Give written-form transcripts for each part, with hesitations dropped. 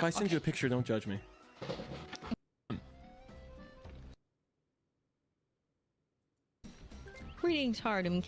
I send you a picture, don't judge me. Greetings, Hardham.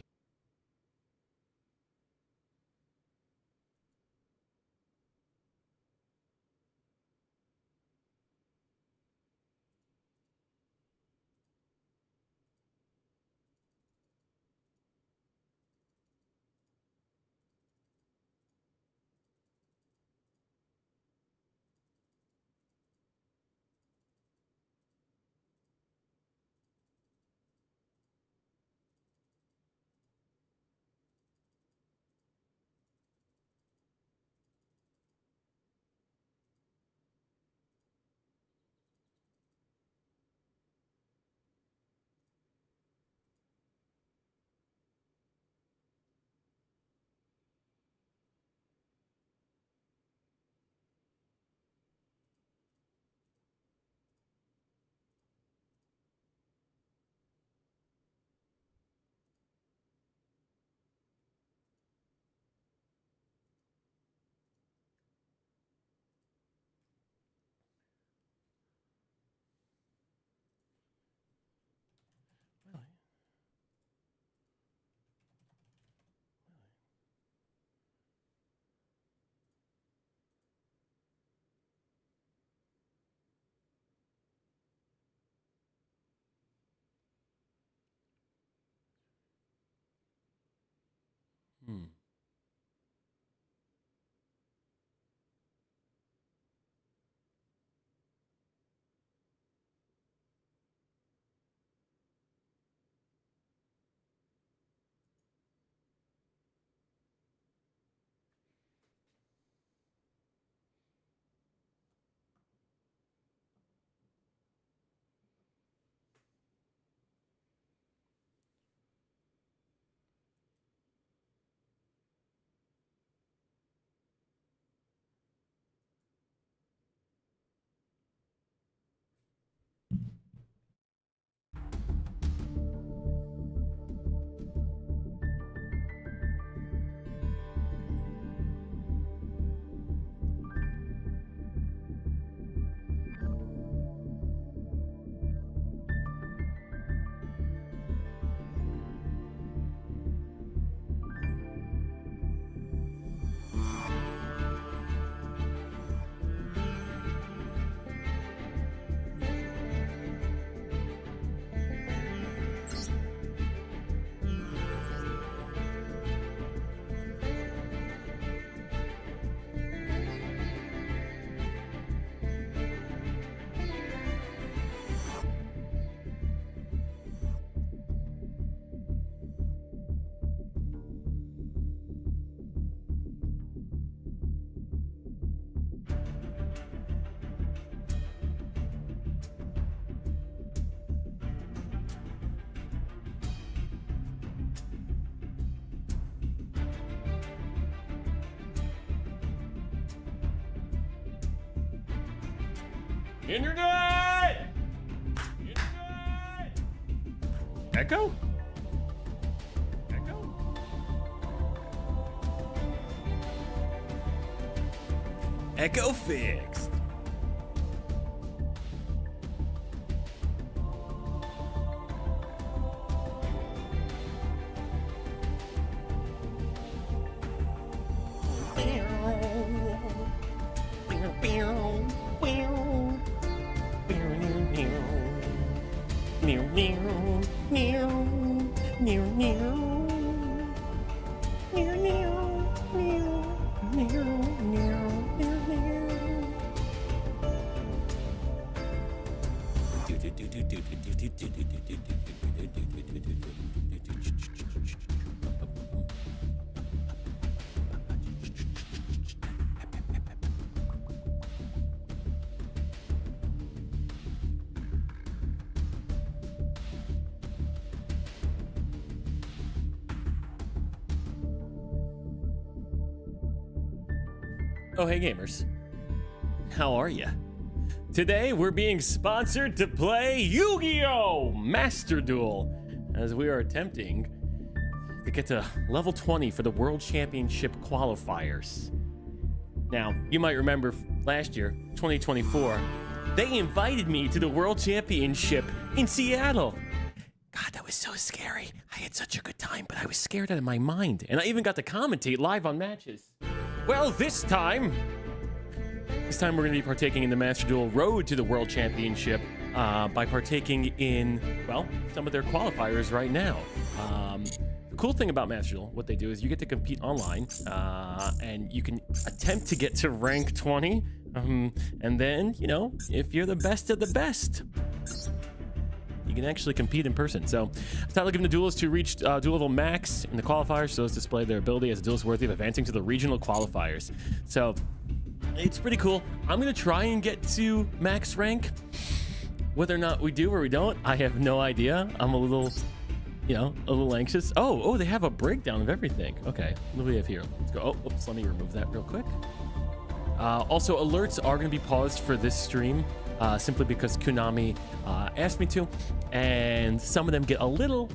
Hmm. Internet! Internet! Echo? Echo? Echo fixed. Oh, hey gamers. How are ya? Today we're being sponsored to play Yu-Gi-Oh! Master Duel, as we are attempting to get to level 20 for the World Championship qualifiers. Now, you might remember last year, 2024, they invited me to the World Championship in Seattle. God, that was so scary. I had such a good time, but I was scared out of my mind. And I even got to commentate live on matches. Well, this time we're going to be partaking in the Master Duel Road to the World Championship by partaking in, well, some of their qualifiers right now. The cool thing about Master Duel, what they do is you get to compete online, and you can attempt to get to rank 20, and then, you know, if you're the best of the best, you can actually compete in person. So the title given to duelists to reach duel level max in the qualifiers, so as to display their ability as a duelist worthy of advancing to the regional qualifiers. So it's pretty cool. I'm gonna try and get to max rank. Whether or not we do or we don't, I have no idea. I'm a little, you know, a little anxious. Oh, they have a breakdown of everything. Okay, what do we have here? Let's go. Oh, oops, let me remove that real quick. Also, alerts are going to be paused for this stream simply because Konami asked me to, and some of them get a little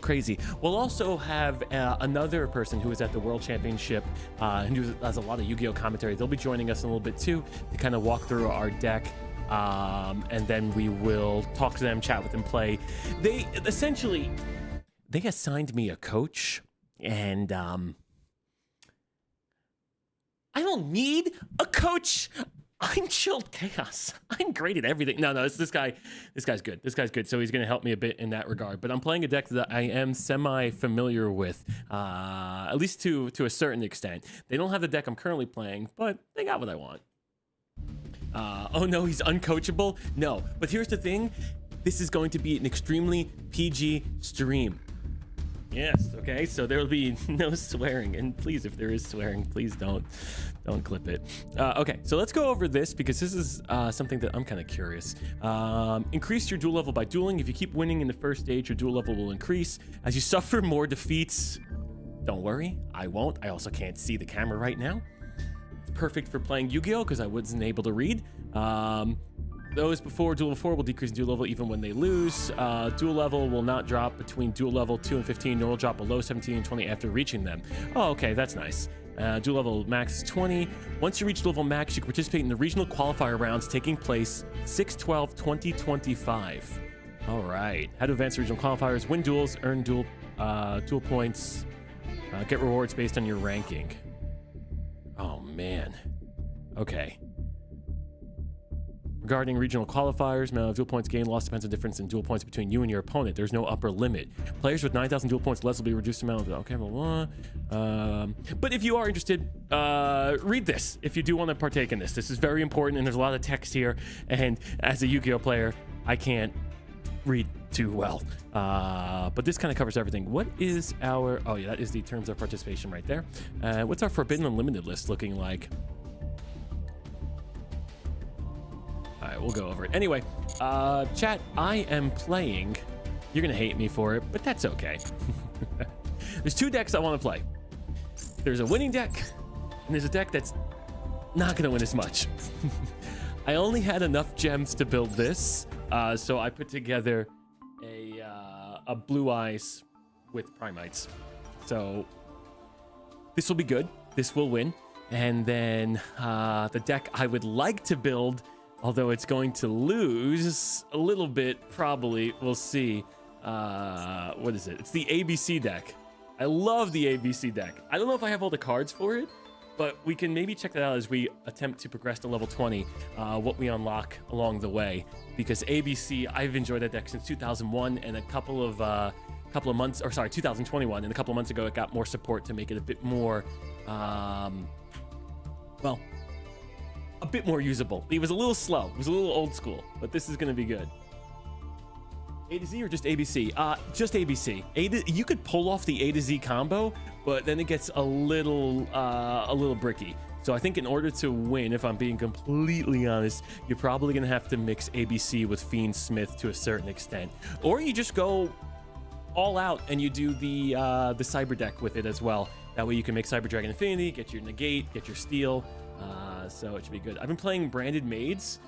crazy. We'll also have another person who is at the World Championship and who does a lot of Yu-Gi-Oh commentary. They'll be joining us in a little bit too to kind of walk through our deck, and then we will talk to them, chat with them, play. They essentially assigned me a coach, and I don't need a coach. I'm chilled chaos. I'm great at everything. No, it's this guy. This guy's good. This guy's good. So he's going to help me a bit in that regard. But I'm playing a deck that I am semi-familiar with, at least to a certain extent. They don't have the deck I'm currently playing, but they got what I want. Oh no, he's uncoachable? No. But here's the thing. This is going to be an extremely PG stream. Yes, okay, so there will be no swearing, and please, if there is swearing, please don't clip it. Okay, so let's go over this because this is something that I'm kind of curious. Increase your duel level by dueling. If you keep winning in the first stage, your duel level will increase. As you suffer more defeats, don't worry, I won't. I also can't see the camera right now. It's perfect for playing Yu-Gi-Oh because I wasn't able to read. Those before duel level 4 will decrease duel level even when they lose. Duel level will not drop between duel level 2 and 15, nor will drop below 17 and 20 after reaching them. Oh, okay, that's nice. Duel level max is 20. Once you reach duel level max, you can participate in the regional qualifier rounds taking place 6/12/2025. All right. How to advance the regional qualifiers: win duels, earn duel points, get rewards based on your ranking. Oh man. Okay. Regarding regional qualifiers, amount of duel points gained, lost depends on difference in duel points between you and your opponent. There's no upper limit. Players with 9,000 duel points less will be reduced amount of... Okay, blah, blah. But if you are interested, read this if you do want to partake in this. This is very important, and there's a lot of text here. And as a Yu-Gi-Oh player, I can't read too well. But this kind of covers everything. What is our... Oh, yeah, that is the terms of participation right there. What's our Forbidden Unlimited list looking like? All right, we'll go over it. Anyway, chat, I am playing. You're going to hate me for it, but that's okay. There's two decks I want to play. There's a winning deck, and there's a deck that's not going to win as much. I only had enough gems to build this, so I put together a Blue Eyes with Primites. So this will be good. This will win. And then the deck I would like to build, although it's going to lose a little bit, probably. We'll see. What is it? It's the ABC deck. I love the ABC deck. I don't know if I have all the cards for it, but we can maybe check that out as we attempt to progress to level 20, what we unlock along the way. Because ABC, I've enjoyed that deck since 2001, and a couple of months, or sorry, 2021, and a couple of months ago, it got more support to make it a bit more, well, a bit more usable. It was a little slow. It was a little old school, but this is going to be good. A to Z or just ABC? Just ABC. You could pull off the A to Z combo, but then it gets a little bricky. So I think in order to win, if I'm being completely honest, you're probably going to have to mix ABC with Fiend Smith to a certain extent. Or you just go all out and you do the Cyber deck with it as well. That way you can make Cyber Dragon Infinity, get your Negate, get your Steal. So it should be good. I've been playing Branded Maids.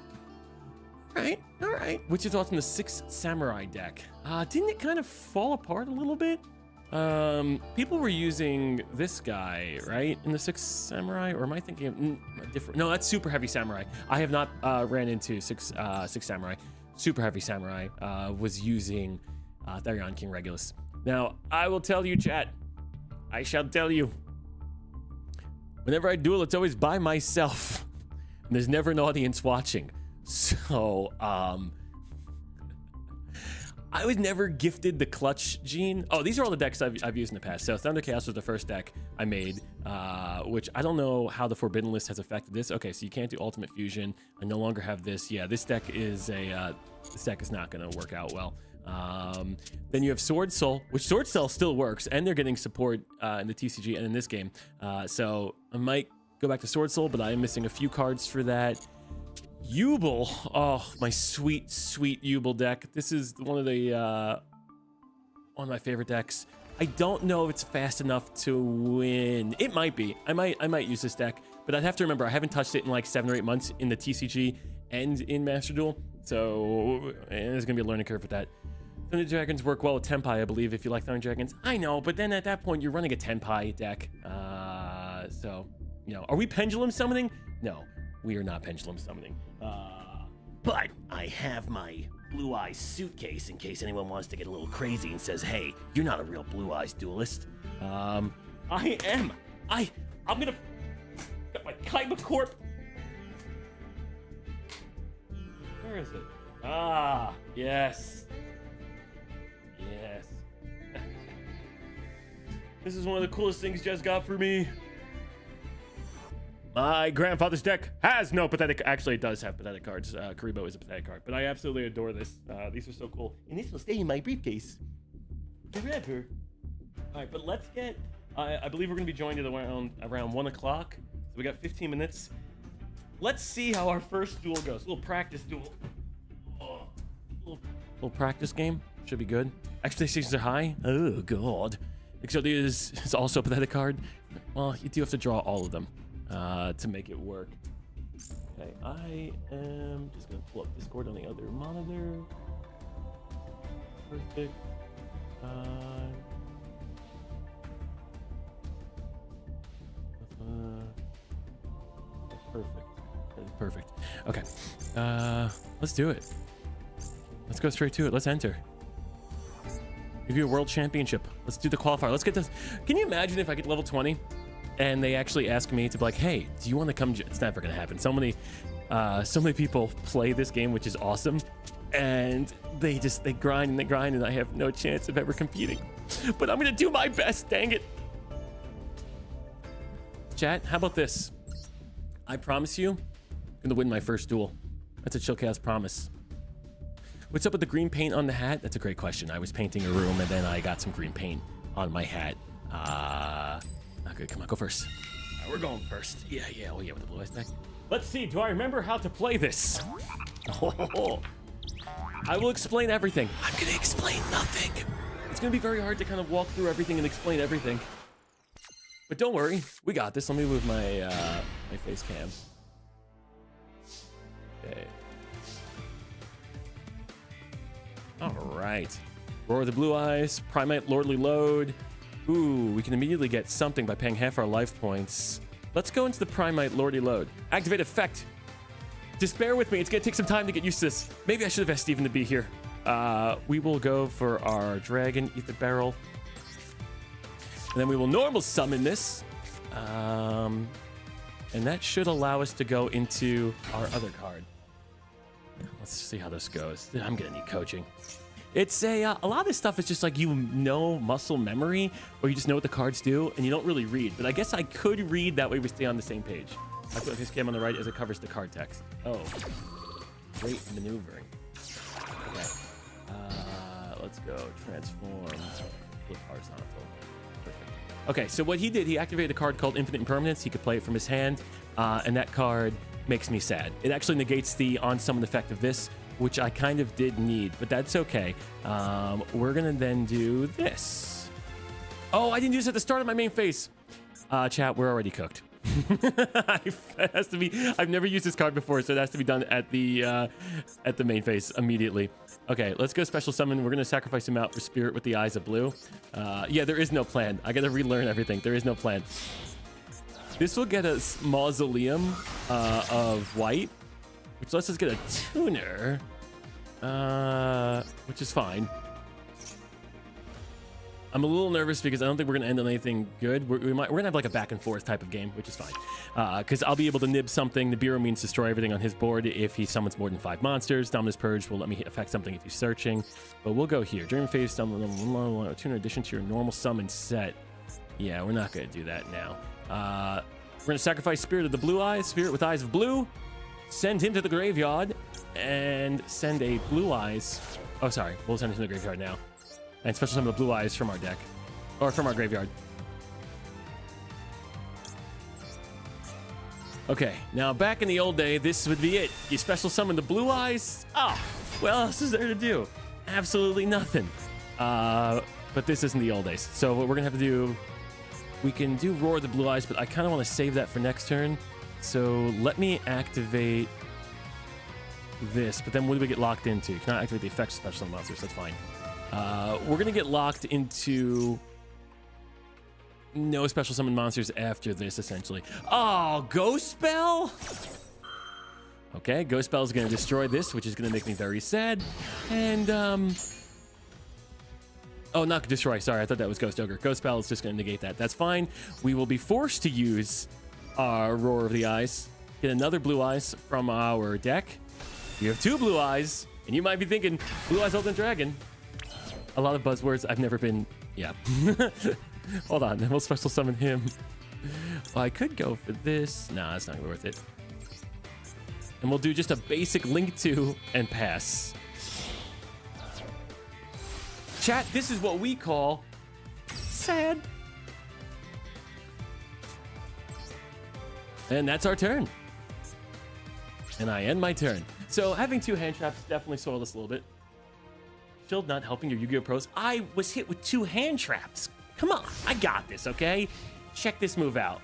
All right. Which is also in the 6 Samurai deck. Didn't it kind of fall apart a little bit? People were using this guy, right? In the Six Samurai, or am I thinking of different? No, that's Super Heavy Samurai. I have not ran into Six Samurai. Super Heavy Samurai was using Therion King Regulus. Now, I will tell you, chat. I shall tell you. Whenever I duel, it's always by myself. And there's never an audience watching. So, I was never gifted the clutch gene. Oh, these are all the decks I've used in the past. So Thunder Chaos was the first deck I made, which I don't know how the Forbidden List has affected this. Okay, so you can't do Ultimate Fusion. I no longer have this. Yeah, this deck is not gonna work out well. Then you have Sword Soul, which Sword Soul still works, and they're getting support in the TCG and in this game. So I might go back to Sword Soul, but I am missing a few cards for that. Yubel, oh, my sweet Yubel deck. This is one of my favorite decks. I don't know if it's fast enough to win. It might be. I might use this deck, but I'd have to remember I haven't touched it in like 7 or 8 months in the TCG and in Master Duel, so there's gonna be a learning curve with that. Thunder Dragons work well with Tenpai, I believe, if you like Thunder Dragons. I know, but then at that point you're running a Tenpai deck, so you know, are we pendulum summoning? No. We are not pendulum summoning. But I have my Blue Eyes suitcase in case anyone wants to get a little crazy and says, hey, you're not a real Blue Eyes duelist. I am. I'm gonna got my Kaiba Corp. Where is it? Ah, yes. Yes. This is one of the coolest things Jess got for me. My grandfather's deck has no pathetic. Actually, it does have pathetic cards. Karibo is a pathetic card, but I absolutely adore this. These are so cool, and this will stay in my briefcase forever. All right, but let's get. I believe we're gonna be joined at around 1 o'clock. So we got 15 minutes. Let's see how our first duel goes. A little practice duel. Oh, little practice game should be good. Expectations are high. Oh god. Exodia is also a pathetic card. Well, you do have to draw all of them to make it work. Okay, I am just gonna pull up Discord on the other monitor. Perfect. Perfect. Okay. Let's do it. Let's go straight to it. Let's enter. Give you a world championship. Let's do the qualifier. Let's get this. Can you imagine if I get level 20 and they actually ask me to be like, hey, do you want to come? It's never gonna happen. So many people play this game, which is awesome, and they grind and I have no chance of ever competing. But I'm gonna do my best. Dang it. Chat, how about this? I promise you, I'm gonna win my first duel. That's a Chill Chaos promise. What's up with the green paint on the hat? That's a great question. I was painting a room and then I got some green paint on my hat. Okay, come on, go first. All right, we're going first. Yeah, oh yeah, with the blue eyes deck. Let's see, do I remember how to play this? Oh, I will explain everything. I'm gonna explain nothing. It's gonna be very hard to kind of walk through everything and explain everything. But don't worry, we got this. Let me move my my face cam. Okay. All right. Roar of the Blue Eyes, Primate Lordly Load. Ooh, we can immediately get something by paying half our life points. Let's go into the Primate Lordly Load. Activate effect. Just bear with me. It's gonna take some time to get used to this. Maybe I should have asked Steven to be here. We will go for our Dragon Ether Barrel. And then we will normal summon this. And that should allow us to go into our other card. Let's see how this goes. I'm gonna need coaching. It's a lot of this stuff is just like, you know, muscle memory, or you just know what the cards do and you don't really read. But I guess I could read, that way we stay on the same page. I put his cam on the right as it covers the card text. Oh, great maneuvering. Okay, let's go transform. Flip horizontal. Perfect. Okay, so what he did, he activated a card called Infinite Impermanence. He could play it from his hand, and that card makes me sad. It actually negates the on-summon effect of this, which I kind of did need, but that's okay. We're gonna then do this. Oh, I didn't use it at the start of my main phase. Chat, we're already cooked. It has to be. I've never used this card before, so it has to be done at the main phase immediately. Okay, let's go special summon. We're gonna sacrifice him out for Spirit with the Eyes of Blue. Yeah, there is no plan. I gotta relearn everything. There is no plan. This will get us Mausoleum of White, which lets us get a tuner, which is fine. I'm a little nervous because I don't think we're gonna end on anything good. We're gonna have like a back and forth type of game, which is fine. Because I'll be able to nib something. The Bureau means destroy everything on his board if he summons more than 5 monsters. Dominus Purge will let me affect something if he's searching. But we'll go here. During phase, summon a tuner in addition to your normal summon set. Yeah, we're not gonna do that now. We're gonna sacrifice Spirit of the Blue Eyes, Spirit with Eyes of Blue. Send him to the graveyard and send a Blue Eyes. Oh, sorry. We'll send him to the graveyard now. And special summon the Blue Eyes from our deck. Or from our graveyard. Okay, now back in the old day, this would be it. You special summon the Blue Eyes. Oh, what else is there to do? Absolutely nothing. But this isn't the old days. So what we're gonna have to do, we can do Roar the Blue Eyes, but I kind of want to save that for next turn. So let me activate this, but then what do we get locked into? You cannot activate the effects of special summon monsters, that's fine. We're gonna get locked into no special summon monsters after this, essentially. Oh, Ghost Spell? Okay, Ghost Spell is gonna destroy this, which is gonna make me very sad. And, oh, not destroy, sorry, I thought that was Ghost Ogre. Ghost Spell is just gonna negate that. That's fine. We will be forced to use our Roar of the Eyes. Get another Blue Eyes from our deck. You have 2 Blue Eyes, and you might be thinking, Blue Eyes Ultimate Dragon. A lot of buzzwords. I've never been... Yeah. Hold on. We'll special summon him. Well, I could go for this. Nah, it's not gonna be worth it. And we'll do just a basic Link 2 and pass. Chat, this is what we call sad. And that's our turn. And I end my turn. So having 2 hand traps definitely soiled us a little bit. Shield not helping your Yu-Gi-Oh! Pros. I was hit with 2 hand traps. Come on, I got this, okay? Check this move out.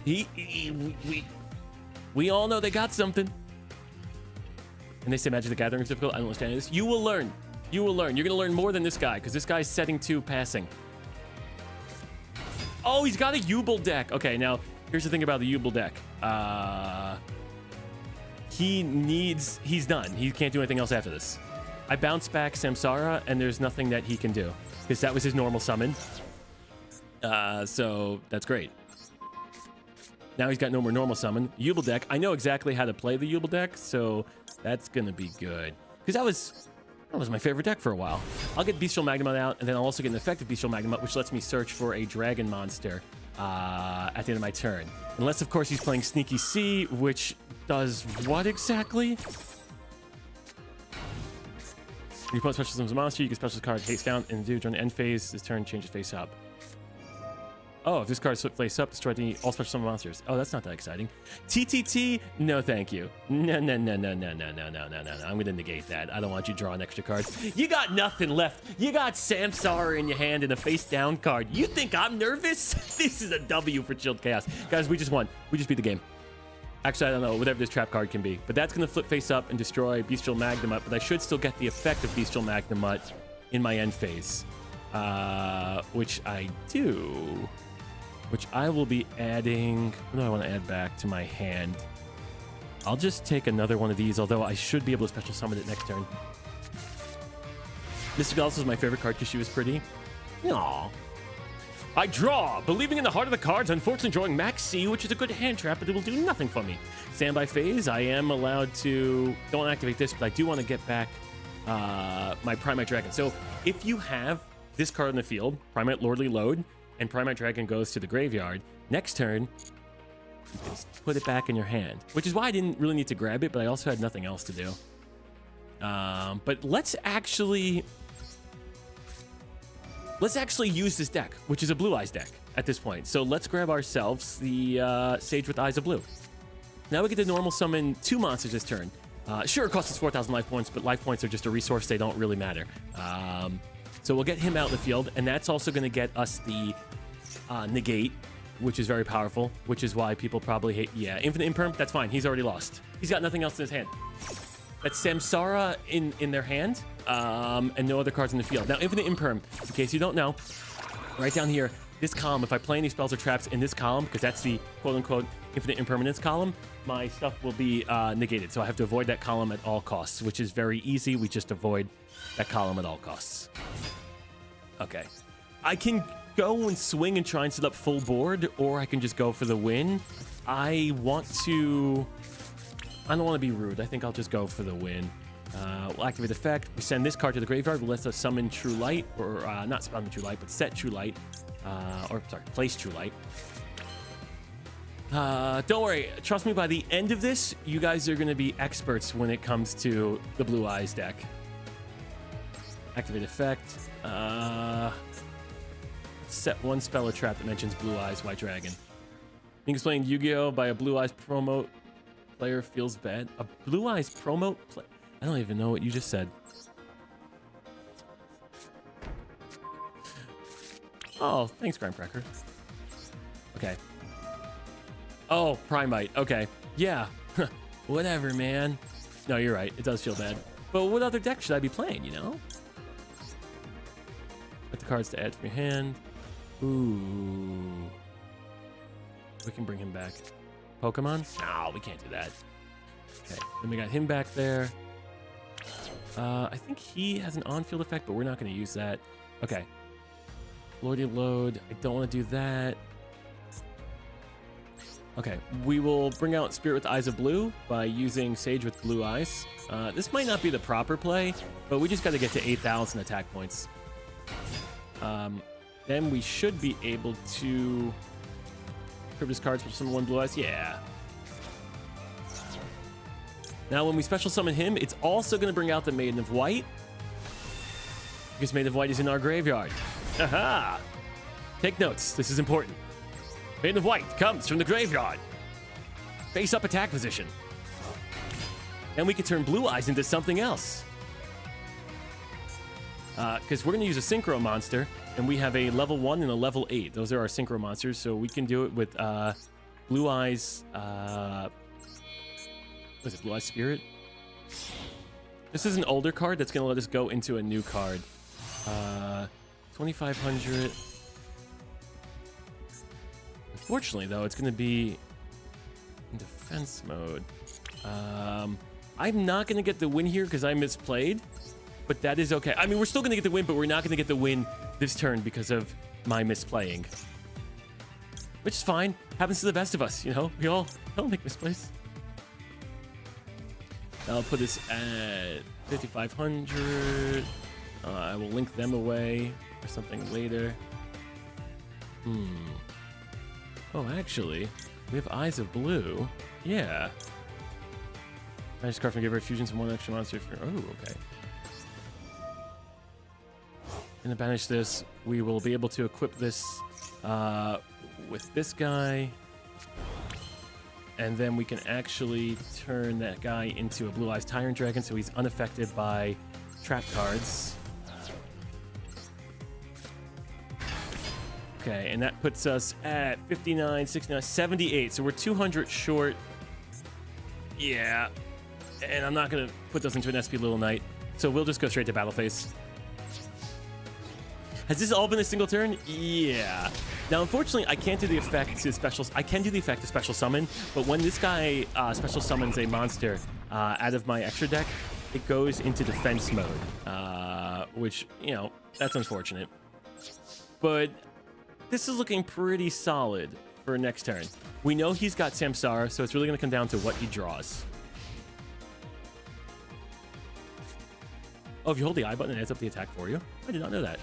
We all know they got something. And they say Magic the Gathering is difficult. I don't understand this. You will learn. You will learn. You're gonna learn more than this guy, because this guy's setting 2 passing. Oh, he's got a Yubel deck. Okay, now here's the thing about the Yubel deck. He's done. He can't do anything else after this. I bounce back Samsara, and there's nothing that he can do, because that was his normal summon. So that's great. Now he's got no more normal summon. Yubel deck. I know exactly how to play the Yubel deck, so that's gonna be good. Because that was my favorite deck for a while. I'll get Bestial Magnemite out, and then I'll also get an effective Bestial Magnemite, which lets me search for a dragon monster at the end of my turn. Unless, of course, he's playing Sneaky C, which does what exactly? When you put special summons a monster, you can special card face down and do during the end phase. This turn changes face up. Oh, if this card is face up, destroy all special summon monsters. Oh, that's not that exciting. TTT, no thank you. No. I'm gonna negate that. I don't want you to draw an extra card. You got nothing left. You got Samsara in your hand and a face down card. You think I'm nervous? This is a W for Chilled Chaos. Guys, we just won. We just beat the game. Actually, I don't know, whatever this trap card can be. But that's gonna flip face up and destroy Bestial Magnemite, but I should still get the effect of Bestial Magnemite in my end phase. Which I do. Which I will be adding. What do I want to add back to my hand? I'll just take another one of these, although I should be able to special summon it next turn. Mystic also is my favorite card because she was pretty. Aww. I draw. Believing in the heart of the cards, unfortunately drawing Max C, which is a good hand trap, but it will do nothing for me. Standby phase. I am allowed to... Don't activate this, but I do want to get back my Primate Dragon. So if you have this card in the field, Primate Lordly Load, and Primate Dragon goes to the graveyard, next turn, just put it back in your hand. Which is why I didn't really need to grab it, but I also had nothing else to do. But let's actually use this deck, which is a Blue Eyes deck at this point. So let's grab ourselves the Sage with Eyes of Blue. Now we get to normal summon 2 monsters this turn. Sure, it costs us 4,000 life points, but life points are just a resource. They don't really matter. So we'll get him out in the field, and that's also going to get us the negate, which is very powerful, which is why people probably hate. Yeah, infinite imperm, that's fine. He's already lost. He's got nothing else in his hand. That's Samsara in their hand, and no other cards in the field. Now, infinite imperm, in case you don't know, right down here, this column, if I play any spells or traps in this column, because that's the quote-unquote infinite impermanence column, my stuff will be negated. So I have to avoid that column at all costs, which is very easy. We just avoid that column at all costs. Okay. I can go and swing and try and set up full board, or I can just go for the win. I don't want to be rude. I think I'll just go for the win. We'll activate effect. We send this card to the graveyard. We'll let us summon True Light, or not summon True Light, but set True Light. Place True Light. Don't worry. Trust me, by the end of this, you guys are going to be experts when it comes to the Blue Eyes deck. Activate effect. Set one spell or trap that mentions Blue Eyes White Dragon. Being explained Yu-Gi-Oh! By a Blue Eyes promo player feels bad. A Blue Eyes promo play? I don't even know what you just said. Oh, thanks, Grime Cracker. Okay. Oh, Primite. Okay. Yeah. Whatever, man. No, you're right. It does feel bad. But what other deck should I be playing, you know? Put the cards to add from your hand. Ooh. We can bring him back. Pokemon? No, we can't do that. Okay. Then we got him back there. I think he has an on-field effect, but we're not going to use that. Okay. Lordy load. I don't want to do that. Okay, we will bring out Spirit with Eyes of Blue by using Sage with Blue Eyes. This might not be the proper play, but we just got to get to 8,000 attack points. Then we should be able to equip his cards with some one Blue Eyes. Yeah. Now, when we special summon him, it's also going to bring out the Maiden of White, because Maiden of White is in our graveyard. Aha! Take notes. This is important. Maiden of White comes from the graveyard. Face up attack position. And we can turn Blue Eyes into something else. Because we're going to use a Synchro monster, and we have a level 1 and a level 8. Those are our Synchro monsters, so we can do it with Blue Eyes... what is it? Blue Eyes Spirit? This is an older card that's going to let us go into a new card. 2,500... Unfortunately, though, it's going to be in defense mode. I'm not going to get the win here because I misplayed, but that is okay. I mean, we're still going to get the win, but we're not going to get the win this turn because of my misplaying. Which is fine. Happens to the best of us, you know? We all don't make misplays. I'll put this at 5,500. I will link them away for something later. Oh, actually, we have Eyes of Blue. Yeah. Magic card from give her fusions from one extra monster. Oh, okay. Gonna banish this. We will be able to equip this with this guy. And then we can actually turn that guy into a Blue Eyes Tyrant Dragon so he's unaffected by trap cards. Okay, and that puts us at 59, 69, 78. So we're 200 short. Yeah. And I'm not going to put those into an SP Little Knight. So we'll just go straight to battle phase. Has this all been a single turn? Yeah. Now, unfortunately, I can't do the effect to special. I can do the effect to special summon, but when this guy special summons a monster out of my extra deck, it goes into defense mode, which, you know, that's unfortunate. But this is looking pretty solid for next turn. We know he's got Samsara, so it's really going to come down to what he draws. Oh, if you hold the I button, it adds up the attack for you. I did not know that.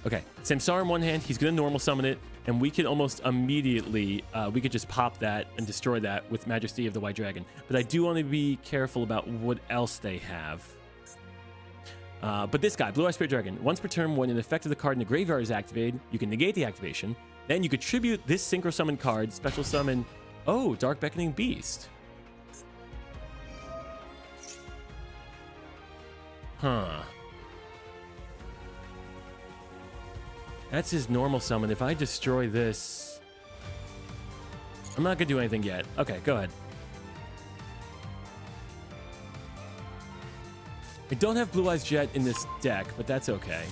Okay, Samsara in one hand, he's going to normal summon it, and we can almost immediately, we could just pop that and destroy that with Majesty of the White Dragon. But I do want to be careful about what else they have. But this guy, Blue Eyes Spirit Dragon, once per turn, when an effect of the card in the graveyard is activated, you can negate the activation. Then you could tribute this Synchro Summon card, special summon, oh, Dark Beckoning Beast. Huh. That's his normal summon. If I destroy this, I'm not gonna do anything yet. Okay, go ahead. I don't have Blue Eyes Jet in this deck, but that's okay.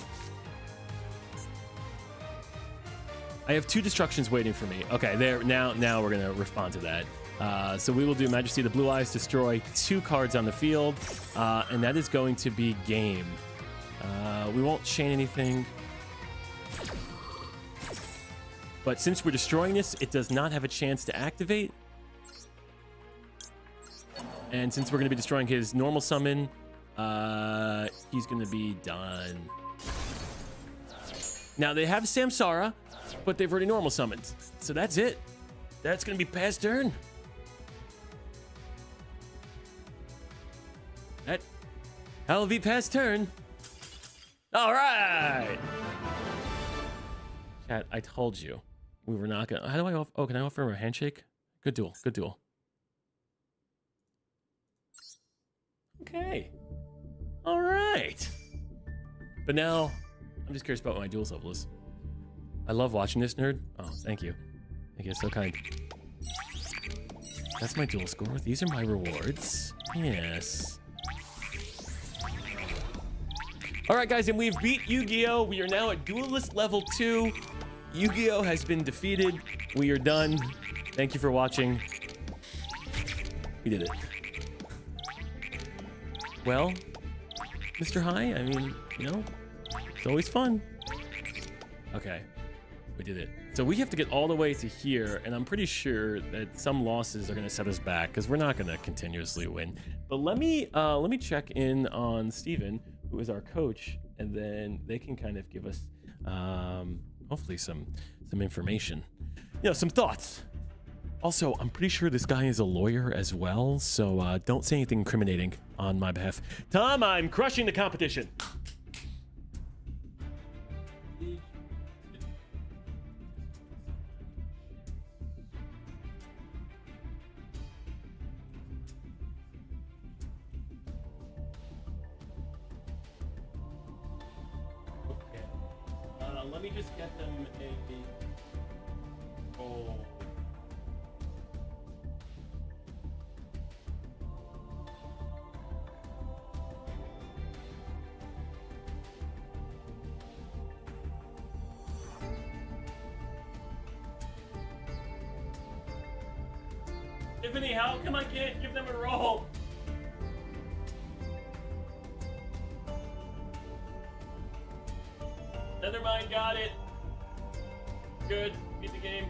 I have 2 destructions waiting for me. Okay, there. Now we're gonna respond to that. So we will do Majesty the Blue Eyes, destroy 2 cards on the field, and that is going to be game. We won't chain anything, but since we're destroying this, it does not have a chance to activate. And since we're gonna be destroying his normal summon, he's gonna be done. Now they have Samsara, but they've already normal summoned. So that's it. That's gonna be past turn. That'll be past turn. All right. Chat, I told you we were not gonna. How do I offer? Oh, can I offer him a handshake? Good duel. Good duel. Okay. All right. But now, I'm just curious about what my duels level is. I love watching this, nerd. Oh, thank you. Thank you, so kind. That's my duel score. These are my rewards. Yes. All right, guys, and we've beat Yu-Gi-Oh! We are now at Duelist Level 2. Yu-Gi-Oh! Has been defeated. We are done. Thank you for watching. We did it. Well, Mr. High, I mean, you know, it's always fun. Okay, we did it. So we have to get all the way to here, and I'm pretty sure that some losses are going to set us back because we're not going to continuously win. But let me check in on Steven, who is our coach, and then they can kind of give us hopefully some information, you know, some thoughts. Also, I'm pretty sure this guy is a lawyer as well, so don't say anything incriminating on my behalf. Tom, I'm crushing the competition. Let me just get them a goal. Tiffany, how come I can't give them a roll? Nethermind got it. Good. Beat the game.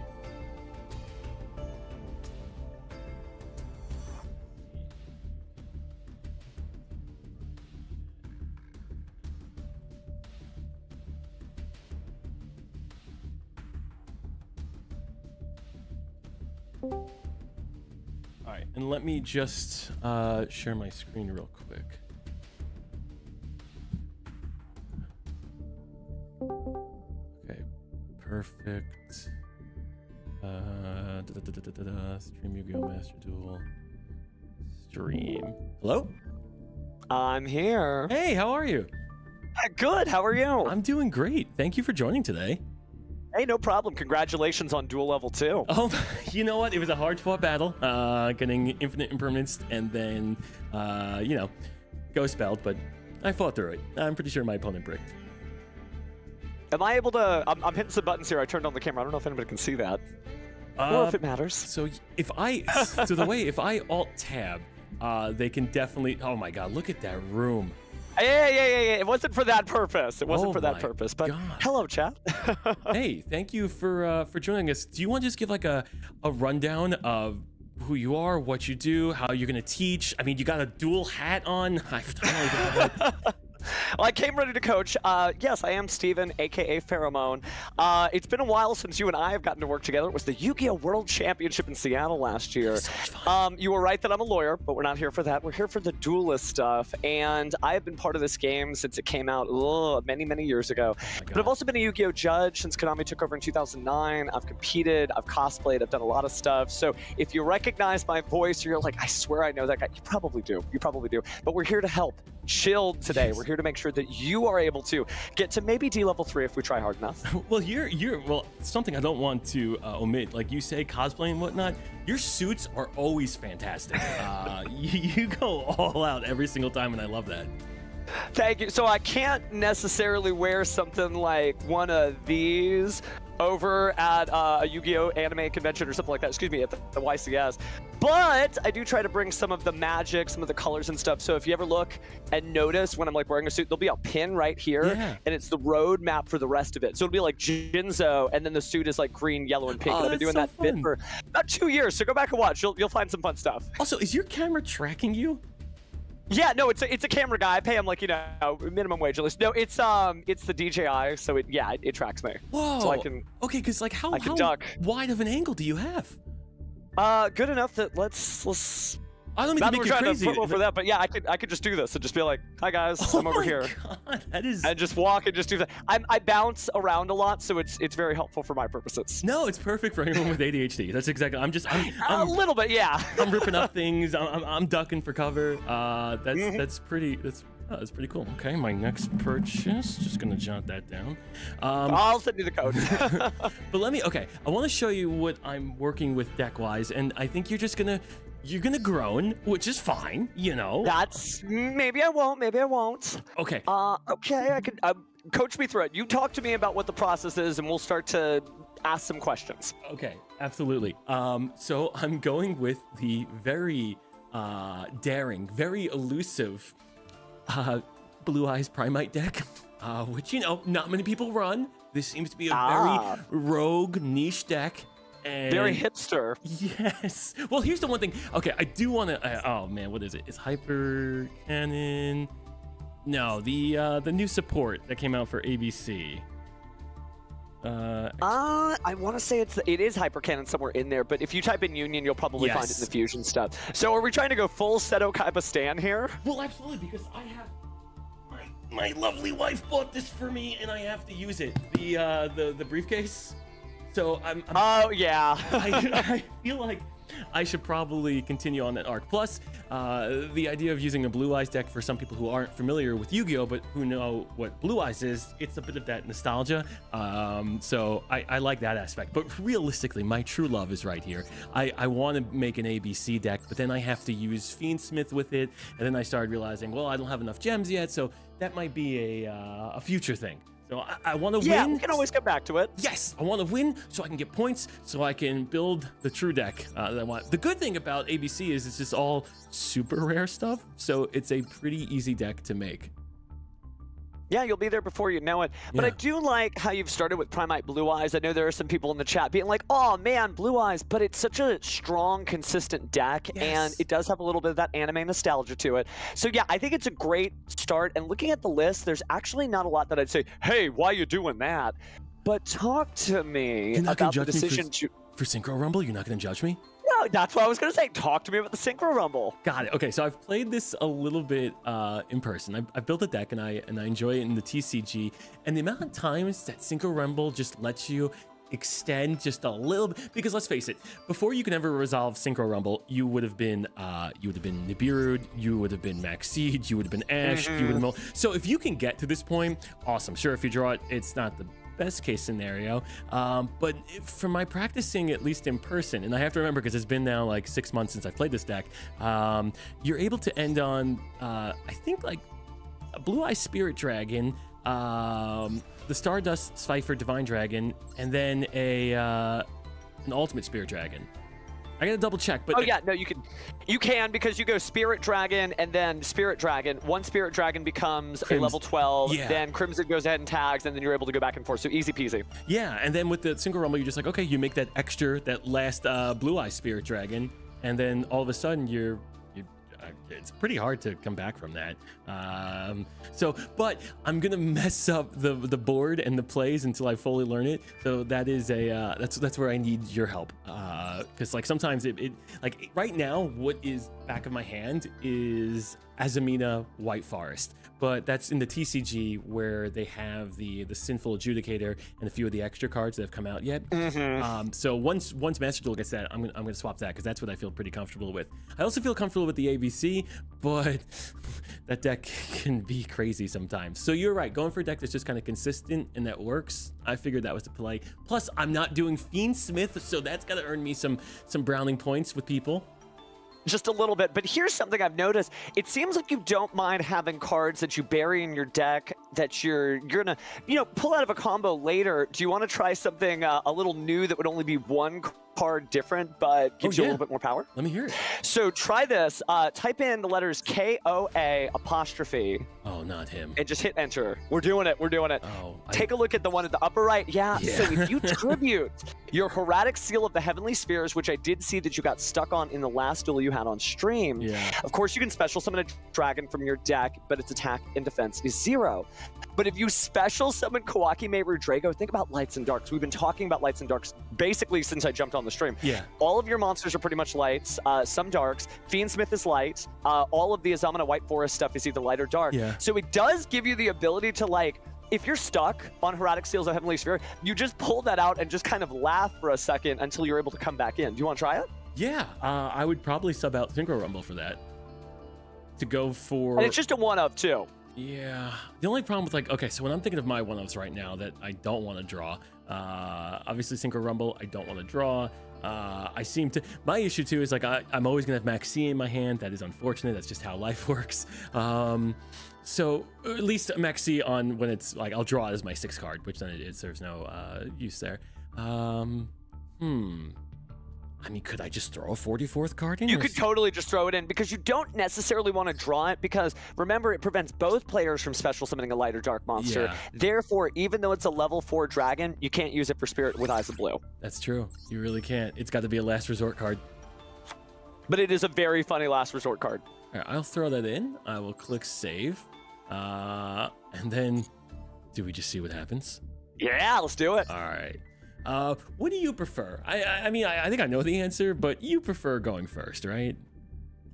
All right, and let me just share my screen real quick. Perfect. Stream Yu-Gi-Oh! Master Duel. Stream. Hello? I'm here. Hey, how are you? Good, how are you? I'm doing great. Thank you for joining today. Hey, no problem. Congratulations on Duel Level 2. Oh, you know what? It was a hard-fought battle, getting infinite impermanence and then, you know, ghost spelled, but I fought through it. I'm pretty sure my opponent bricked. Am I able to... I'm hitting some buttons here. I turned on the camera. I don't know if anybody can see that. Or if it matters. So if I alt-tab, they can definitely... Oh my god, look at that room. Yeah. It wasn't for that purpose. It wasn't for that purpose. But hello, chat. Hey, thank you for joining us. Do you want to just give like a rundown of who you are, what you do, how you're going to teach? I mean, you got a dual hat on. Well, I came ready to coach. Yes, I am Steven, aka Pheromone. It's been a while since you and I have gotten to work together. It was the Yu-Gi-Oh! World Championship in Seattle last year. So much fun. You were right that I'm a lawyer, but we're not here for that. We're here for the duelist stuff. And I have been part of this game since it came out many, many years ago. But I've also been a Yu-Gi-Oh! Judge since Konami took over in 2009. I've competed, I've cosplayed, I've done a lot of stuff. So if you recognize my voice, or you're like, I swear I know that guy, you probably do. You probably do. But we're here to help. Chilled today. We're here to make sure sure that you are able to get to maybe D level 3 if we try hard enough. Well, well, something I don't want to omit, like you say, cosplay and whatnot, your suits are always fantastic. You go all out every single time, and I love that. Thank you. So I can't necessarily wear something like one of these over at a Yu-Gi-Oh! Anime convention or something like that, excuse me, at the YCS. But I do try to bring some of the magic, some of the colors and stuff. So if you ever look and notice when I'm like wearing a suit, there'll be a pin right here, and it's the road map for the rest of it. So it'll be like Jinzo, and then the suit is like green, yellow, and pink. And I've been doing that bit for about 2 years, so go back and watch. You'll find some fun stuff. Also, is your camera tracking you? Yeah, no, it's a camera guy. I pay him like, you know, minimum wage at least. No, it's the DJI, so it tracks me. Whoa. So I can. Okay, because like how duck. wide of an angle do you have? Good enough that let's. I don't mean to make you crazy. For that, but yeah, I could just do this and just be like, "Hi guys, I'm over here," God, that is... and just walk and just do that. I bounce around a lot, so it's very helpful for my purposes. No, it's perfect for anyone with ADHD. That's exactly. I'm a little bit, yeah. I'm ripping up things. I'm ducking for cover. That's pretty cool. Okay, my next purchase. Just gonna jot that down. I'll send you the code. But I want to show you what I'm working with deck wise, and I think you're gonna groan, which is fine, you know. That's maybe I won't. Okay. Okay, I could coach me through it. You talk to me about what the process is, and we'll start to ask some questions. Okay, absolutely. So I'm going with the very daring, very elusive Blue Eyes Primite deck, which, you know, not many people run. This seems to be a very rogue niche deck. And very hipster. Yes. Well, here's the one thing. Okay, I do want to. Oh man, what is it? It's Hyper Cannon. No, the new support that came out for ABC. I want to say it is Hyper Cannon somewhere in there, but if you type in Union, you'll probably find it in the fusion stuff. So are we trying to go full Seto Kaiba Stan here? Well, absolutely, because I have my lovely wife bought this for me, and I have to use it. The briefcase. So oh yeah. I feel like I should probably continue on that arc. Plus, the idea of using a Blue Eyes deck for some people who aren't familiar with Yu-Gi-Oh, but who know what Blue Eyes is, it's a bit of that nostalgia. So I like that aspect. But realistically, my true love is right here. I want to make an ABC deck, but then I have to use Fiendsmith with it, and then I started realizing, well, I don't have enough gems yet, so that might be a future thing. So I want to win. Yeah, we can always come back to it. Yes, I want to win so I can get points, so I can build the true deck that I want. The good thing about ABC is it's just all super rare stuff, so it's a pretty easy deck to make. Yeah, you'll be there before you know it. But I do like how you've started with Primite Blue Eyes. I know there are some people in the chat being like, oh man, Blue Eyes, but it's such a strong, consistent deck, and it does have a little bit of that anime nostalgia to it. So yeah, I think it's a great start. And looking at the list, there's actually not a lot that I'd say, hey, why are you doing that? But talk to me about the decision for Synchro Rumble. You're not going to judge me? No, that's what I was going to say. Talk to me about the Synchro Rumble. Got it. Okay, so I've played this a little bit in person. I've built a deck, and I enjoy it in the TCG. And the amount of times that Synchro Rumble just lets you extend just a little bit, because let's face it, before you can ever resolve Synchro Rumble, you would have been Nibiru, you would have been Max Siege, you would have been Ash, you would have. So if you can get to this point, awesome. Sure, if you draw it, it's not the best case scenario, but for my practicing, at least in person, and I have to remember because it's been now like 6 months since I played this deck, you're able to end on I think like a Blue Eye Spirit Dragon, the Stardust Cipher Divine Dragon, and then an Ultimate Spirit Dragon. I gotta double check, but yeah, no, you can because you go Spirit Dragon and then Spirit Dragon. One Spirit Dragon becomes a level 12, then Crimson goes ahead and tags, and then you're able to go back and forth. So easy peasy. Yeah, and then with the Synchro Rumble, you're just like, okay, you make that last Blue Eye Spirit Dragon, and then all of a sudden it's pretty hard to come back from that. But I'm gonna mess up the board and the plays until I fully learn it. So that is that's where I need your help. Because like sometimes it like right now, what is back of my hand is Azamina White Forest, but that's in the TCG where they have the Sinful Adjudicator and a few of the extra cards that have come out yet. So once Master Duel gets that, I'm gonna swap that because that's what I feel pretty comfortable with. I also feel comfortable with the ABC, but that deck can be crazy sometimes. So you're right, going for a deck that's just kind of consistent and that works. I figured that was the play. Plus, I'm not doing Fiendsmith, so that's got to earn me some browning points with people. Just a little bit, but here's something I've noticed. It seems like you don't mind having cards that you bury in your deck that you're gonna, pull out of a combo later. Do you want to try something a little new that would only be one card different, but gives you a little bit more power? Let me hear it. So try this. Type in the letters KOA'. Oh, not him. And just hit enter. We're doing it. We're doing it. Oh, Take a look at the one at the upper right. Yeah. So if you tribute your Heraldic Seal of the Heavenly Spheres, which I did see that you got stuck on in the last duel you had on stream. Yeah. Of course, you can special summon a dragon from your deck, but its attack and defense is 0. But if you special summon Kawaki Meru Drago, think about Lights and Darks. We've been talking about Lights and Darks basically since I jumped on the stream. Yeah. All of your monsters are pretty much lights, some darks. Fiendsmith is light. All of the Azamana White Forest stuff is either light or dark. Yeah. So it does give you the ability to, like, if you're stuck on Heraldic Seals of Heavenly Sphere, you just pull that out and just kind of laugh for a second until you're able to come back in. Do you want to try it? Yeah, I would probably sub out Synchro Rumble for that. To go for... And it's just a 1-of, too. Yeah. The only problem with, like, okay, so when I'm thinking of my 1-ofs right now that I don't want to draw, obviously Synchro Rumble, I don't want to draw. I seem to... My issue, too, is, like, I'm always going to have Max C in my hand. That is unfortunate. That's just how life works. So at least Max C on when it's, like, I'll draw it as my 6th card, which then it serves no use there. I mean, could I just throw a 44th card in? You could totally just throw it in because you don't necessarily want to draw it because, remember, it prevents both players from special summoning a light or dark monster. Yeah. Therefore, even though it's a level 4 dragon, you can't use it for Spirit with Eyes of Blue. That's true. You really can't. It's got to be a last resort card. But it is a very funny last resort card. All right, I'll throw that in. I will click save. And then do we just see what happens? Yeah, let's do it. All right. What do you prefer? I mean, I think I know the answer, but you prefer going first, right?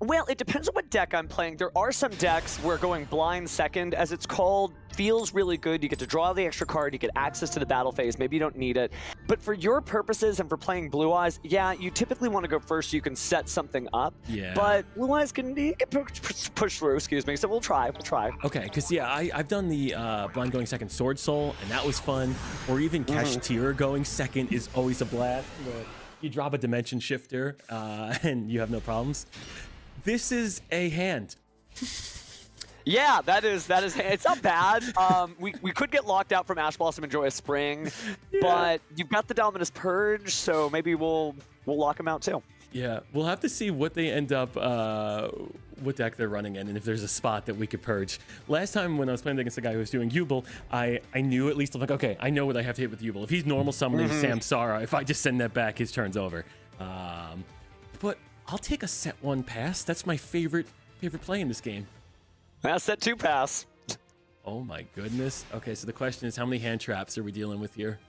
Well, it depends on what deck I'm playing. There are some decks where going blind second, as it's called, feels really good. You get to draw the extra card, you get access to the battle phase, maybe you don't need it. But for your purposes and for playing Blue Eyes, yeah, you typically want to go first so you can set something up. Yeah. But Blue Eyes can push through, excuse me, so we'll try. Okay, because yeah, I've done the blind going second Sword Soul, and that was fun. Or even Cashier going second is always a blast. You drop a Dimension Shifter, and you have no problems. This is a hand. Yeah, that is. It's not bad. We could get locked out from Ash Blossom and Joyous Spring, but you've got the Dominus Purge, so maybe we'll lock them out too. Yeah, we'll have to see what they end up, what deck they're running in, and if there's a spot that we could purge. Last time when I was playing against the guy who was doing Yubel, I knew at least, I'm like, okay, I know what I have to hit with Yubel. If he's normal summoning Samsara, if I just send that back, his turn's over. But I'll take a set 1 pass. That's my favorite play in this game. Set 2 pass. Oh my goodness. Okay, so the question is, how many hand traps are we dealing with here?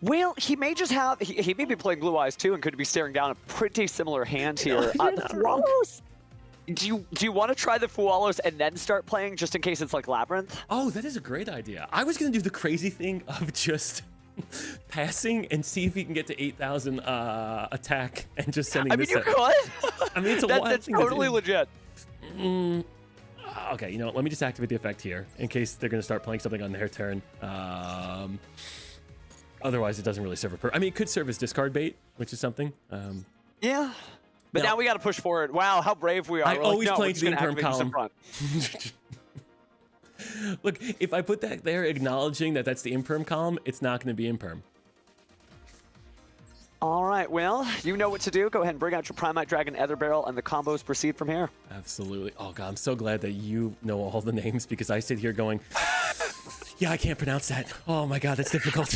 Well, he may just have, he may be playing Blue Eyes too and could be staring down a pretty similar hand here. The Fualos. Do you want to try the Fualos and then start playing just in case it's like Labyrinth? Oh, that is a great idea. I was going to do the crazy thing of just passing and see if he can get to 8,000 attack and just sending this. You could. I mean, it's a wild that's thing totally legit. Okay, you know what? Let me just activate the effect here in case they're going to start playing something on their turn. Otherwise, it doesn't really serve a purpose. I mean, it could serve as discard bait, which is something. Yeah. But now we got to push forward. Wow, how brave we are. I always play to the imperm column. Look, if I put that there acknowledging that that's the imperm column, it's not going to be imperm. All right, well, you know what to do. Go ahead and bring out your Primite Dragon Ether Barrel, and the combos proceed from here. Absolutely. Oh, God, I'm so glad that you know all the names because I sit here going, yeah, I can't pronounce that. Oh, my God, that's difficult.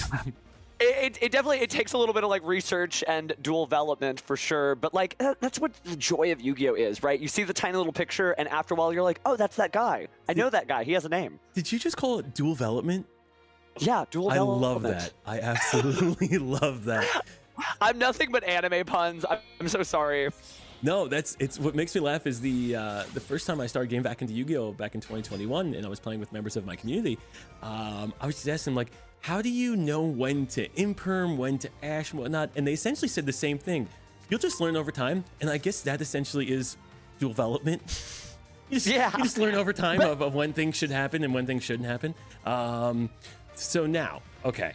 It definitely takes a little bit of like research and dual development for sure, but like that's what the joy of Yu-Gi-Oh is, right? You see the tiny little picture and after a while you're like, oh, that's that guy. I know that guy. He has a name. Did you just call it dual development? Yeah, dual development. I love that. I absolutely love that. I'm nothing but anime puns. I'm so sorry. No, it's what makes me laugh is the first time I started getting back into Yu-Gi-Oh back in 2021 and I was playing with members of my community. I was just asking them like, how do you know when to imperm, when to ash, and whatnot? And they essentially said the same thing. You'll just learn over time. And I guess that essentially is dual development. You just learn over time of when things should happen and when things shouldn't happen. So now, okay.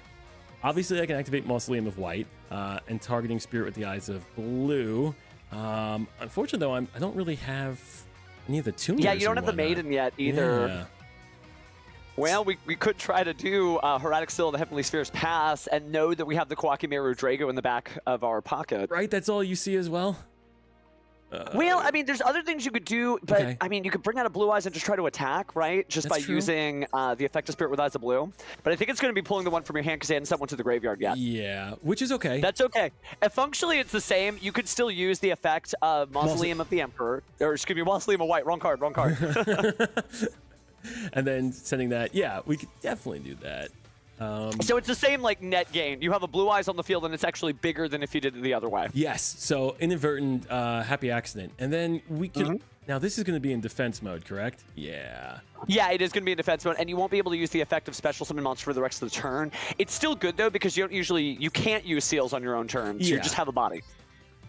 Obviously, I can activate Mausoleum of White and targeting Spirit with the Eyes of Blue. Unfortunately, though, I don't really have any of the tuners. Yeah, you don't have the Maiden yet either. Yeah. Well, we could try to do Hermetic Seal of the Heavenly Spheres Pass and know that we have the Kwakimeru Drago in the back of our pocket. Right, that's all you see as well? Well, I mean, there's other things you could do, but okay. I mean, you could bring out a Blue Eyes and just try to attack, right? Just That's by true. using the effect of Spirit with Eyes of Blue. But I think it's going to be pulling the one from your hand because they hadn't sent one to the graveyard yet. Yeah, which is okay. That's okay. Functionally, it's the same. You could still use the effect of Mausoleum of the Emperor, or excuse me, Mausoleum of White. Wrong card, wrong card. And then sending that, yeah, we could definitely do that. So it's the same like net gain. You have a Blue Eyes on the field, and it's actually bigger than if you did it the other way. Yes, so inadvertent happy accident. And then we can, now this is going to be in defense mode, correct? Yeah. Yeah, it is going to be in defense mode, and you won't be able to use the effect of Special Summon Monster for the rest of the turn. It's still good, though, because you can't use seals on your own turn, so you just have a body.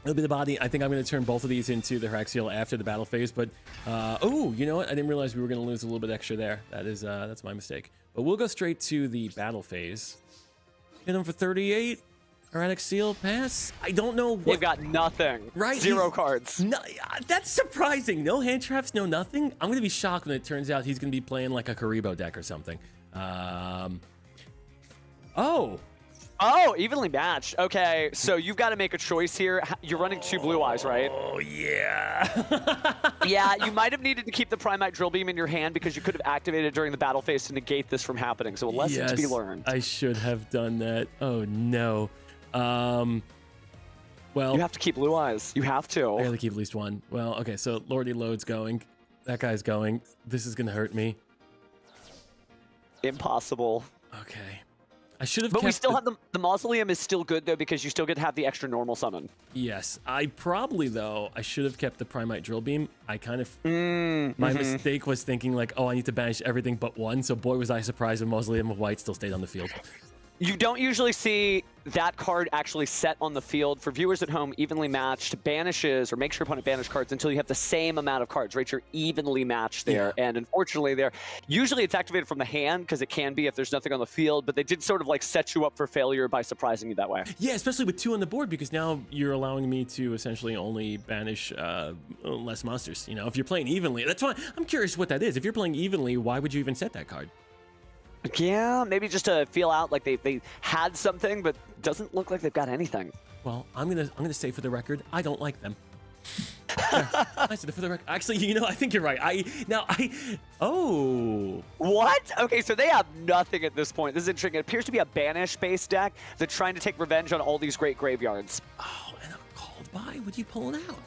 A little bit of body. I think I'm going to turn both of these into the Harass seal after the battle phase, but oh, you know what? I didn't realize we were going to lose a little bit extra there. That's my mistake. But we'll go straight to the battle phase. Hit him for 38. Erratic seal pass. I don't know what. They've got nothing. Right? Zero cards. No, that's surprising. No hand traps, no nothing. I'm going to be shocked when it turns out he's going to be playing like a Karibo deck or something. Oh, evenly matched. Okay, so you've got to make a choice here. You're running 2 Blue Eyes, right? Oh, yeah. Yeah, you might have needed to keep the Primite Drill Beam in your hand because you could have activated during the battle phase to negate this from happening. So a lesson to be learned. I should have done that. Oh, no. Well, you have to keep Blue Eyes. You have to. I gotta keep at least one. Well, okay, so Lordy Load's going. That guy's going. This is gonna hurt me. Impossible. Okay. I should have But kept we still have the Mausoleum is still good, though, because you still get to have the extra normal summon. Yes. I probably, though, I should have kept the Primite Drill Beam. I kind of... My mistake was thinking, like, oh, I need to banish everything but one, so boy, was I surprised when Mausoleum of White still stayed on the field. You don't usually see that card actually set on the field. For viewers at home, evenly matched banishes or makes your opponent banish cards until you have the same amount of cards, right? You're evenly matched there. Yeah. And unfortunately there, usually it's activated from the hand because it can be if there's nothing on the field, but they did sort of like set you up for failure by surprising you that way. Yeah, especially with 2 on the board because now you're allowing me to essentially only banish less monsters. You know, if you're playing evenly, that's why I'm curious what that is. If you're playing evenly, why would you even set that card? Yeah, maybe just to feel out like they had something, but doesn't look like they've got anything. Well, I'm gonna say for the record, I don't like them. I said it for the record. Actually, you know, I think you're right. Oh. What? Okay, so they have nothing at this point. This is interesting. It appears to be a banish-based deck that's trying to take revenge on all these great graveyards. Oh, and a called by? What are you pulling out?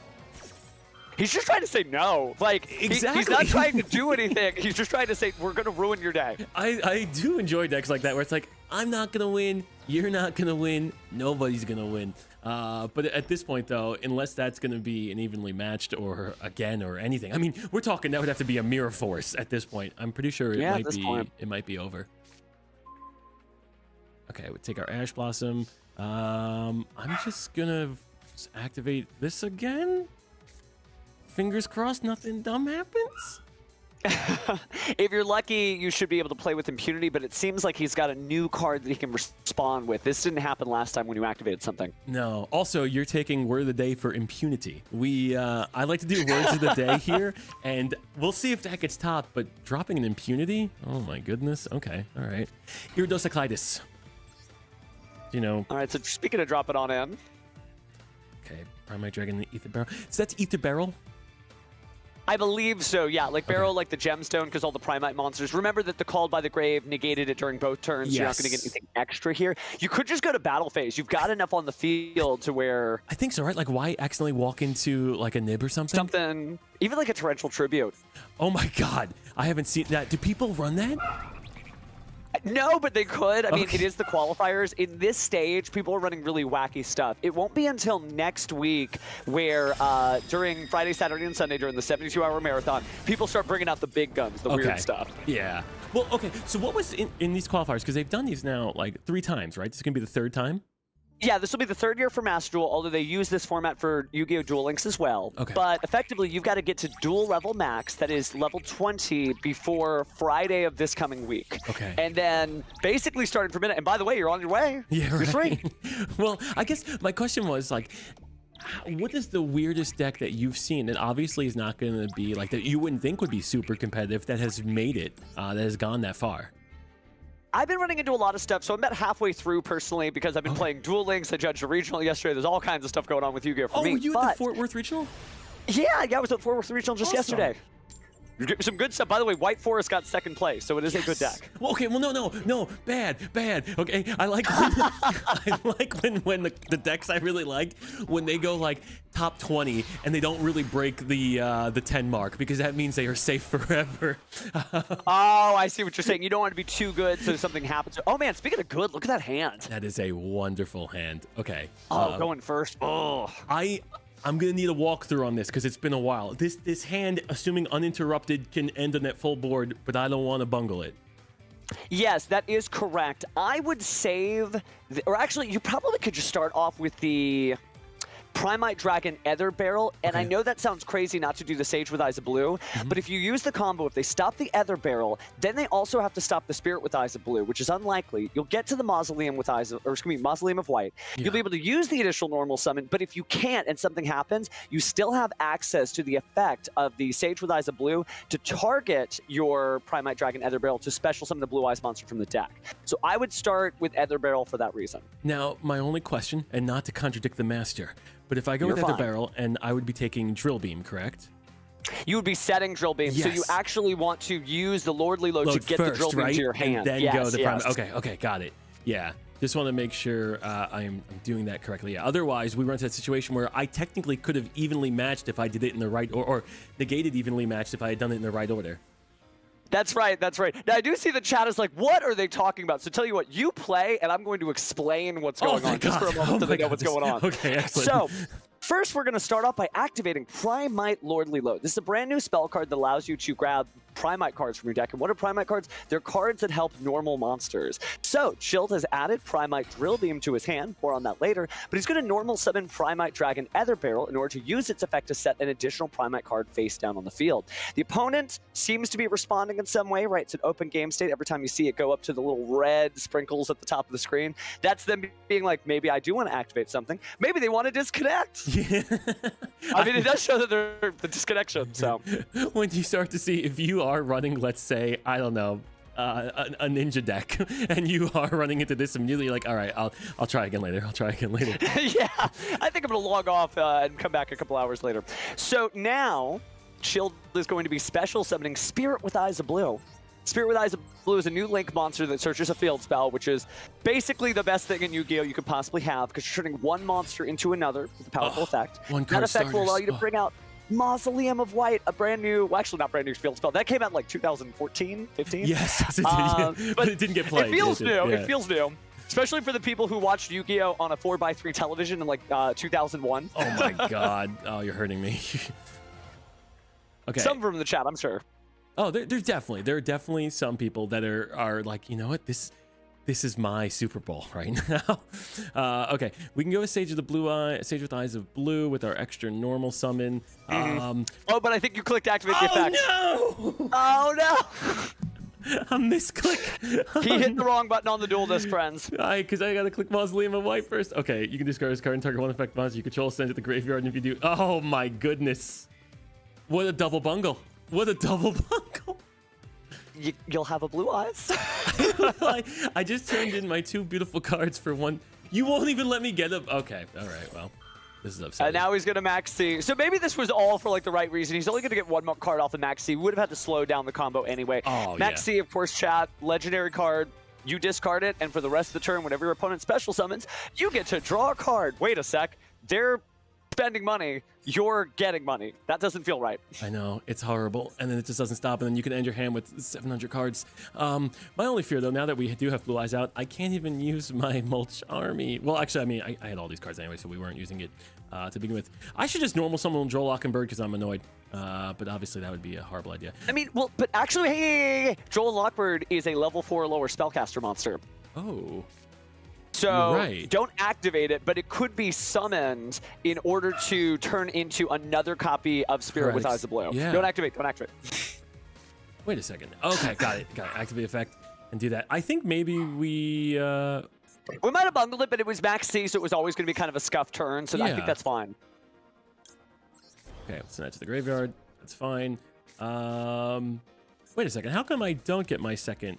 He's just trying to say no. Like, exactly. He's not trying to do anything. He's just trying to say, we're going to ruin your day. I do enjoy decks like that where it's like, I'm not going to win, you're not going to win, nobody's going to win. But at this point, though, unless that's going to be an evenly matched or again or anything, I mean, we're talking that would have to be a mirror force at this point. I'm pretty sure it might be over. Okay, we take our Ash Blossom. I'm just going to activate this again. Fingers crossed nothing dumb happens. If you're lucky, you should be able to play with impunity, but it seems like he's got a new card that he can respond with. This didn't happen last time when you activated something. No. Also, you're taking word of the day for impunity. I like to do words of the day here, and we'll see if that gets topped, but dropping an impunity? Oh my goodness. Okay. All right. Iridociclitis. You know. All right, so speaking of dropping on in. Okay. Primary Dragon and the Ether Barrel. So that's Ether Barrel? I believe so, yeah. Like Barrel, like the Gemstone, because all the Primite monsters. Remember that the Called by the Grave negated it during both turns, so you're not going to get anything extra here. You could just go to battle phase. You've got enough on the field to where... I think so, right? Like, why accidentally walk into, like, a nib or something? Something, even like a Torrential Tribute. Oh my god, I haven't seen that. Do people run that? No, but they could. I mean, it is the qualifiers. In this stage, people are running really wacky stuff. It won't be until next week where during Friday, Saturday, and Sunday during the 72-hour marathon, people start bringing out the big guns, the weird stuff. Yeah. Well, okay, so what was in these qualifiers? Because they've done these now like 3 times, right? This is going to be the 3rd time? Yeah, this will be the 3rd year for Master Duel, although they use this format for Yu-Gi-Oh! Duel Links as well. Okay. But effectively, you've got to get to duel level max, that is level 20, before Friday of this coming week. Okay. And then basically starting from minute. And by the way, you're on your way. Yeah, You're right. free. Well, I guess my question was like, what is the weirdest deck that you've seen? And obviously it's not going to be like that you wouldn't think would be super competitive that has made it, that has gone that far. I've been running into a lot of stuff, so I'm about halfway through personally because I've been playing Duel Links. I judged a regional yesterday. There's all kinds of stuff going on with Yu-Gi-Oh! For me. Oh, were you at the Fort Worth Regional? Yeah, I was at Fort Worth Regional just yesterday. You're getting some good stuff. By the way, White Forest got 2nd place, so it is a good deck. Well, okay, well, no, bad. Okay, I like when, I like when the decks I really like, when they go like top 20 and they don't really break the 10 mark, because that means they are safe forever. Oh, I see what you're saying. You don't want to be too good so something happens. Oh man, speaking of good, look at that hand. That is a wonderful hand. Okay. Oh, going first. Oh. I'm gonna need a walkthrough on this because it's been a while. This hand, assuming uninterrupted, can end on that full board, but I don't want to bungle it. Yes, that is correct. I would save, or actually, you probably could just start off with the Primite Dragon Ether Barrel, and I know that sounds crazy not to do the Sage with Eyes of Blue, but if you use the combo, if they stop the Ether Barrel, then they also have to stop the Spirit with Eyes of Blue, which is unlikely. You'll get to the Mausoleum with Eyes of, or excuse me, Mausoleum of White. Yeah. You'll be able to use the additional normal summon, but if you can't and something happens, you still have access to the effect of the Sage with Eyes of Blue to target your Primite Dragon Ether Barrel to special summon the Blue Eyes monster from the deck. So I would start with Ether Barrel for that reason. Now, my only question, and not to contradict the master, but if I go with Ether Barrel, and I would be taking Drill Beam, correct? You would be setting Drill Beam, yes. so you actually want to use the Lordly Load to get first, the Drill Beam right? to your hand. And then yes, go to the yes. Okay, got it. Yeah, just want to make sure I'm doing that correctly. Yeah. Otherwise, we run into that situation where I technically could have evenly matched if I did it in the right, or negated evenly matched if I had done it in the right order. That's right, that's right. Now, I do see the chat is like, what are they talking about? So tell you what, you play, and I'm going to explain what's going on just for a moment so they know what's going on. Okay, excellent. So, first, we're going to start off by activating Primite Lordly Load. This is a brand new spell card that allows you to grab Primite cards from your deck. And what are Primite cards? They're cards that help normal monsters. So, Chilled has added Primite Drill Beam to his hand. More on that later. But he's going to normal summon Primite Dragon Ether Barrel in order to use its effect to set an additional Primite card face down on the field. The opponent seems to be responding in some way, right? It's an open game state. Every time you see it go up to the little red sprinkles at the top of the screen, that's them being like, maybe I do want to activate something. Maybe they want to disconnect. Yeah. I mean, it does show that they're the disconnection, so. When you start to see if you are running, let's say, I don't know, a ninja deck, and you are running into this immediately, like, all right, I'll try again later. Yeah, I think I'm gonna log off and come back a couple hours later. So now, Shield is going to be special summoning Spirit with Eyes of Blue. Spirit with Eyes of Blue is a new Link monster that searches a field spell, which is basically the best thing in Yu-Gi-Oh! You could possibly have, because you're turning one monster into another with a powerful effect. That effect will allow you to bring out Mausoleum of White, a brand new, well, actually not brand new field spell. That came out in like 2014, 15? Yes, it did, but it didn't get played. It feels new, it feels new. Especially for the people who watched Yu-Gi-Oh! On a 4x3 television in like 2001. Oh my god. Oh, you're hurting me. Okay. Some from the chat, I'm sure. Oh, there are definitely some people that are like, you know what, this is my Super Bowl right now. Okay, we can go with Sage with Eyes of Blue with our extra normal summon. Oh, but I think you clicked activate the effect. Oh no! Oh no! A misclick. He hit the wrong button on the duel disc, friends. Because I gotta click Mausoleum of White first. Okay, you can discard this card and target one effect monster you control, send it to the graveyard, and if you do, oh my goodness, what a double bungle! What a double bungle! You'll have a blue eyes. I just turned in my 2 beautiful cards for one. You won't even let me get them. Okay, all right, well, this is upsetting. And now he's gonna max C. So maybe this was all for like the right reason. He's only gonna get 1 more card off of max C. Would have had to slow down the combo anyway. Oh, max C, of course, chat, legendary card. You discard it, and for the rest of the turn, whenever your opponent special summons, you get to draw a card. Wait a sec. They're spending money, you're getting money. That doesn't feel right. I know, it's horrible, and then it just doesn't stop, and then you can end your hand with 700 cards. My only fear, though, now that we do have Blue Eyes out, I can't even use my Mulch Army. Well, actually, I mean, I had all these cards anyway, so we weren't using it to begin with. I should just normal summon Joel Lockenberg because I'm annoyed, but obviously that would be a horrible idea. I mean, well, but actually, hey, Joel Lockbird is a level 4 lower spellcaster monster. Oh. So right. don't activate it, but it could be summoned in order to turn into another copy of Spirit with Eyes of Blue. Yeah. Don't activate, don't activate. Wait a second. Okay, got it. Activate effect and do that. I think maybe we might have bundled it, but it was max C, so it was always going to be kind of a scuffed turn, so I think that's fine. Okay, let's send that to the graveyard. That's fine. Wait a second. How come I don't get my second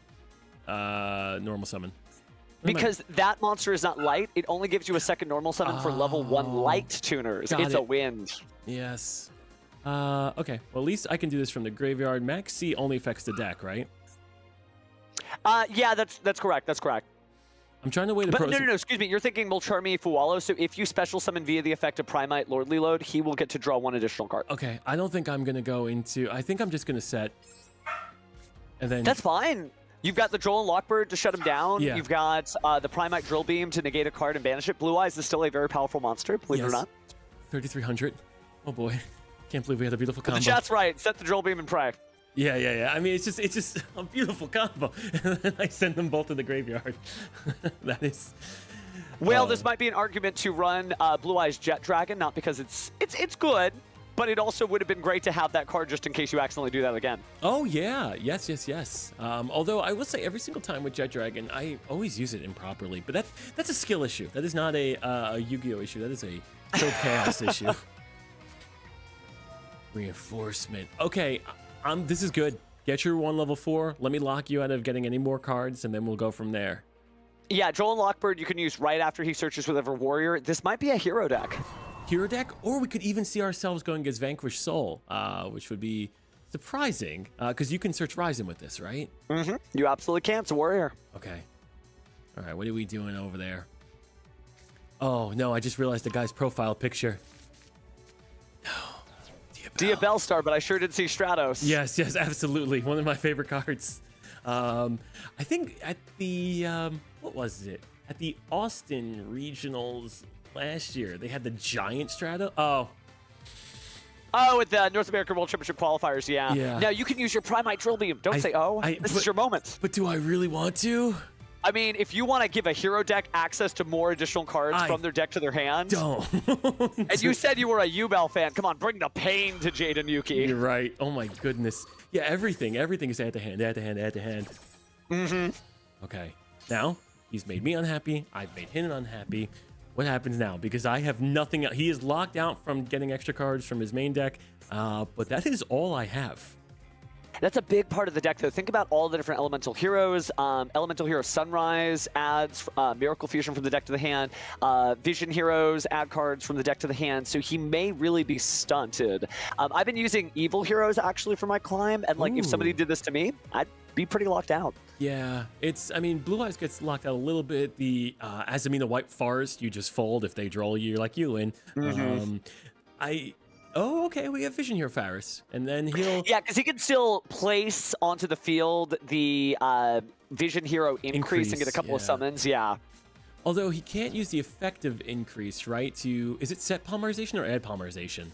normal summon? Because that monster is not light. It only gives you a second normal summon for level 1 light tuners. It's a wind. Yes. Okay. Well, at least I can do this from the graveyard. Max C only affects the deck, right? Yeah, that's correct. That's correct. I'm trying to weigh the But pros. no, excuse me. You're thinking Mulcharmy Fuwalo, so if you special summon via the effect of Primite Lordly Load, he will get to draw 1 additional card. Okay, I don't think I'm going to go into... I think I'm just going to set... And then... That's fine. You've got the Droll and Lockbird to shut him down. Yeah. You've got the Primite Drill Beam to negate a card and banish it. Blue Eyes is still a very powerful monster, believe it or not. 3,300. Oh boy. Can't believe we had a beautiful combo. The chat's right. Set the Drill Beam and pray. Yeah. I mean, it's just a beautiful combo. And then I send them both to the graveyard. That is... Well, this might be an argument to run Blue Eyes Jet Dragon, not because it's good, but it also would have been great to have that card just in case you accidentally do that again. Oh, yeah. Yes. Although I will say every single time with Jet Dragon, I always use it improperly. But that's a skill issue. That is not a Yu-Gi-Oh issue. That is a Code Chaos issue. Reinforcement. Okay, this is good. Get your 1 level 4. Let me lock you out of getting any more cards, and then we'll go from there. Yeah, Joel and Lockbird you can use right after he searches with every warrior. This might be a hero deck. Hero deck, or we could even see ourselves going against Vanquished Soul, which would be surprising, because you can search Ryzen with this, right? Mm-hmm. You absolutely can. It's a warrior. Okay. All right, what are we doing over there? Oh, no, I just realized the guy's profile picture. No. Diabell Star, but I sure did see Stratos. Yes, absolutely. One of my favorite cards. I think at the, what was it? At the Austin Regionals last year, they had the giant Strato. Oh, at the North American World Championship qualifiers, yeah. Now, you can use your Primite Drill Beam. Don't say, this is your moment. But do I really want to? I mean, if you want to give a hero deck access to more additional cards from their deck to their hand. Don't. And you said you were a Yubel fan. Come on, bring the pain to Jaden Yuki. You're right. Oh my goodness. Yeah, everything is add to hand. Mm-hmm. Okay. Now, he's made me unhappy. I've made him unhappy. What happens now? Because I have nothing. He is locked out from getting extra cards from his main deck. But that is all I have. That's a big part of the deck, though. Think about all the different elemental heroes. Elemental Hero Sunrise adds Miracle Fusion from the deck to the hand. Vision Heroes add cards from the deck to the hand, so he may really be stunted. I've been using Evil Heroes, actually, for my climb, and if somebody did this to me, I'd be pretty locked out. Yeah, I mean, Blue Eyes gets locked out a little bit. The Azamina White Forest, you just fold if they draw you like you in. Oh, okay, we have Vision here, Faris. And then he'll... Yeah, because he can still place onto the field the Vision Hero increase and get a couple of summons, Although he can't use the effective increase, right? Is it set polymerization or add polymerization?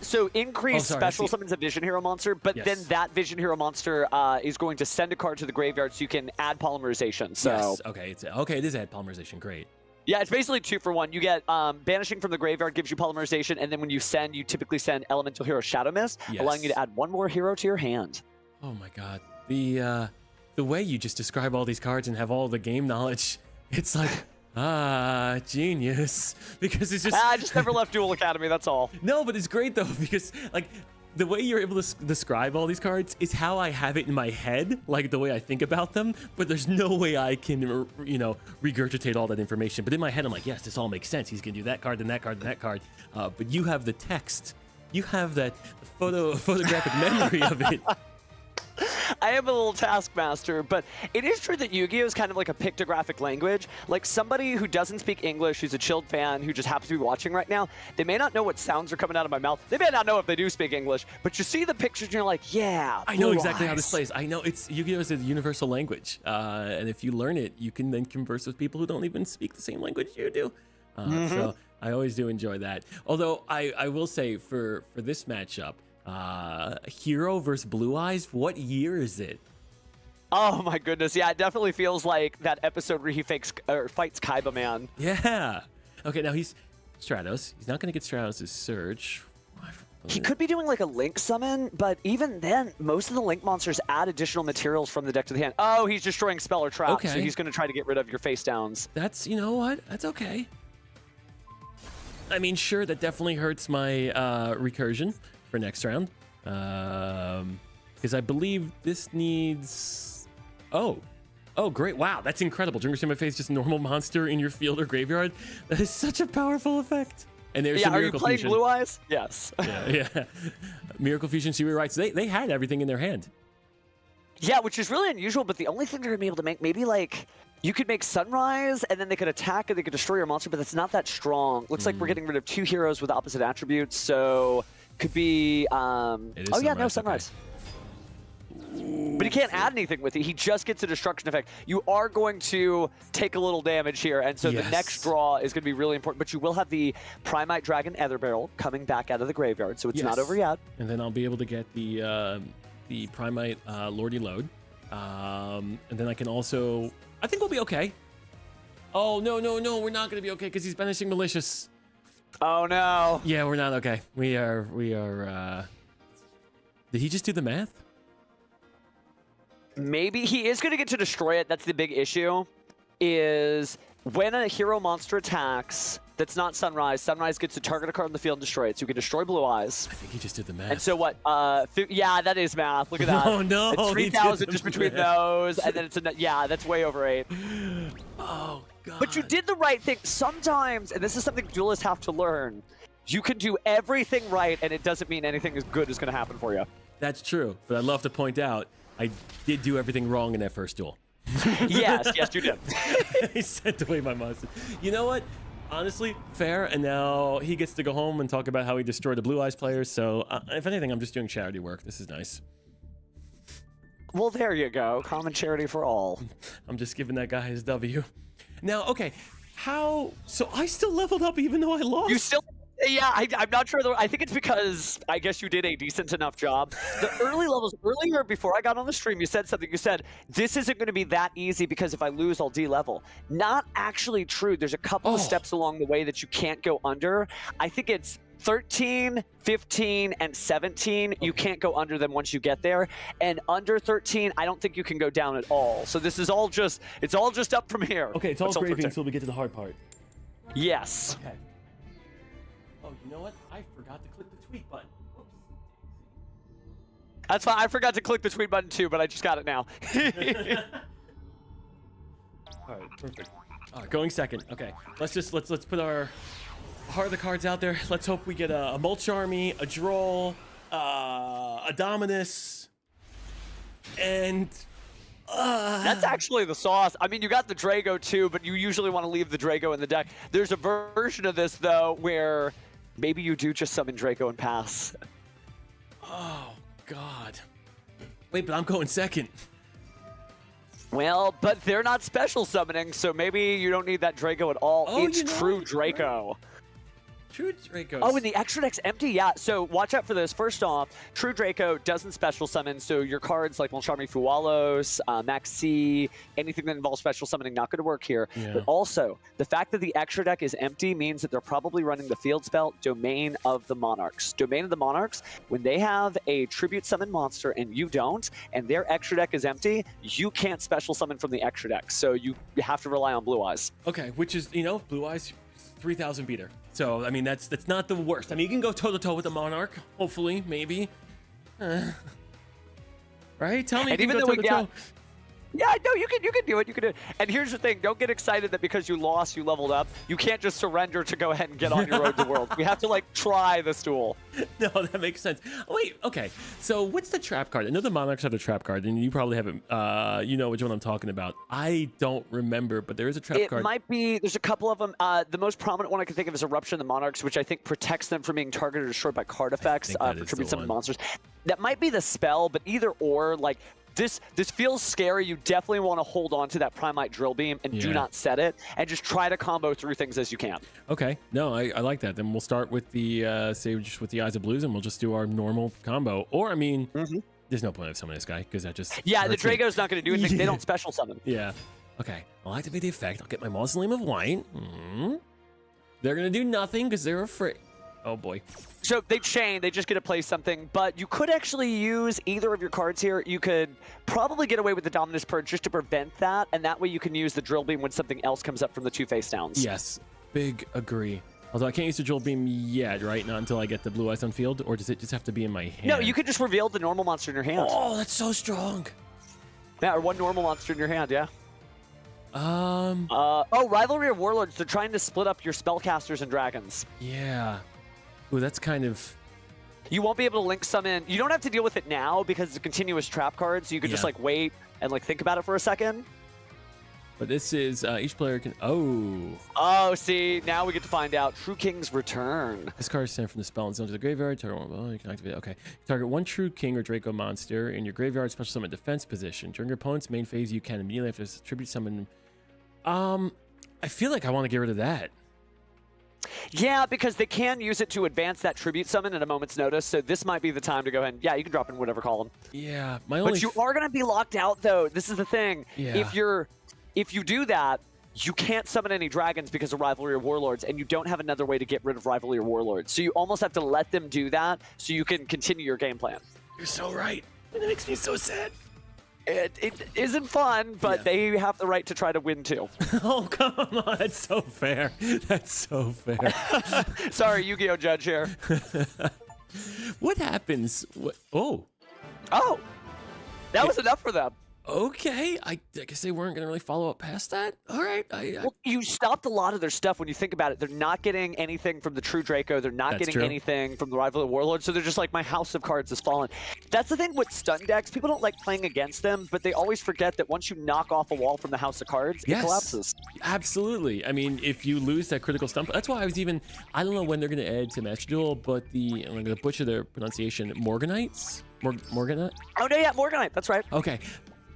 So increase special summons a Vision Hero monster, but then that Vision Hero monster is going to send a card to the graveyard so you can add polymerization. So yes, okay, it is add polymerization, great. Yeah, it's basically 2 for 1. You get Banishing from the Graveyard gives you polymerization, and then when you typically send Elemental Hero Shadow Mist, allowing you to add 1 more hero to your hand. Oh my god. The way you just describe all these cards and have all the game knowledge, it's like, genius. Because it's just... I just never left Duel Academy, that's all. No, but it's great though, because the way you're able to describe all these cards is how I have it in my head, like the way I think about them, but there's no way I can, regurgitate all that information. But in my head, I'm like, yes, this all makes sense. He's gonna do that card, then that card, then that card. But you have the text. You have that photographic memory of it. I am a little taskmaster, but it is true that Yu-Gi-Oh is kind of like a pictographic language. Like somebody who doesn't speak English, who's a chilled fan, who just happens to be watching right now, they may not know what sounds are coming out of my mouth. They may not know if they do speak English, but you see the pictures and you're like, yeah, I know exactly how this plays. I know Yu-Gi-Oh is a universal language, and if you learn it, you can then converse with people who don't even speak the same language you do. So I always do enjoy that. Although I will say for this matchup, Hero versus Blue Eyes, what year is it? Oh my goodness, yeah, it definitely feels like that episode where he fights Kaiba Man. Yeah. Okay, now he's Stratos. He's not going to get Stratos' Surge. He could be doing like a Link summon, but even then, most of the Link monsters add additional materials from the deck to the hand. Oh, he's destroying spell or trap, so he's going to try to get rid of your face downs. That's, you know what? That's okay. I mean, sure, that definitely hurts my recursion for next round. Because I believe this needs... Oh, great. Wow, that's incredible. Drinker in my face, just normal monster in your field or graveyard. That is such a powerful effect. And there's are you Miracle playing Fusion. Blue Eyes? Yes. Yeah. Miracle Fusion, she rewrites. They had everything in their hand. Yeah, which is really unusual, but the only thing they're going to be able to make, maybe like, you could make Sunrise, and then they could attack and they could destroy your monster, but that's not that strong. Looks like we're getting rid of 2 heroes with opposite attributes, so could be, oh yeah, no, Sunrise. Okay. But he can't add anything with it. He just gets a destruction effect. You are going to take a little damage here, and so the next draw is going to be really important. But you will have the Primite Dragon Ether Barrel coming back out of the graveyard, so it's not over yet. And then I'll be able to get the Primite Lordy Load. And then I can also... I think we'll be okay. Oh, no, we're not going to be okay because he's banishing Malicious. Oh, no. Yeah, we're not okay. We are... Did he just do the math? Maybe he is going to get to destroy it. That's the big issue, is when a hero monster attacks that's not Sunrise, Sunrise gets to target a card on the field and destroy it. So you can destroy Blue Eyes. I think he just did the math. And so what? Yeah, that is math. Look at that. Oh, no. It's 3,000 just between those, and then it's yeah, that's way over 8. Oh, God. But you did the right thing. Sometimes, and this is something duelists have to learn, you can do everything right, and it doesn't mean anything as good is going to happen for you. That's true, but I'd love to point out I did do everything wrong in that first duel. yes, you did. He sent away my monster. You know what? Honestly, fair. And now he gets to go home and talk about how he destroyed the Blue Eyes players. So if anything, I'm just doing charity work. This is nice. Well, there you go. Common charity for all. I'm just giving that guy his W. Now, okay. How? So I still leveled up even though I lost? You still... Yeah, I'm not sure. I think it's because I guess you did a decent enough job. The early levels, earlier before I got on the stream, you said something. You said, this isn't going to be that easy because if I lose, I'll D-level. Not actually true. There's a couple of steps along the way that you can't go under. I think it's 13, 15, and 17. You can't go under them once you get there. And under 13, I don't think you can go down at all. So this is all just, it's all just up from here. Okay, it's all gravy until we get to the hard part. Yes. Okay. Oh, you know what? I forgot to click the tweet button. Whoops. That's fine. I forgot to click the tweet button too, but I just got it now. All right, perfect. All right, going second. Okay, let's put our heart of the cards out there. Let's hope we get a Mulch Army, a Droll, a Dominus, and that's actually the sauce. I mean, you got the Drago too, but you usually want to leave the Drago in the deck. There's a version of this though where maybe you do just summon Drago and pass. Oh God! Wait, but I'm going second. Well, but they're not special summoning, so maybe you don't need that Drago at all. Oh, it's true Draco. Right. True Dracos. Oh, and the extra deck's empty, yeah. So watch out for this. First off, True Draco doesn't special summon, so your cards like Molcharmi Fualos, Maxi, anything that involves special summoning, not going to work here. Yeah. But also, the fact that the extra deck is empty means that they're probably running the field spell Domain of the Monarchs. Domain of the Monarchs, when they have a tribute summon monster and you don't, and their extra deck is empty, you can't special summon from the extra deck. So you have to rely on Blue Eyes. Okay, which is, Blue Eyes, 3,000 beater. So, I mean, that's not the worst. I mean, you can go toe-to-toe with the Monarch, hopefully, maybe. Right? Tell me if you can go toe-to-toe. Yeah, no, you can do it. You can do it. And here's the thing. Don't get excited that because you lost, you leveled up. You can't just surrender to go ahead and get on your road to world. We have to, try this duel. No, that makes sense. Wait, okay. So what's the trap card? I know the Monarchs have the trap card, and you probably haven't, you know which one I'm talking about. I don't remember, but there is a trap card. It might be, there's a couple of them. The most prominent one I can think of is Eruption of the Monarchs, which I think protects them from being targeted or destroyed by card effects for tribute summon monsters. That might be the spell, but either or, This feels scary. You definitely want to hold on to that Primite Drill Beam and do not set it, and just try to combo through things as you can. Okay, no, I like that. Then we'll start with the Sage with the Eyes of Blues, and we'll just do our normal combo. Or, I mean, There's no point of summoning this guy because that just Yeah, the hurts me. Draco's not going to do anything. They don't special summon. Yeah. Okay. I'll activate the effect. I'll get my Mausoleum of White. They're gonna do nothing because they're afraid. Oh boy. So they chain, they just get to play something, but you could actually use either of your cards here. You could probably get away with the Dominus Purge just to prevent that, and that way you can use the Drill Beam when something else comes up from the 2 face downs. Yes. Big agree. Although I can't use the Drill Beam yet, right? Not until I get the blue eyes on field, or does it just have to be in my hand? No, you could just reveal the normal monster in your hand. Oh, that's so strong. Yeah, or one normal monster in your hand, yeah. Oh, Rivalry of Warlords. They're trying to split up your spellcasters and dragons. yeah. Ooh, that's kind of... You won't be able to link summon. You don't have to deal with it now because it's a continuous trap card, so you can just like wait and like think about it for a second. But this is, each player can... Oh. Oh, see, now we get to find out True King's Return. This card is sent from the spell and zone to the graveyard. Target one, well, you can activate it. Okay. Target one True King or Draco monster in your graveyard special summon defense position. During your opponent's main phase, you can immediately have to tribute summon... I feel like I want to get rid of that. Yeah, because they can use it to advance that tribute summon at a moment's notice, so this might be the time to go ahead and, yeah, you can drop in whatever column. Yeah, my only... But you are going to be locked out, though. This is the thing. Yeah. If you do that, you can't summon any dragons because of Rivalry of Warlords, and you don't have another way to get rid of Rivalry of Warlords. So you almost have to let them do that so you can continue your game plan. You're so right. And it makes me so sad. It isn't fun, but they have the right to try to win, too. Oh, come on. That's so fair. That's so fair. Sorry, Yu-Gi-Oh! Judge here. What happens? Oh. Oh! That was enough for them. Okay, I guess they weren't going to really follow up past that. All right. Well, you stopped a lot of their stuff when you think about it. They're not getting anything from the True Draco. They're not getting anything from the Rival of Warlords. So they're just like, my house of cards has fallen. That's the thing with stun decks. People don't like playing against them, but they always forget that once you knock off a wall from the house of cards, it collapses. Absolutely. I mean, if you lose that critical stump, that's why I was even, I don't know when they're going to add to Master Duel, but I'm going to butcher their pronunciation, Morganites? Morganite? Oh, no, yeah, Morganite. That's right. Okay.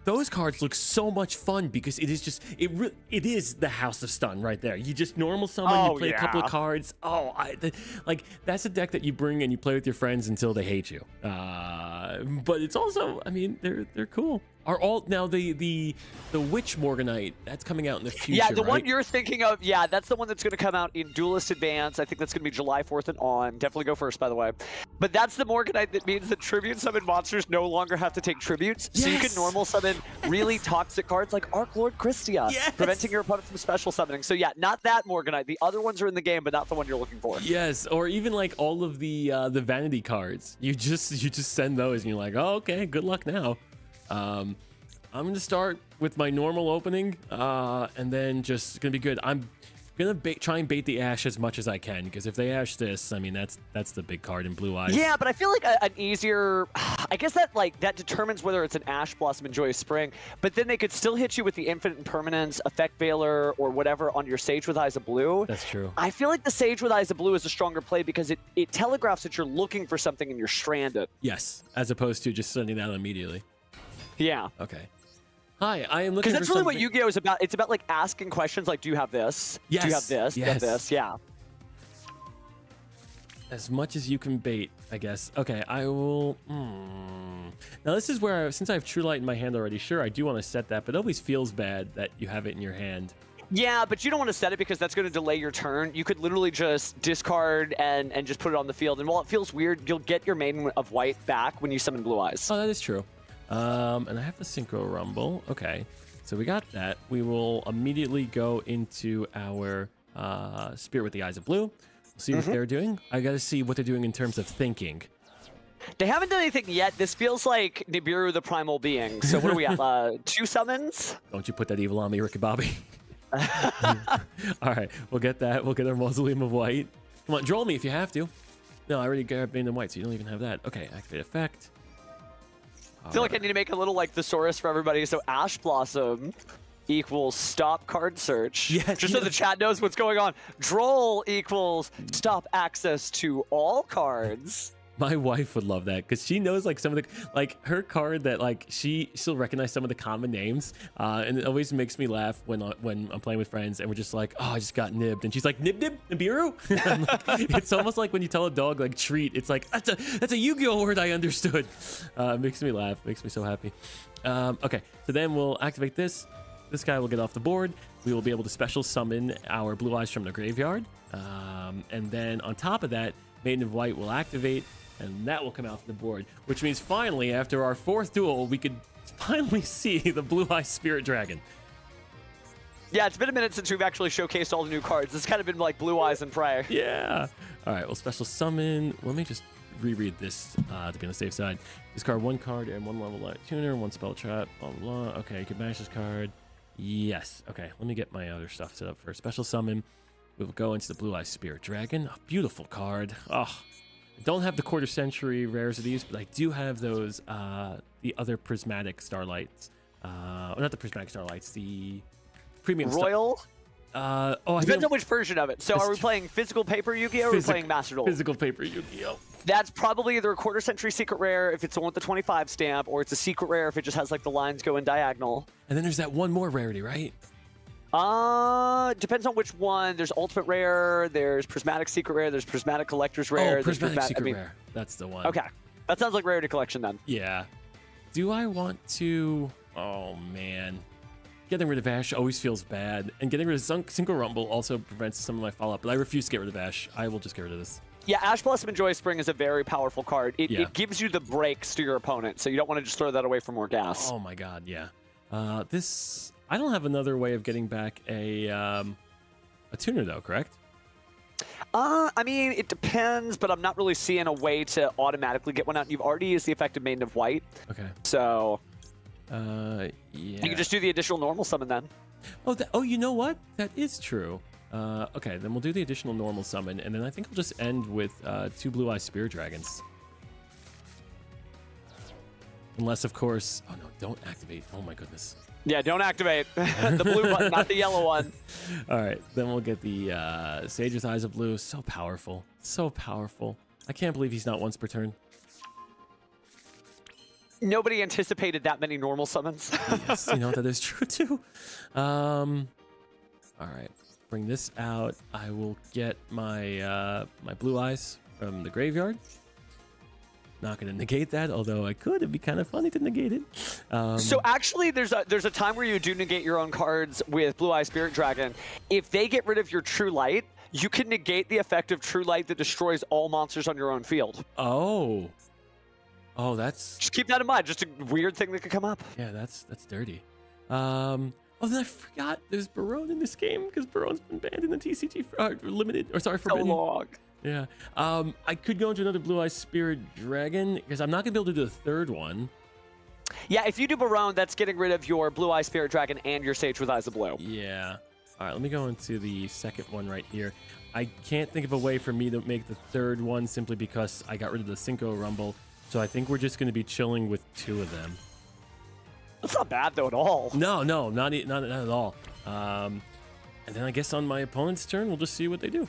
Those cards look so much fun because it is just it is the House of Stun right there. You just normal summon, you play a couple of cards. Oh, like that's a deck that you bring and you play with your friends until they hate you. But it's also, I mean, they're cool. Are all now the Witch Morganite that's coming out in the future? Yeah, the right? one you're thinking of. Yeah, that's the one that's going to come out in Duelist Advance. I think that's going to be July 4th and on. Definitely go first, by the way. But that's the Morganite that means that tribute summon monsters no longer have to take tributes. Yes. So you can normal summon really toxic cards like Arc Lord Christia, preventing your opponent from special summoning. So yeah, not that Morganite. The other ones are in the game, but not the one you're looking for. Yes, or even like all of the vanity cards. You just send those and you're like, oh, okay, good luck now. I'm going to start with my normal opening, and then just going to be good. I'm going to try and bait the Ash as much as I can, because if they Ash this, I mean, that's the big card in Blue Eyes. Yeah, but I feel like an easier... I guess that determines whether it's an Ash Blossom and Joyous Spring, but then they could still hit you with the Infinite Impermanence, Effect Veiler, or whatever on your Sage with Eyes of Blue. That's true. I feel like the Sage with Eyes of Blue is a stronger play because it telegraphs that you're looking for something and you're stranded. Yes, as opposed to just sending that immediately. Yeah. Okay. Hi, I am looking for something. Because that's really what Yu-Gi-Oh! Is about. It's about like asking questions like, do you have this? Yes. Do you have this? Do you have this? Yeah. As much as you can bait, I guess. Okay, I will... Now this is where, since I have True Light in my hand already, sure, I do want to set that, but it always feels bad that you have it in your hand. Yeah, but you don't want to set it because that's going to delay your turn. You could literally just discard and just put it on the field. And while it feels weird, you'll get your Maiden of White back when you summon Blue Eyes. Oh, that is true. And I have the Synchro Rumble. Okay, so we got that. We will immediately go into our Spirit with the Eyes of Blue. We'll see what they're doing. I got to see what they're doing in terms of thinking. They haven't done anything yet. This feels like Nibiru the Primal Being. So what are we at? 2 summons? Don't you put that evil on me, Ricky Bobby. All right, we'll get that. We'll get our Mausoleum of White. Come on, draw me if you have to. No, I already grabbed Maiden of White, so you don't even have that. Okay, activate effect. I feel like I need to make a little like thesaurus for everybody. So Ash Blossom equals stop card search. Yes, just so the chat knows what's going on. Droll equals stop access to all cards. My wife would love that because she knows like some of the like her card that like she'll recognize some of the common names, and it always makes me laugh when I'm playing with friends and we're just like, oh, I just got nibbed, and she's like, nib Nibiru. Like, it's almost like when you tell a dog like treat. It's like that's a Yu-Gi-Oh word I understood. It makes me laugh, makes me so happy. Okay, so then we'll activate this. This guy will get off the board. We will be able to special summon our Blue Eyes from the graveyard, and then on top of that, Maiden of White will activate. And that will come out to the board, which means finally, after our 4th duel, we could finally see the Blue Eye Spirit Dragon. Yeah, it's been a minute since we've actually showcased all the new cards. It's kind of been like Blue Eyes and Prayer. Yeah. All right, well, special summon. Let me just reread this to be on the safe side. Discard 1 card and 1 level light tuner, 1 spell trap, blah, blah, blah. Okay, you can banish this card. Yes. Okay, let me get my other stuff set up for special summon. We will go into the Blue Eye Spirit Dragon. A beautiful card. Oh. Don't have the quarter century rares of these, but I do have those the other prismatic starlights. Not the prismatic starlights, the premium Royal. Depends on which version of it. So are we playing physical paper Yu-Gi-Oh or are we playing Master Duel? Physical paper Yu-Gi-Oh. That's probably either a quarter century secret rare if it's the one with the 25 stamp, or it's a secret rare if it just has like the lines going diagonal. And then there's that one more rarity, right? Depends on which one. There's ultimate rare, there's prismatic secret rare, there's prismatic collector's rare. Oh, prismatic secret rare. That's the one. Okay. That sounds like rarity collection then. Yeah. Do I want to... Oh, man. Getting rid of Ash always feels bad. And getting rid of Synchro Rumble also prevents some of my follow-up. But I refuse to get rid of Ash. I will just get rid of this. Yeah, Ash Blossom and Joy Spring is a very powerful card. It gives you the breaks to your opponent, so you don't want to just throw that away for more gas. Oh, my God, yeah. This... I don't have another way of getting back a tuner, though, correct? I mean, it depends, but I'm not really seeing a way to automatically get one out. You've already used the effect of Maiden of White. Okay. So... yeah. You can just do the additional normal summon then. Oh, you know what? That is true. Okay, then we'll do the additional normal summon, and then I think I'll just end with 2 Blue Eye Spirit Dragons. Unless, of course... Oh, no, don't activate. Oh, my goodness. Yeah, don't activate. The blue button, not the yellow one. All right, then we'll get the Sage with Eyes of Blue. So powerful. So powerful. I can't believe he's not once per turn. Nobody anticipated that many normal summons. Yes, that is true, too. All right, bring this out. I will get my my Blue Eyes from the graveyard. Not going to negate that, although I could. It'd be kind of funny to negate it. So actually, there's a time where you do negate your own cards with Blue Eye Spirit Dragon. If they get rid of your True Light, you can negate the effect of True Light that destroys all monsters on your own field. Oh. Oh, that's... Just keep that in mind. Just a weird thing that could come up. Yeah, that's dirty. Oh, then I forgot there's Barone in this game because Barone's been banned in the TCG for limited, or sorry, forbidden. So long. Yeah. I could go into another Blue Eye Spirit Dragon because I'm not going to be able to do the third one. Yeah, if you do Barone, that's getting rid of your Blue Eye Spirit Dragon and your Sage with Eyes of Blue. Yeah. All right, let me go into the second one right here. I can't think of a way for me to make the third one simply because I got rid of the Synchro Rumble. So I think we're just going to be chilling with 2 of them. That's not bad, though, at all. No, not at all. And then I guess on my opponent's turn, we'll just see what they do.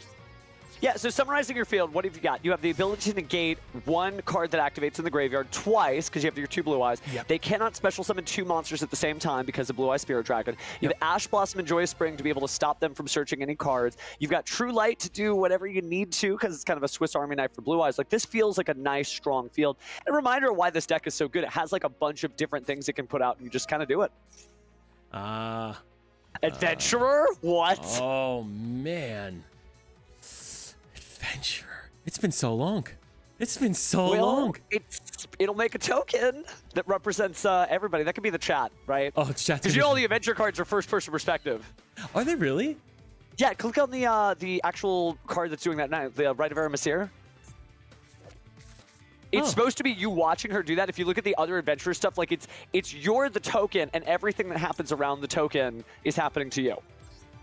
Yeah, so summarizing your field, what have you got? You have the ability to negate 1 card that activates in the graveyard twice, because you have your 2 Blue Eyes. Yep. They cannot special summon 2 monsters at the same time because of Blue Eye Spirit Dragon. You have Ash Blossom and Joyous Spring to be able to stop them from searching any cards. You've got True Light to do whatever you need to, because it's kind of a Swiss Army knife for Blue Eyes. Like, this feels like a nice, strong field. And a reminder of why this deck is so good. It has, like, a bunch of different things it can put out, and you just kind of do it. Adventurer? What? Oh, man. Adventurer. It's been so long. It's been so long. It'll make a token that represents everybody. That could be the chat, right? Oh, it's chat. Because all the adventure cards are first-person perspective. Are they really? Yeah, click on the actual card that's doing that now, the Rite of Aramasir. It's supposed to be you watching her do that. If you look at the other adventure stuff, like it's you're the token, and everything that happens around the token is happening to you.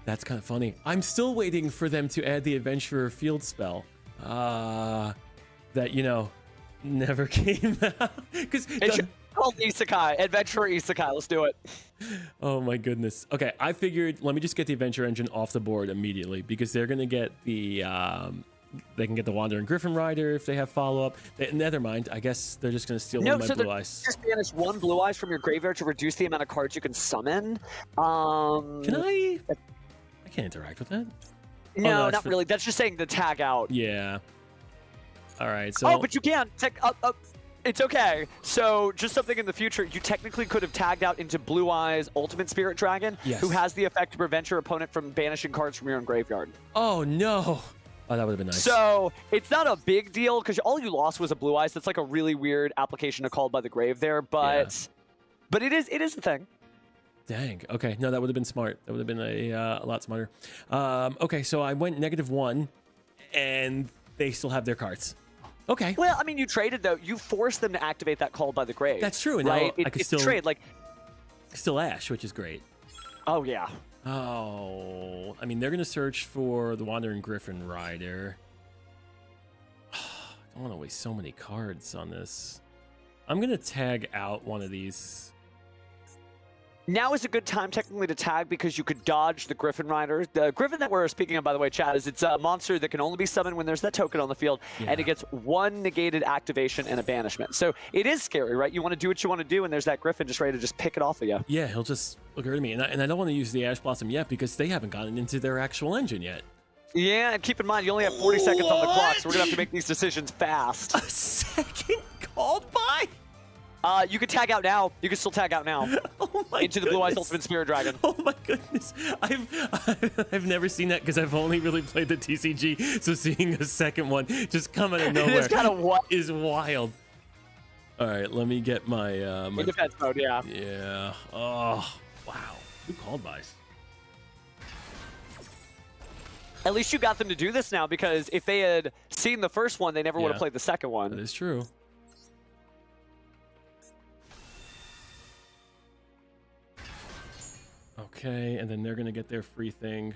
That's kind of funny. I'm still waiting for them to add the Adventurer field spell. That, never came out. It's called Isekai. Adventurer Isekai. Let's do it. Oh, my goodness. Okay, I figured, let me just get the Adventure Engine off the board immediately because they're going to get the they can get the Wandering Griffin Rider if they have follow-up. Never mind. I guess they're just going to steal one of my blue eyes. Just banish 1 blue eyes from your graveyard to reduce the amount of cards you can summon. Can I can't interact with that. No, not really. That's just saying to tag out. Yeah. All right. So. Oh, but you can. It's okay. So just something in the future, you technically could have tagged out into Blue Eyes Ultimate Spirit Dragon, who has the effect to prevent your opponent from banishing cards from your own graveyard. Oh, no. Oh, that would have been nice. So it's not a big deal because all you lost was a Blue Eyes. That's like a really weird application of Called by the Grave there, but it is a thing. Dang. Okay. No, that would have been smart. That would have been a lot smarter. Okay, so I went -1, and they still have their cards. Okay. Well, I mean, you traded though. You forced them to activate that Called by the Grave. That's true. And right? now I can still trade still Ash, which is great. Oh yeah. Oh, I mean, they're gonna search for the Wandering Griffin Rider. I don't want to waste so many cards on this. I'm gonna tag out one of these. Now is a good time technically to tag because you could dodge the Griffin Rider. The Griffin that we're speaking of, by the way, Chad, it's a monster that can only be summoned when there's that token on the field, and it gets 1 negated activation and a banishment. So it is scary, right? You want to do what you want to do, and there's that Griffin just ready to just pick it off of you. Yeah, he'll just look at me, and I don't want to use the Ash Blossom yet because they haven't gotten into their actual engine yet. Yeah, and keep in mind, you only have 40 seconds on the clock, so we're going to have to make these decisions fast. A second called by? You can tag out now. You can still tag out now. Oh my into the Blue Eyes Ultimate Spirit Dragon. Oh my goodness. I've never seen that because I've only really played the TCG, so seeing a second one just come out of nowhere It's kind of what is wild. All right, let me get my in defense mode, yeah. Yeah. Oh, wow. Who called buys? At least you got them to do this now, because if they had seen the first one, they never would have played the second one. That is true. Okay, and then they're gonna get their free thing.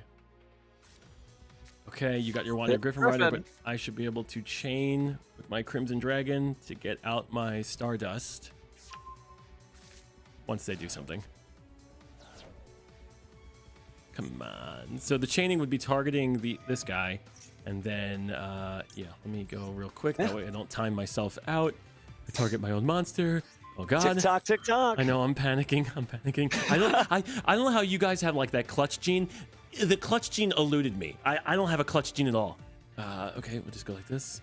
Okay, you got your Wandering Griffin Rider, but I should be able to chain with my Crimson Dragon to get out my Stardust once they do something. Come on. So the chaining would be targeting this guy, and then yeah, let me go real quick. That way I don't time myself out. I target my own monster. Oh God! Tick tock, tick tock. I know I'm panicking. I'm panicking. I don't know how you guys have like that clutch gene. The clutch gene eluded me. I don't have a clutch gene at all. Okay, we'll just go like this.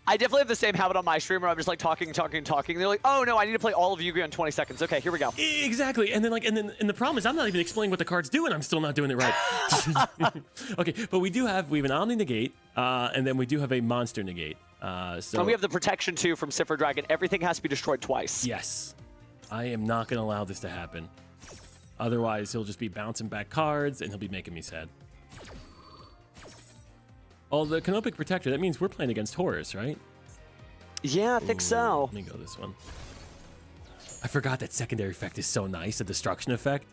I definitely have the same habit on my stream where I'm just like talking. They're like, oh no, I need to play all of Yu-Gi-Oh in 20 seconds. Okay, here we go. Exactly. And then and the problem is I'm not even explaining what the cards do, and I'm still not doing it right. Okay, but we have an Omni Negate, and then we do have a Monster Negate. So and we have the protection too from Cipher Dragon. Everything has to be destroyed twice. Yes. I am not going to allow this to happen. Otherwise, he'll just be bouncing back cards, and he'll be making me sad. Oh, the Canopic Protector, that means we're playing against Horus, right? Yeah, I think so. Let me go this one. I forgot that secondary effect is so nice, the destruction effect.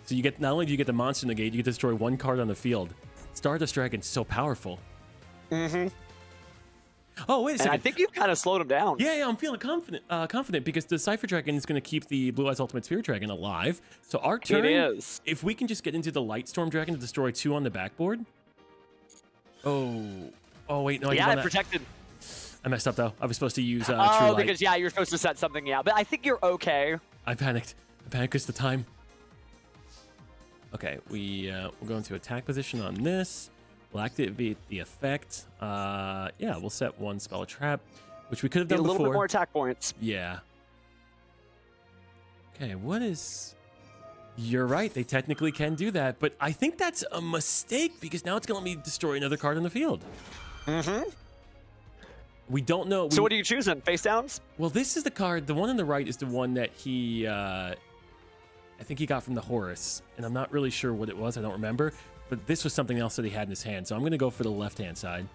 So you get, not only do you get the Monster Negate, you get to destroy 1 card on the field. Stardust Dragon's so powerful. Mm-hmm. Oh, wait a second. And I think you've kind of slowed him down. Yeah, I'm feeling confident because the Cipher Dragon is going to keep the Blue Eyes Ultimate Spirit Dragon alive. So our turn, it is. If we can just get into the Lightstorm Dragon to destroy 2 on the backboard. Oh, wait, no, I protected. I messed up though. I was supposed to use True Light. Because you're supposed to set something out. But I think you're okay. I panicked. because the time. Okay, we'll go into attack position on this. We'll activate the effect. Yeah, we'll set 1 spell trap, which we could have done before. A little bit more attack points. Yeah. Okay, what is... You're right, they technically can do that, but I think that's a mistake because now it's going to let me destroy another card on the field. Mm-hmm. We don't know. So what are you choosing? Face downs? Well, this is the card. The one on the right is the one that he... I think he got from the Horus, and I'm not really sure what it was. I don't remember. But this was something else that he had in his hand, so I'm going to go for the left-hand side.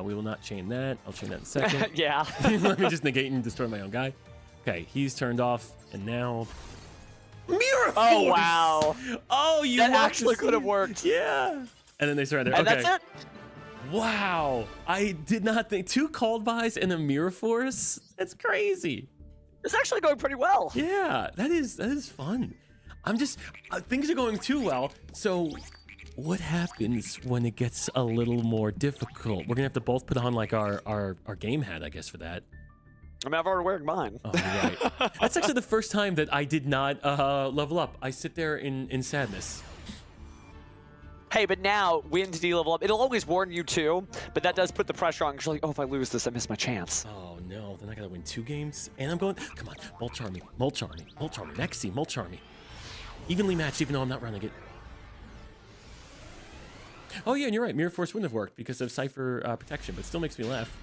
We will not chain that. I'll chain that in a second. Yeah. Let me just negate and destroy my own guy. Okay, he's turned off, and now... Mirror Force! Oh, wow. Oh, you that actually could have worked. Yeah. And then they surrender. And okay. that's it. Wow. I did not think... 2 called buys and a Mirror Force? That's crazy. It's actually going pretty well. Yeah, that is fun. I'm just, things are going too well. So what happens when it gets a little more difficult? We're gonna have to both put on like our game hat, I guess, for that. I mean, I've already wearing mine. Oh, right. That's actually the first time that I did not level up. I sit there in sadness. Hey, but now win to de-level up. It'll always warn you too, but that does put the pressure on. Because you're like, oh, if I lose this, I miss my chance. Oh no, then I gotta win 2 games, and I'm going. Come on, mulch army, mulch army, mulch army, Maxi, mulch army. Evenly matched, even though I'm not running it. Oh yeah, and you're right. Mirror Force wouldn't have worked because of Cypher protection, but still makes me laugh.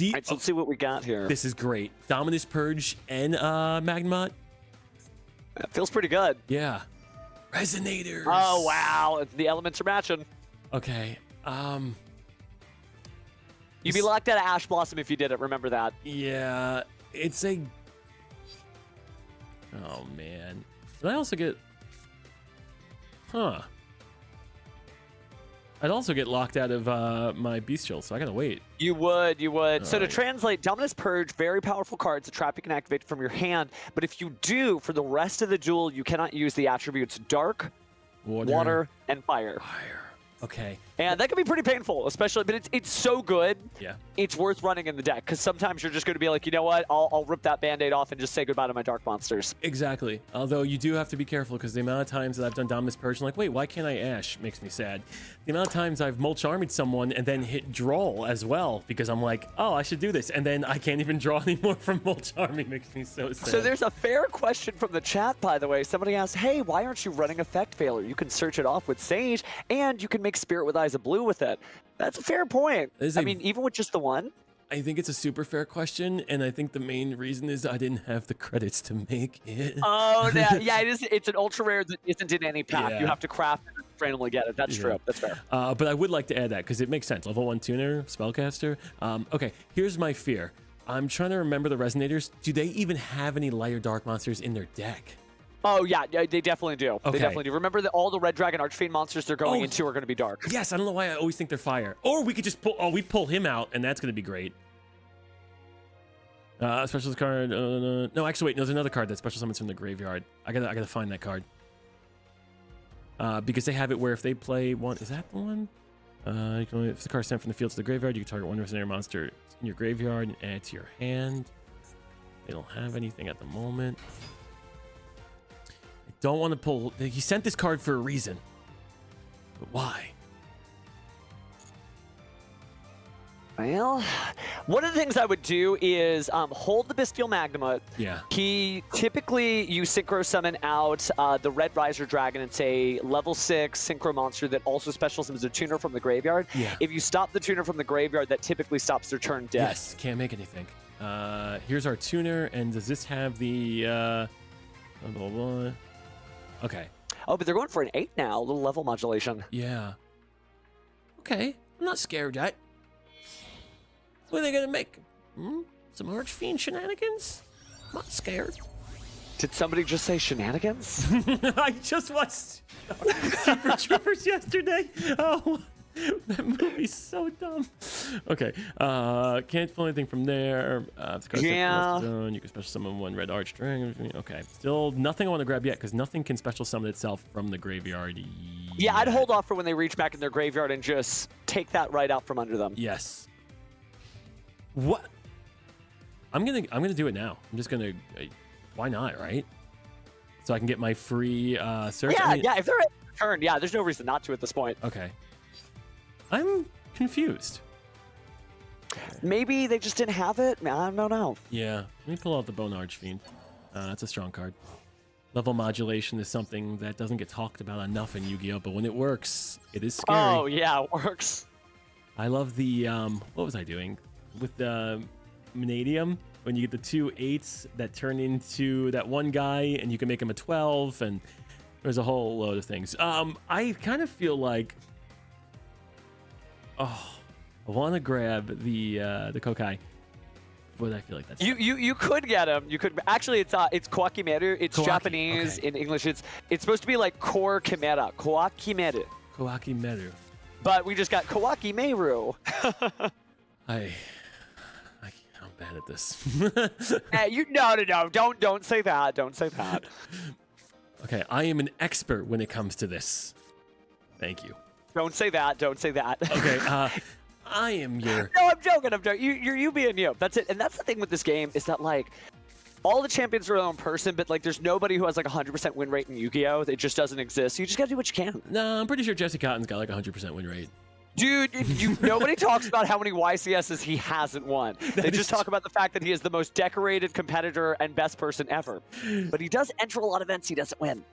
All right, so let's see what we got here. This is great. Dominus Purge and Magmot. It feels pretty good. Yeah. Resonators. Oh wow, the elements are matching. Okay. You'd be locked out of Ash Blossom if you did it. Remember that. Yeah. It's a. Oh man. Did I also get? Huh. I'd also get locked out of my Bestial, so I gotta wait. You would. So to right. translate, Dominus Purge, very powerful card. It's a trap you can activate from your hand. But if you do, for the rest of the duel, you cannot use the attributes Dark, Water, and Fire. Okay. And that can be pretty painful, especially, but it's so good. Yeah. It's worth running in the deck, because sometimes you're just going to be like, you know what, I'll rip that Band-Aid off and just say goodbye to my Dark monsters. Exactly. Although you do have to be careful, because the amount of times that I've done Dominus Purge, I'm like, wait, why can't I Ash? Makes me sad. The amount of times I've mulch armied someone and then hit draw as well, because I'm like, oh, I should do this, and then I can't even draw anymore from mulch army. Makes me so sad. So there's a fair question from the chat, by the way. Somebody asked, hey, why aren't you running Effect Failure? You can search it off with Sage, and you can make Spirit with Eyes of Blue with it. That's a fair point. I mean, even with just the one. I think it's a super fair question, and I think the main reason is I didn't have the credits to make it. Oh, yeah, it is. It's an ultra rare that isn't in any pack. Yeah. You have to craft it and randomly get it. That's true. That's fair. But I would like to add that because it makes sense. Level 1 tuner, spellcaster. Okay, here's my fear. I'm trying to remember the resonators. Do they even have any light or dark monsters in their deck? Oh, yeah, they definitely do. Okay. They definitely do. Remember that all the Red Dragon Archfiend monsters they're going into are going to be dark. Yes, I don't know why I always think they're fire. Or we could just pull, we pull him out, and that's going to be great. Specialist card, no, actually, wait, no, there's another card that special summons from the graveyard. I gotta find that card. Because they have it where if they play one, is that the one? You can only, if the card is sent from the field to the graveyard, you can target one resonator monster in your graveyard and add it to your hand. They don't have anything at the moment. I don't want to pull, he sent this card for a reason. But why? Well, one of the things I would do is hold the Bestial Magnemite. Yeah. Typically, you synchro summon out the Red Riser Dragon and say level 6 synchro monster that also special summons a tuner from the graveyard. Yeah. If you stop the tuner from the graveyard, that typically stops their turn dead. Yes, can't make anything. Here's our tuner, and does this have the blah, blah, blah. Okay. Oh, but they're going for an 8 now, a little level modulation. Yeah. Okay, I'm not scared yet. What are they gonna make? Some Archfiend shenanigans? I'm not scared. Did somebody just say shenanigans? I just watched Super Troopers yesterday. Oh, that movie's so dumb. Okay, can't pull anything from there. Yeah. You can special summon one red arch dragon. Okay, still nothing I want to grab yet because nothing can special summon itself from the graveyard. Yeah, I'd hold off for when they reach back in their graveyard and just take that right out from under them. Yes. What? I'm gonna do it now. I'm just gonna. Why not, right? So I can get my free search. Yeah, I mean, yeah. If they're at turn, yeah, there's no reason not to at this point. Okay. I'm confused. Maybe they just didn't have it. I don't know. Yeah. Let me pull out the Bone Archfiend. That's a strong card. Level modulation is something that doesn't get talked about enough in Yu-Gi-Oh, but when it works, it is scary. Oh yeah, it works. I love the what was I doing with the Manadium? When you get the 2 8s that turn into that one guy, and you can make him a 12, and there's a whole load of things. I kind of feel like, I want to grab the Kokai, but I feel like that's you could get him. You could actually. It's Koakimeru. It's Kawaki, Japanese. okay. In English, it's supposed to be like Core Chimera. Koakimeru. Koakimeru. But we just got Koakimeru. I'm bad at this. No, don't say that. Don't say that. Okay, I am an expert when it comes to this. Thank you. Don't say that. Don't say that. Okay, I am your... No, I'm joking. I'm joking. You're you being you. That's it. And that's the thing with this game is that, like, all the champions are their own person, but, like, there's nobody who has, like, 100% win rate in Yu-Gi-Oh! It just doesn't exist. You just gotta do what you can. No, I'm pretty sure Jesse Cotton's got, like, 100% win rate. Dude, nobody talks about how many YCSs he hasn't won. They just talk about the fact that he is the most decorated competitor and best person ever. But he does enter a lot of events he doesn't win.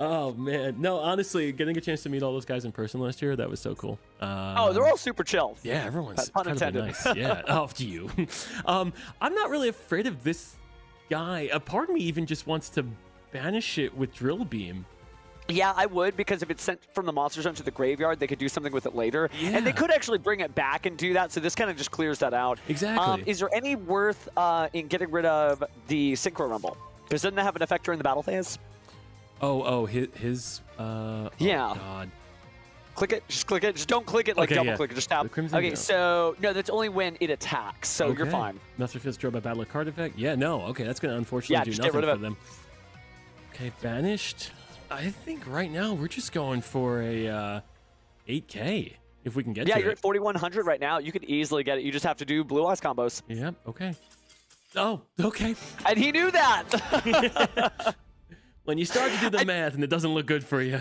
Oh, man. No, honestly, getting a chance to meet all those guys in person last year, that was so cool. Oh, they're all super chill. Yeah, everyone's Pun incredibly intended. nice. Yeah. Oh, to you. I'm not really afraid of this guy. A part of me even just wants to banish it with Drill Beam. Yeah, I would, because if it's sent from the Monster Zone to the graveyard, they could do something with it later. Yeah. And they could actually bring it back and do that, so this kind of just clears that out. Exactly. Is there any worth in getting rid of the Synchro Rumble? Because doesn't that have an effect during the battle phase? Oh, his yeah. Oh, God. Click it, just click it. Just don't click it, like Okay, double yeah. click it, just tap. The Crimson Okay, Zone. so, no, that's only when it attacks, so you're Okay. fine. Master Fist drove by battle a card effect? Yeah, no. Okay, that's going to unfortunately Yeah, do just get nothing rid for of it. them. Okay, banished. I think right now we're just going for a 8K if we can get Yeah, to you're it. at 4,100 right now. You could easily get it. You just have to do Blue Eyes combos. Yep, okay. Oh, okay. And he knew that! When you start to do the math and it doesn't look good for you.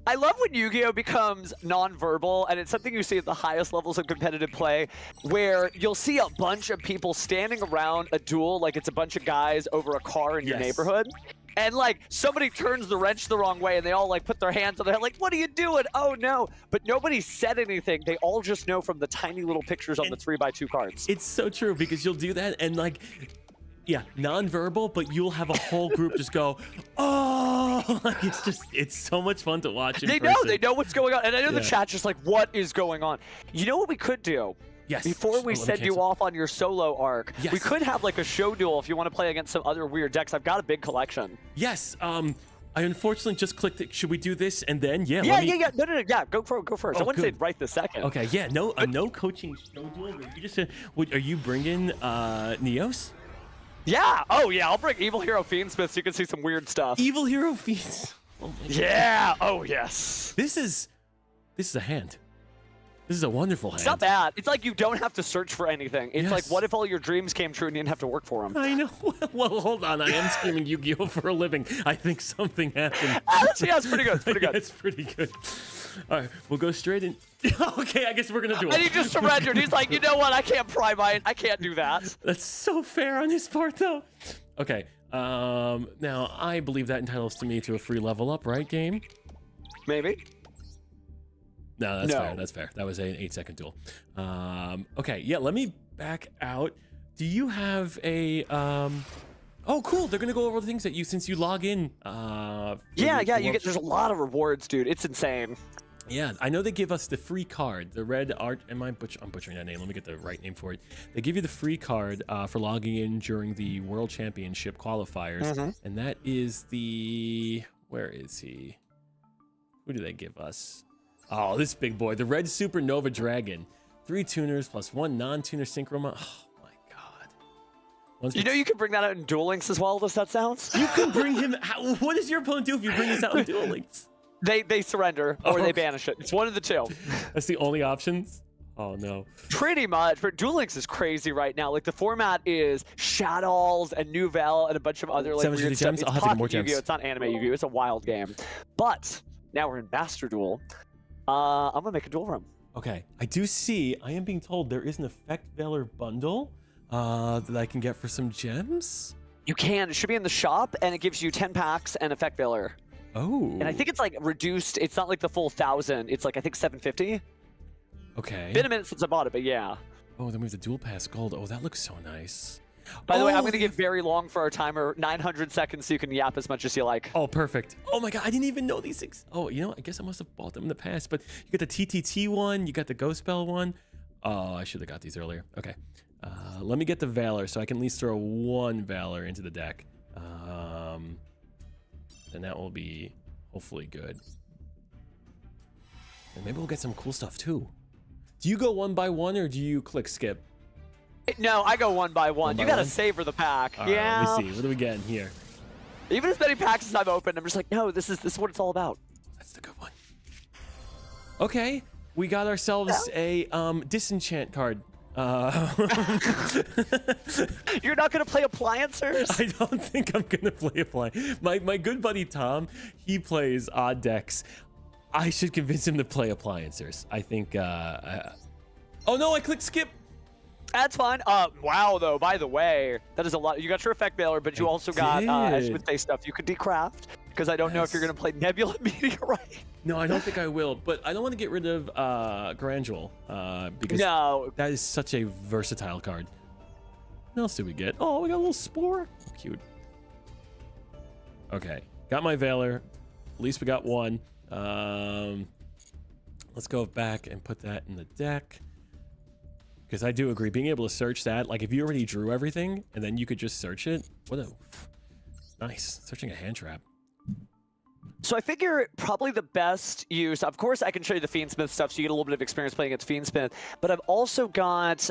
I love when Yu-Gi-Oh! Becomes non-verbal, and it's something you see at the highest levels of competitive play, where you'll see a bunch of people standing around a duel like it's a bunch of guys over a car in your Yes. neighborhood. And, like, somebody turns the wrench the wrong way, and they all, like, put their hands on their head, like, what are you doing? Oh, no. But nobody said anything. They all just know from the tiny little pictures on the 3x2 cards. It's so true because you'll do that and like, yeah, non-verbal, but you'll have a whole group just go, oh, like it's so much fun to watch in They person. know what's going on. And I know the Yeah. chat's just like, what is going on? You know what we could do? Yes. Before we Oh, let me send you cancel. off on your solo arc, Yes. we could have like a show duel if you want to play against some other weird decks. I've got a big collection. Yes. I unfortunately just clicked it. Should we do this and then Yeah, let me... yeah. No. Yeah, go first. Oh, I wouldn't say good. right this second. Okay, yeah, no coaching show duel. You just said, are you bringing Neos? Yeah. Oh, yeah. I'll bring Evil Hero Fiendsmith so you can see some weird stuff. Evil Hero Feast. Oh my Yeah. Oh, yes. This is a hand. This is a wonderful hand. It's not bad. It's like you don't have to search for anything. It's like, Yes. what if all your dreams came true and you didn't have to work for them? I know. Well, hold on. I am streaming Yu-Gi-Oh for a living. I think something happened. Yeah, it's pretty good. It's pretty good. It's pretty good. All right, we'll go straight in. Okay, I guess we're gonna do it. And he just surrendered. He's like, you know what? I can't pry mine. I can't do that. That's so fair on his part, though. Okay. Now I believe that entitles to me to a free level up, right, game? Maybe. No, that's No. fair. That's fair. That was an 8-second duel. Okay, yeah. Let me back out. Do you have a? Oh, cool. They're gonna go over the things that since you log in. Yeah. You get. There's a lot of rewards, dude. It's insane. Yeah, I know they give us the free card, the red art. I'm butchering that name. Let me get the right name for it. They give you the free card for logging in during the World Championship qualifiers, and that is the. Where is he? Who do they give us? Oh, this big boy, the Red Supernova Dragon. 3 tuners plus 1 non-tuner synchro. Oh my god. You know you can bring that out in Duel Links as well. Does that sound? You can bring him. What does your opponent do if you bring this out in Duel Links? They surrender or they banish it. It's one of the two. That's the only options. Oh no. Pretty much. But Duel Links is crazy right now. Like the format is Shadows and Nouvelle and a bunch of other like 750 weird stuff. gems? It's I'll have to get pocket more gems. Yu-Gi-Oh! It's not anime Yu-Gi-Oh! It's a wild game. But now we're in Master Duel. I'm gonna make a duel room. Okay, I do see. I am being told there is an Effect Veiler bundle that I can get for some gems. You can. It should be in the shop, and it gives you 10 packs and Effect Veiler. Oh. And I think it's like reduced. It's not like the full 1,000. It's like I think 750. Okay. Been a minute since I bought it, but yeah. Oh, then we have the Dual Pass Gold. Oh, that looks so nice. By the way, I'm Oh, going to get very long for our timer, 900 seconds, so you can yap as much as you like. Oh, perfect. Oh my god, I didn't even know these things. Oh, you know, I guess I must have bought them in the past, but you got the TTT one, you got the Ghost Bell one. Oh, I should have got these earlier. Okay. Let me get the Valor so I can at least throw 1 Valor into the deck. And that will be hopefully good. And maybe we'll get some cool stuff too. Do you go 1 by 1 or do you click skip? No, I go one by one. One by You got to one? savor the pack. All right, yeah. let me see. What do we get in here? Even as many packs as I've opened, I'm just like, no, this is what it's all about. That's the good one. Okay, we got ourselves a disenchant card. You're not gonna play appliancers? I don't think I'm gonna play appliance. My good buddy Tom, he plays odd decks. I should convince him to play appliancers. I think. Oh no! I clicked skip. That's fine. Wow, though. By the way, that is a lot. You got your effect mailer, but you also got as with face stuff. You could decraft because I don't know if you're gonna play Nebula Meteorite. No, I don't think I will. But I don't want to get rid of Granduel because that is such a versatile card. What else did we get? Oh, we got a little Spore. Cute. Okay, got my Veiler. At least we got one. Let's go back and put that in the deck. Because I do agree, being able to search that, like if you already drew everything and then you could just search it, what a nice, searching a hand trap. So I figure probably the best use, of course I can show you the Fiendsmith stuff so you get a little bit of experience playing against Fiendsmith, but I've also got,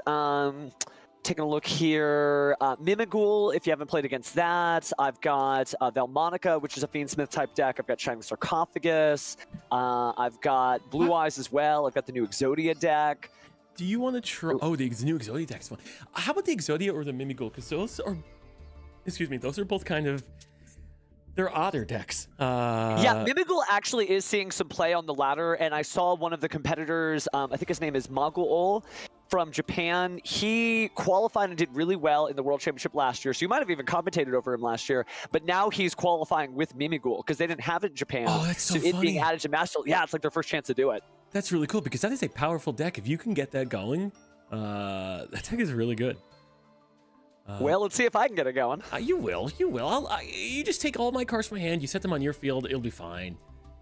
taking a look here, Mimighoul, if you haven't played against that. I've got Valmonica, which is a Fiendsmith type deck. I've got Shining Sarcophagus. I've got Blue Eyes as well. I've got the new Exodia deck. Do you want to try? Oh, the new Exodia deck's fun. How about the Exodia or the Mimighoul? Because those are, excuse me, those are both kind of, they're odder decks. Yeah, Mimighoul actually is seeing some play on the ladder, and I saw one of the competitors, I think his name is Magul from Japan. He qualified and did really well in the World Championship last year, so you might have even commentated over him last year, but now he's qualifying with Mimighoul because they didn't have it in Japan. Oh, that's so funny. It being added to Master, yeah, it's like their first chance to do it. That's really cool because that is a powerful deck. If you can get that going, that deck is really good. Well, let's see if I can get it going. You will. You just take all my cards from my hand, you set them on your field, it'll be fine.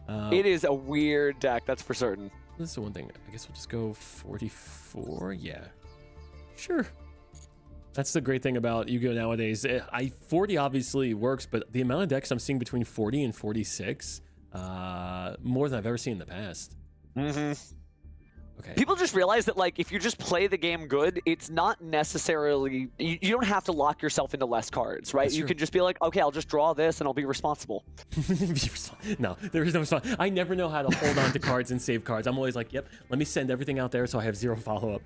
It is a weird deck, that's for certain. This is the one thing. I guess we'll just go 44. Yeah, sure. That's the great thing about Yu-Gi-Oh! Nowadays. 40 obviously works, but the amount of decks I'm seeing between 40 and 46, more than I've ever seen in the past. Mm-hmm. Okay. People just realize that, like, if you just play the game good, it's not necessarily, you don't have to lock yourself into less cards, right? You can just be like, okay, I'll just draw this and I'll be responsible. No, there is no response. I never know how to hold on to cards and save cards. I'm always like, yep, let me send everything out there so I have zero follow-up.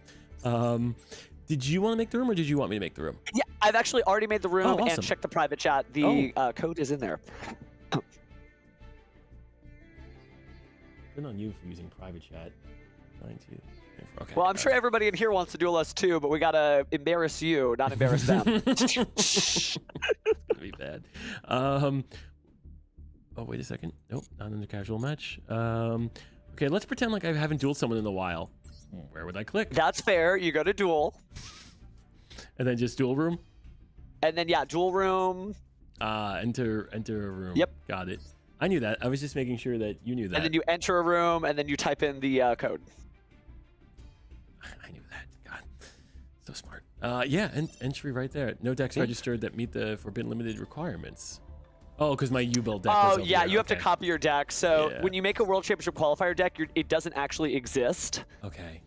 Did you want to make the room or did you want me to make the room? Yeah, I've actually already made the room awesome. and checked the private chat. The code is in there. Good on you for using private chat. 92. Okay. Well, I'm sure everybody in here wants to duel us too, but we gotta embarrass you, not embarrass them. It's gonna be bad. Oh, wait a second. Nope, not in the casual match. Okay, let's pretend like I haven't dueled someone in a while. Where would I click? That's fair. You go to duel. And then just duel room? And then, yeah, duel room. Enter a room. Yep. Got it. I knew that. I was just making sure that you knew that. And then you enter a room, and then you type in the code. I knew that. God, so smart. Yeah, entry right there. No decks registered that meet the Forbidden Limited requirements. Oh, because my U-Build deck is over yeah, there. you have to copy your deck. So when you make a World Championship qualifier deck, it doesn't actually exist. Okay.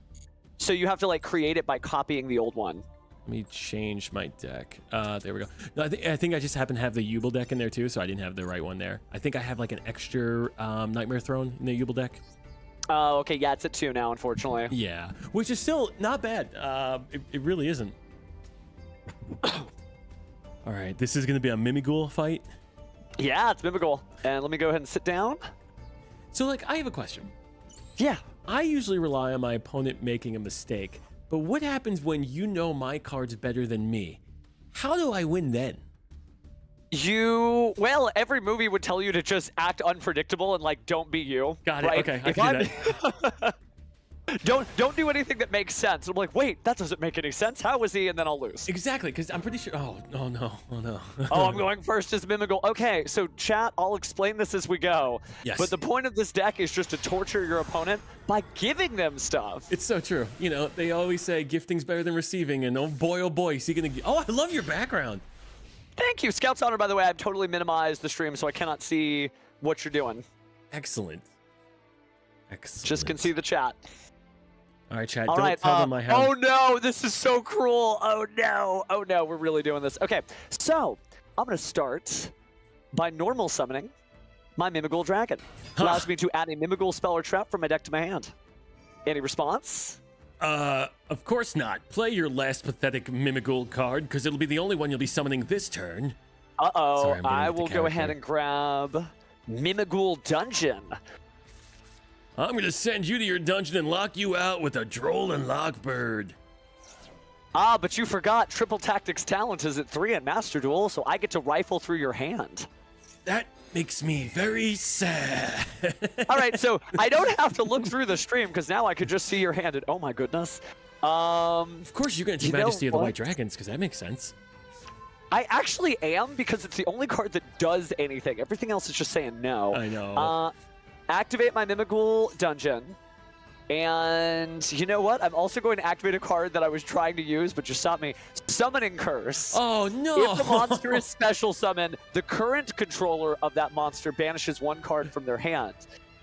So you have to, like, create it by copying the old one. Let me change my deck. There we go. No, I think I just happen to have the Ubel deck in there too, so I didn't have the right one there. I think I have like an extra Nightmare Throne in the Ubel deck. Oh, okay. Yeah, it's at 2 now, unfortunately. Yeah, which is still not bad. It really isn't. All right, this is going to be a Mimighoul fight. Yeah, it's Mimighoul. And let me go ahead and sit down. So, like, I have a question. Yeah. I usually rely on my opponent making a mistake. But what happens when you know my card's better than me? How do I win then? Well, every movie would tell you to just act unpredictable and, like, don't be you. Got it. Right? Okay, I can do that. Don't do anything that makes sense. I'm like, wait, that doesn't make any sense. How is he? And then I'll lose. Exactly, because I'm pretty sure. Oh no. Oh, I'm going first as Mimighoul. Okay, so chat, I'll explain this as we go. Yes. But the point of this deck is just to torture your opponent by giving them stuff. It's so true. You know, they always say gifting's better than receiving, and oh boy, is he gonna. Oh, I love your background. Thank you, Scout's Honor. By the way, I've totally minimized the stream, so I cannot see what you're doing. Excellent. Just can see the chat. All right, chat. All don't right, tell them I have. Oh no, this is so cruel. Oh no, we're really doing this. Okay, so I'm gonna start by normal summoning my Mimigul Dragon. Allows me to add a Mimigul spell or trap from my deck to my hand. Any response? Of course not. Play your last pathetic Mimigul card, because it'll be the only one you'll be summoning this turn. Uh-oh, Sorry, I will go ahead and grab Mimigul Dungeon. I'm gonna send you to your dungeon and lock you out with a Droll and Lockbird. Ah, but you forgot Triple Tactics Talent is at 3 in Master Duel, so I get to rifle through your hand. That makes me very sad. All right, so I don't have to look through the stream because now I could just see your hand. And oh my goodness. Of course, you're gonna do Majesty of the White Dragons because that makes sense. I actually am because it's the only card that does anything. Everything else is just saying no. I know. Activate my Mimigul Dungeon. And you know what? I'm also going to activate a card that I was trying to use, but just stopped me. Summoning Curse. Oh, no. If the monster is special summoned, the current controller of that monster banishes one card from their hand.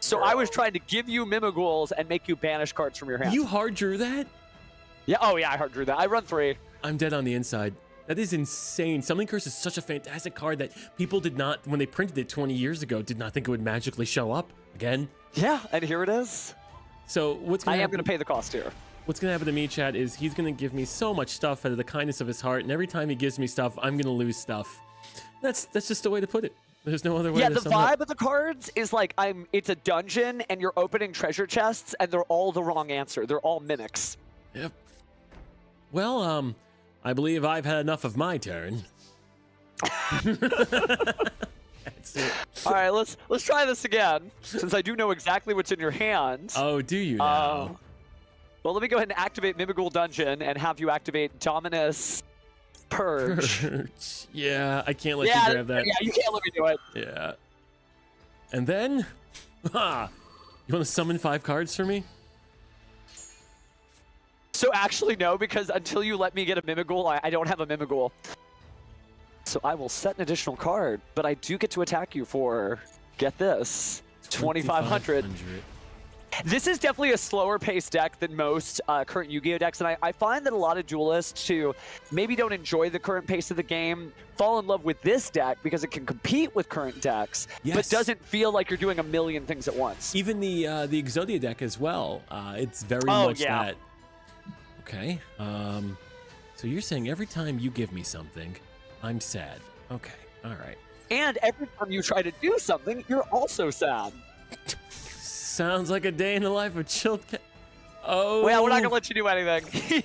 So I was trying to give you Mimiguls and make you banish cards from your hand. You hard drew that? Yeah. Oh, yeah, I hard drew that. I run 3. I'm dead on the inside. That is insane. Summoning Curse is such a fantastic card that people did not, when they printed it 20 years ago, did not think it would magically show up again. Yeah, and here it is. So what's gonna I am happen? going to pay the cost here. What's gonna happen to me, chat, is he's gonna give me so much stuff out of the kindness of his heart, and every time he gives me stuff, I'm gonna lose stuff. That's just the way to put it. There's no other way. Yeah, to the sum it up. vibe of the cards is like it's a dungeon and you're opening treasure chests and they're all the wrong answer. They're all mimics. Yep. Well, I believe I've had enough of my turn. That's it. All right, let's try this again, since I do know exactly what's in your hand. Oh, do you now? Well, let me go ahead and activate Mimigul Dungeon and have you activate Dominus Purge. Yeah, I can't let you grab that. Yeah, you can't let me do it. Yeah. And then, you want to summon 5 cards for me? So actually, no, because until you let me get a Mimigul, I don't have a Mimigul. So I will set an additional card, but I do get to attack you for, get this, 2,500. This is definitely a slower paced deck than most current Yu-Gi-Oh decks, and I find that a lot of duelists who maybe don't enjoy the current pace of the game fall in love with this deck because it can compete with current decks, but doesn't feel like you're doing a million things at once. Even the Exodia deck as well. It's very much that. Okay. So you're saying every time you give me something, I'm sad. Okay. All right. And every time you try to do something, you're also sad. Sounds like a day in the life of chilled cat. Oh. Well, we're not gonna let you do anything.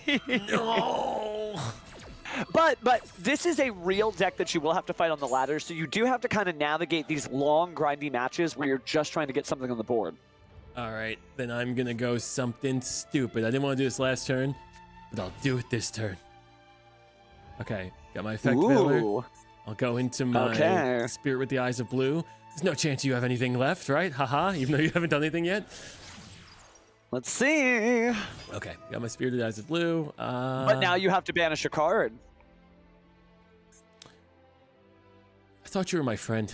No. But this is a real deck that you will have to fight on the ladder, so you do have to kind of navigate these long, grindy matches where you're just trying to get something on the board. All right, then I'm gonna go something stupid. I didn't want to do this last turn, but I'll do it this turn. Okay, got my effect Valor. I'll go into my Spirit with the Eyes of Blue. There's no chance you have anything left, right? Haha, even though you haven't done anything yet. Let's see. Okay, got my Spirit with the Eyes of Blue. But now you have to banish a card. I thought you were my friend.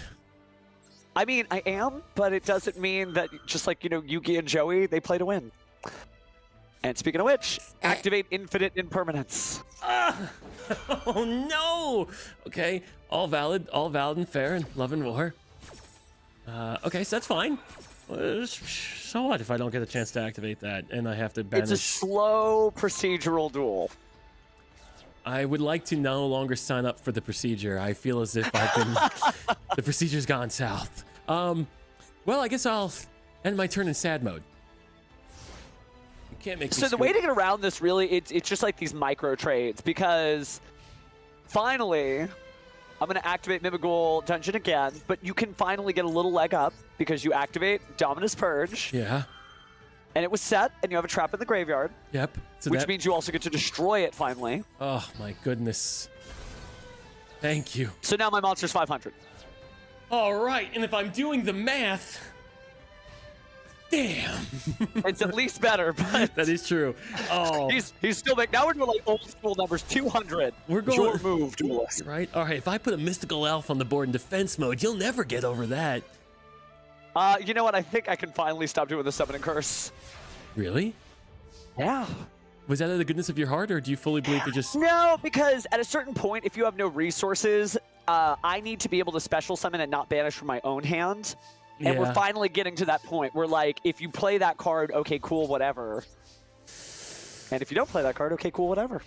I mean, I am, but it doesn't mean that, just like, you know, Yugi and Joey, they play to win. And speaking of which, activate Infinite Impermanence. Oh no! Okay, all valid and fair and love and war. Okay, so that's fine. So what if I don't get a chance to activate that and I have to banish? It's a slow procedural duel. I would like to no longer sign up for the procedure. I feel as if I've been... the procedure's gone south. Well, I guess I'll end my turn in sad mode. You can't make me So the way to get around this, really, it's just like these micro trades, because finally, I'm going to activate Mimigul Dungeon again, but you can finally get a little leg up because you activate Dominus Purge. Yeah. And it was set, and you have a trap in the graveyard. Yep. So which means you also get to destroy it finally. Oh my goodness. Thank you. So now my monster's 500. All right, and if I'm doing the math, damn. It's at least better, but that is true. Oh, he's still big. Now we're doing like old school numbers, 200. We're going your move, duelist. Right. All right. If I put a mystical elf on the board in defense mode, you'll never get over that. You know what? I think I can finally stop doing the summoning curse. Really? Yeah. Was that out of the goodness of your heart, or do you fully believe it just... No, because at a certain point, if you have no resources, I need to be able to special summon and not banish from my own hand. And we're finally getting to that point where, like, if you play that card, okay, cool, whatever. And if you don't play that card, okay, cool, whatever.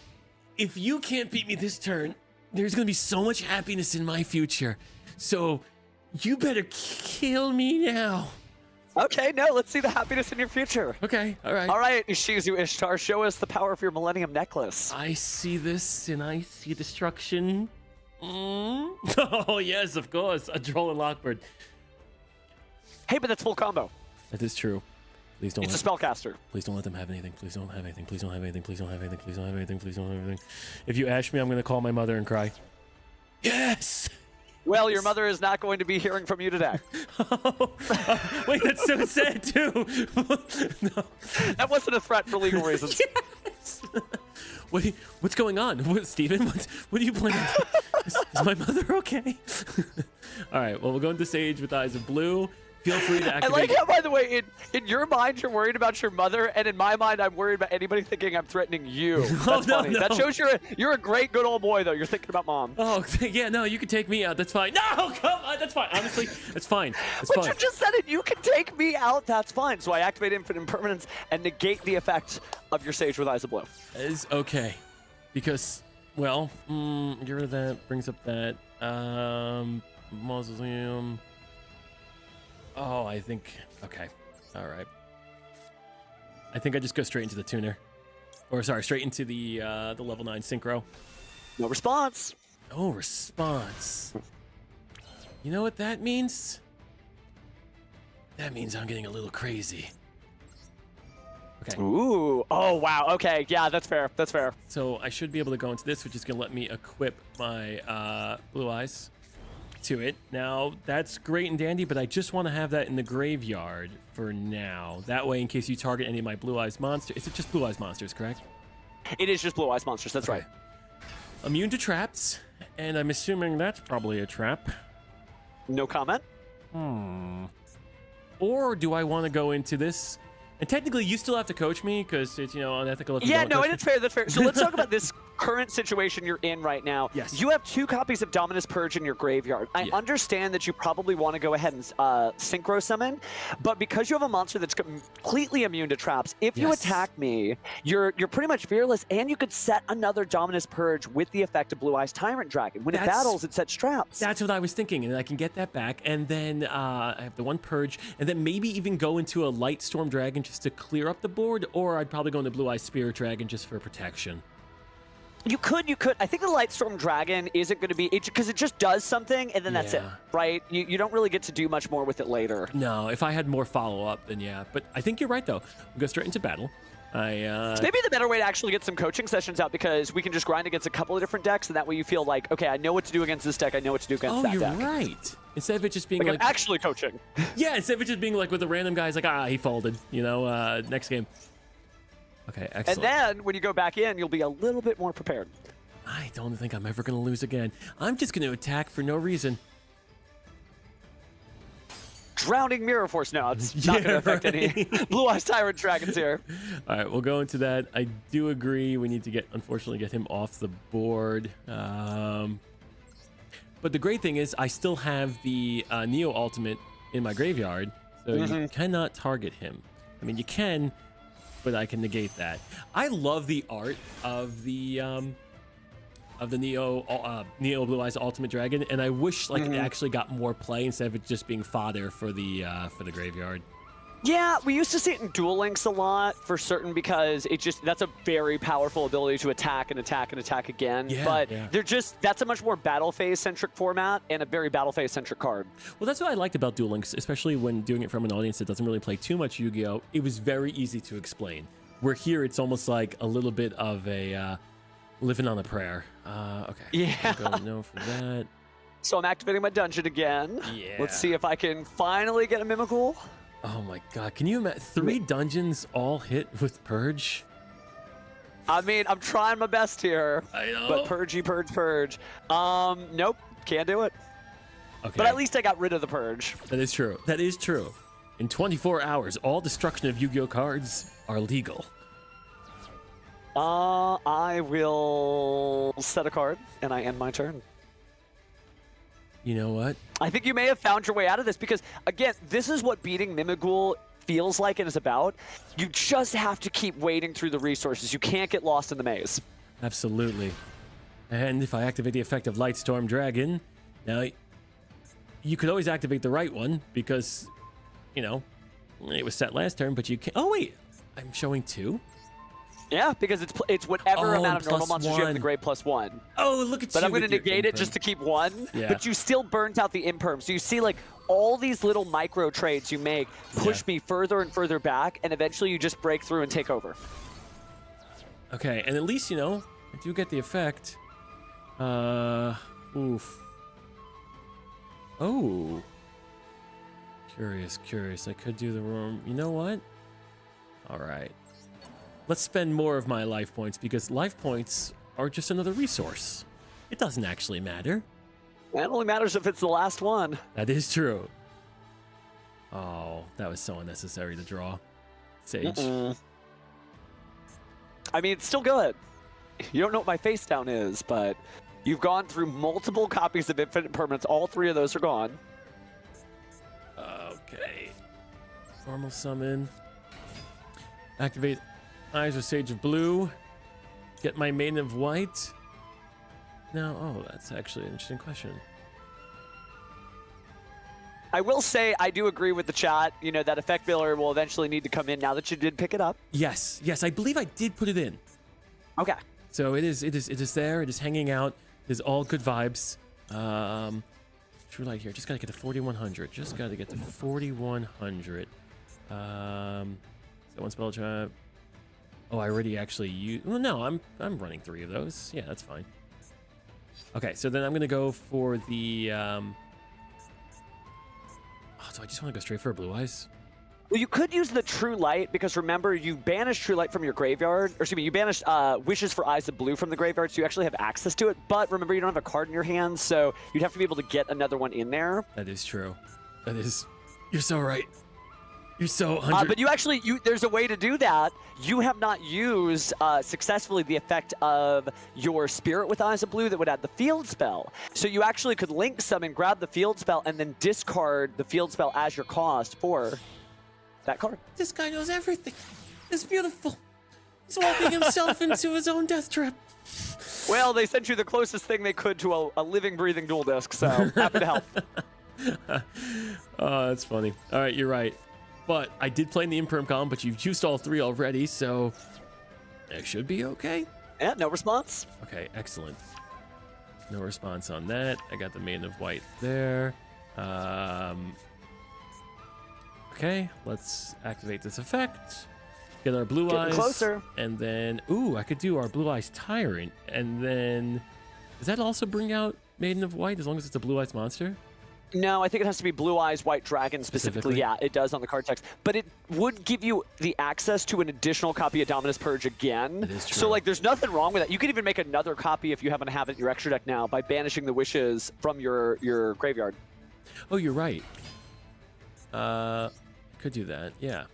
If you can't beat me this turn, there's going to be so much happiness in my future. So you better kill me now. Okay, no, let's see the happiness in your future. Okay, all right. All right, Ishizu Ishtar, show us the power of your Millennium Necklace. I see this, and I see destruction. Oh, yes, of course. A Droll and Lockbird. Hey, but that's full combo. That is true. Please don't. It's a spellcaster. Please don't let them have anything. Please don't have anything. Please don't have anything. Please don't have anything. Please don't have anything. Please don't have anything. If you ash me, I'm going to call my mother and cry. Yes! Well, your mother is not going to be hearing from you today. Wait, that's so sad, too. No. That wasn't a threat for legal reasons. Yes! What's going on? Steven, what are you planning? Is my mother okay? All right, well, we'll go into Sage with Eyes of Blue. Feel free to activate. I like how, by the way, in your mind, you're worried about your mother, and in my mind, I'm worried about anybody thinking I'm threatening you. That's funny. No. That shows you're a great, good old boy, though. You're thinking about mom. Oh, yeah, no, you can take me out. That's fine. No, come on, that's fine. Honestly, that's fine. That's But fine. you just said it. You can take me out. That's fine. So I activate Infinite Impermanence and negate the effect of your Sage with Eyes of Blue. Is okay, because, well, get rid of that. Brings up that mausoleum. Oh, I think, okay, all right. I think I just go straight into the tuner. Or, sorry, straight into the level 9 synchro. No response. No response. You know what that means? That means I'm getting a little crazy. Okay. Ooh. Oh, wow. Okay. Yeah, that's fair. That's fair. So I should be able to go into this, which is going to let me equip my Blue Eyes to it. Now, that's great and dandy, but I just want to have that in the graveyard for now. That way, in case you target any of my Blue Eyes monsters. Is it just Blue Eyes monsters, correct? It is just Blue Eyes monsters. That's right. Immune to traps, and I'm assuming that's probably a trap. No comment. Or do I want to go into this? And technically, you still have to coach me because it's, unethical if you don't No, coach and me. it's fair. That's fair. So let's talk about this current situation you're in right now. Yes. You have 2 copies of Dominus Purge in your graveyard. I understand that you probably want to go ahead and synchro summon, but because you have a monster that's completely immune to traps, if you attack me, you're pretty much fearless, and you could set another Dominus Purge with the effect of Blue Eyes Tyrant Dragon. When it battles, it sets traps. That's what I was thinking, and I can get that back, and then I have the 1 Purge, and then maybe even go into a Light Storm Dragon just to clear up the board, or I'd probably go into Blue Eyes Spirit Dragon just for protection. You could. I think the Lightstorm Dragon isn't going to be, because it just does something, and then that's it, right? You don't really get to do much more with it later. No, if I had more follow-up, then yeah. But I think you're right, though. We'll go straight into battle. It's maybe the better way to actually get some coaching sessions out, because we can just grind against a couple of different decks, and that way you feel like, okay, I know what to do against this deck, I know what to do against that deck. Oh, you're right. Instead of it just being like I'm actually coaching. Yeah, instead of it just being like with a random guy, it's like, he folded, next game. Okay, excellent. And then when you go back in, you'll be a little bit more prepared. I don't think I'm ever going to lose again. I'm just going to attack for no reason. Drowning Mirror Force. No, it's not going to affect any Blue Eyes Tyrant Dragons here. All right, we'll go into that. I do agree we need to unfortunately get him off the board. But the great thing is I still have the Neo Ultimate in my graveyard, so you cannot target him. I mean, you can, but I can negate that. I love the art of the Neo Blue Eyes Ultimate Dragon, and I wish it actually got more play instead of it just being fodder for the graveyard. Yeah, we used to see it in Duel Links a lot for certain, because that's a very powerful ability to attack and attack and attack again. That's a much more battle phase centric format and a very battle phase centric card. Well, that's what I liked about Duel Links, especially when doing it from an audience that doesn't really play too much Yu-Gi-Oh! It was very easy to explain. Where here, it's almost like a little bit of a living on a prayer. Okay. Yeah. Go no for that. So I'm activating my dungeon again. Yeah. Let's see if I can finally get a Mimical. Oh my god, can you imagine 3 dungeons all hit with Purge? I mean, I'm trying my best here. I know. But Purge. Nope, can't do it. Okay. But at least I got rid of the Purge. That is true. That is true. In 24 hours, all destruction of Yu-Gi-Oh cards are legal. I will set a card, and I end my turn. You know what? I think you may have found your way out of this because, again, this is what beating Mimighoul feels like and is about. You just have to keep wading through the resources. You can't get lost in the maze. Absolutely. And if I activate the effect of Lightstorm Dragon, now you could always activate the right one because, you know, it was set last turn, but you can't. Oh, wait. I'm showing 2? Yeah, because it's whatever amount of normal monsters you have in the grave +1. Oh, look at you. But I'm going to negate it just to keep 1. Yeah. But you still burnt out the imperm. So you see, like, all these little micro trades you make push me further and further back, and eventually you just break through and take over. Okay, and at least, you know, I do get the effect. Oof. Oh. Curious. I could do the room. You know what? All right. Let's spend more of my life points because life points are just another resource. It doesn't actually matter. It only matters if it's the last one. That is true. Oh, that was so unnecessary to draw. Sage. I mean, it's still good. You don't know what my face down is, but you've gone through multiple copies of Infinite Permanents. All 3 of those are gone. Okay. Normal summon. Activate Eyes of Sage of Blue. Get my Maiden of White. Now, oh, that's actually an interesting question. I will say I do agree with the chat. You know, that effect filler will eventually need to come in now that you did pick it up. Yes, I believe I did put it in. Okay. So it is there. It is hanging out. It is all good vibes. True Light here. Just gotta get to 4100. Just gotta get to 4100. So one spell trap. Oh, I already actually used. Well, no, I'm running 3 of those. Yeah, that's fine. Okay, so then I'm gonna go for the. Oh, do I just want to go straight for Blue Eyes? Well, you could use the True Light because remember you banished True Light from your graveyard, or excuse me, you banished Wishes for Eyes of Blue from the graveyard, so you actually have access to it. But remember, you don't have a card in your hand, so you'd have to be able to get another one in there. That is true. That is. You're so right. You're so 100. But there's a way to do that. You have not used successfully the effect of your Spirit with Eyes of Blue that would add the field spell. So you actually could link summon, grab the field spell, and then discard the field spell as your cost for that card. This guy knows everything. It's beautiful. He's walking himself into his own death trap. Well, they sent you the closest thing they could to a living, breathing dual disc, so happy to help. Oh, that's funny. All right, you're right. But I did play in the Imperm column, but you've used all 3 already, so it should be okay. Yeah, no response. Okay, excellent. No response on that. I got the Maiden of White there. Okay, let's activate this effect. Get our Blue Eyes. Closer. And then, ooh, I could do our Blue Eyes Tyrant. And then, does that also bring out Maiden of White as long as it's a Blue Eyes monster? No, I think it has to be Blue Eyes, White Dragon specifically. Yeah, it does on the card text. But it would give you the access to an additional copy of Dominus Purge again. That is true. So, like, there's nothing wrong with that. You could even make another copy if you happen to have it in your extra deck now by banishing the Wishes from your graveyard. Oh, you're right. Could do that. Yeah.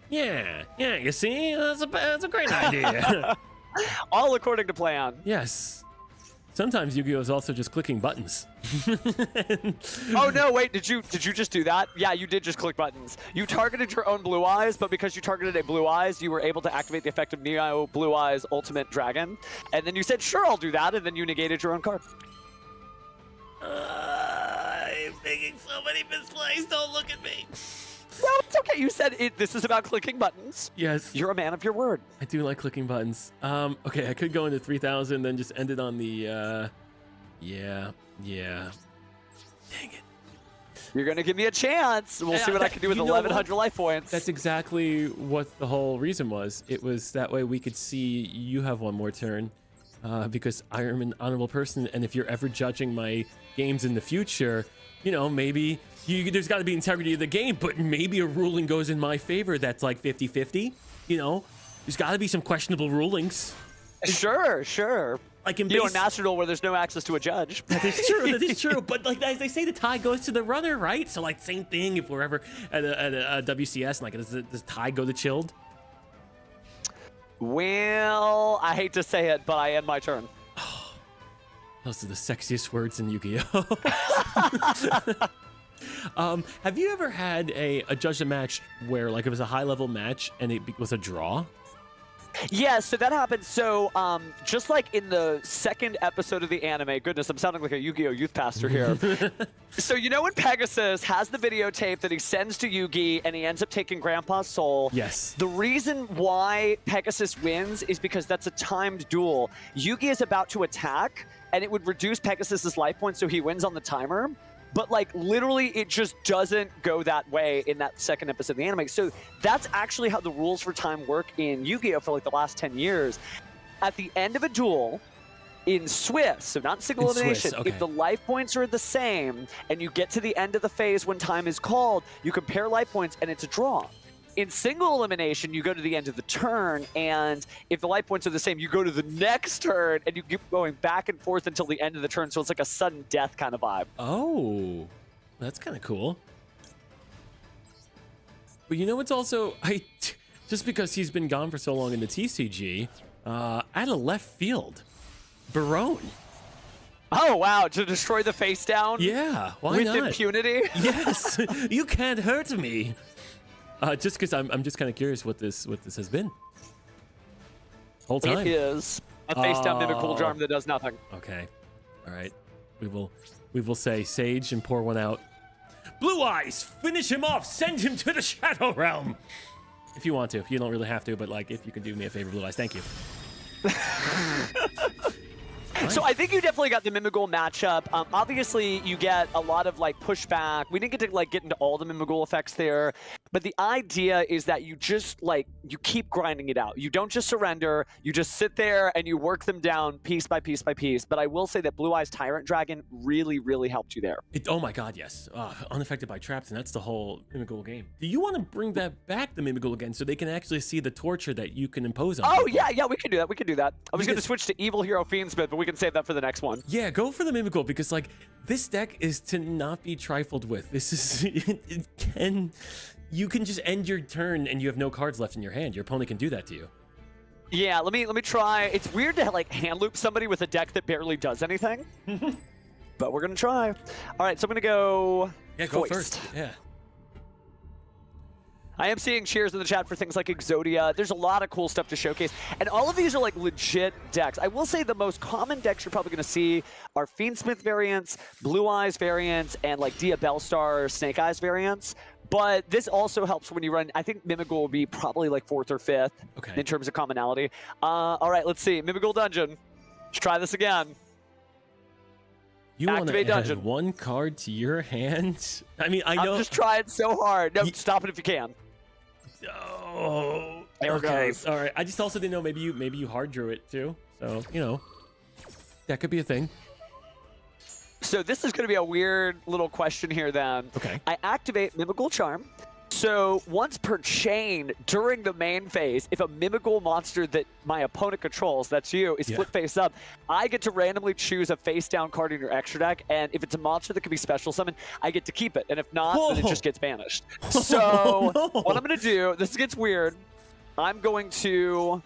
Yeah. You see, that's a great idea. All according to plan. Yes. Sometimes Yu-Gi-Oh is also just clicking buttons. Oh no, wait, did you just do that? Yeah, you did just click buttons. You targeted your own Blue Eyes, but because you targeted a Blue Eyes, you were able to activate the effect of Neo Blue Eyes Ultimate Dragon. And then you said, sure, I'll do that, and then you negated your own card. I'm making so many misplays. Don't look at me. No, it's okay. You said this is about clicking buttons. Yes. You're a man of your word. I do like clicking buttons. Okay, I could go into 3,000, then just end it on the, yeah. Dang it. You're going to give me a chance. We'll see what I can do with 1,100 life points. That's exactly what the whole reason was. It was that way we could see you have one more turn, because I am an honorable person, and if you're ever judging my games in the future, you know, maybe there's got to be integrity of the game, but maybe a ruling goes in my favor that's like 50-50. You know, there's got to be some questionable rulings. Sure. Like in Master Duel where there's no access to a judge. That is true. But like as they say, the tie goes to the runner, right? So like same thing if we're ever at a WCS, like does the tie go to Chilled? Well, I hate to say it, but I end my turn. Those are the sexiest words in Yu-Gi-Oh! Have you ever had a judge a match where like it was a high level match and it was a draw? Yeah, so that happened. So just like in the second episode of the anime, goodness, I'm sounding like a Yu-Gi-Oh! Youth pastor here. So you know when Pegasus has the videotape that he sends to Yugi and he ends up taking Grandpa's soul? Yes. The reason why Pegasus wins is because that's a timed duel. Yugi is about to attack and it would reduce Pegasus's life points so he wins on the timer. But like literally it just doesn't go that way in that second episode of the anime. So that's actually how the rules for time work in Yu-Gi-Oh! For like the last 10 years. At the end of a duel, in Swift, so not single elimination, okay. if the life points are the same and you get to the end of the phase when time is called, you compare life points and it's a draw. In single elimination, you go to the end of the turn, and if the life points are the same, you go to the next turn, and you keep going back and forth until the end of the turn, so it's like a sudden death kind of vibe. Oh, that's kind of cool. But you know what's also, just because he's been gone for so long in the TCG, out of left field, Barone. Oh, wow, to destroy the face down? Yeah, why with not? With impunity? Yes, you can't hurt me. Just because I'm just kind of curious what this has been. Whole time. It is a face down mimical charm that does nothing. Okay, all right. We will say Sage and pour one out. Blue Eyes, finish him off. Send him to the Shadow Realm. If you want to, you don't really have to, but like if you can do me a favor, Blue Eyes, thank you. So I think you definitely got the Mimigul matchup. Obviously, you get a lot of like pushback. We didn't get to like get into all the Mimigul effects there, but the idea is that you just like you keep grinding it out. You don't just surrender. You just sit there and you work them down piece by piece by piece. But I will say that Blue Eyes Tyrant Dragon really, really helped you there. Oh my God, yes. Unaffected by traps, and that's the whole Mimigul game. Do you want to bring that back, the Mimigul again, so they can actually see the torture that you can impose on Oh people? yeah, we can do that. We can do that. I was going to switch to Evil Hero Fiendsmith, but we can save that for the next one. Yeah, go for the Mimigul, because like this deck is to not be trifled with. This is you can just end your turn and you have no cards left in your hand. Your opponent can do that to you. Yeah, let me try. It's weird to like hand loop somebody with a deck that barely does anything. But we're gonna try. All right, so I'm gonna go. Yeah, go Foist. first. Yeah. I am seeing cheers in the chat for things like Exodia. There's a lot of cool stuff to showcase. And all of these are like legit decks. I will say the most common decks you're probably going to see are Fiendsmith variants, Blue Eyes variants, and like Dia Bellstar, Snake Eyes variants. But this also helps when you run, I think Mimigul will be probably like 4th or 5th in terms of commonality. All right, let's see. Mimigul Dungeon. Let's try this again. You want to add Dungeon. one card to your hand? I mean, I know. I'm just trying so hard. No, stop it if you can. Oh, there it goes. All right. I just also didn't know maybe you hard drew it too. So, you know, that could be a thing. So this is going to be a weird little question here then. Okay. I activate Mimigul Charm. So once per chain during the main phase, if a Mimigul monster that my opponent controls, that's you, is flip face up, I get to randomly choose a face down card in your extra deck. And if it's a monster that can be special summoned, I get to keep it. And if not, then it just gets banished. So what I'm going to do, this gets weird. I'm going to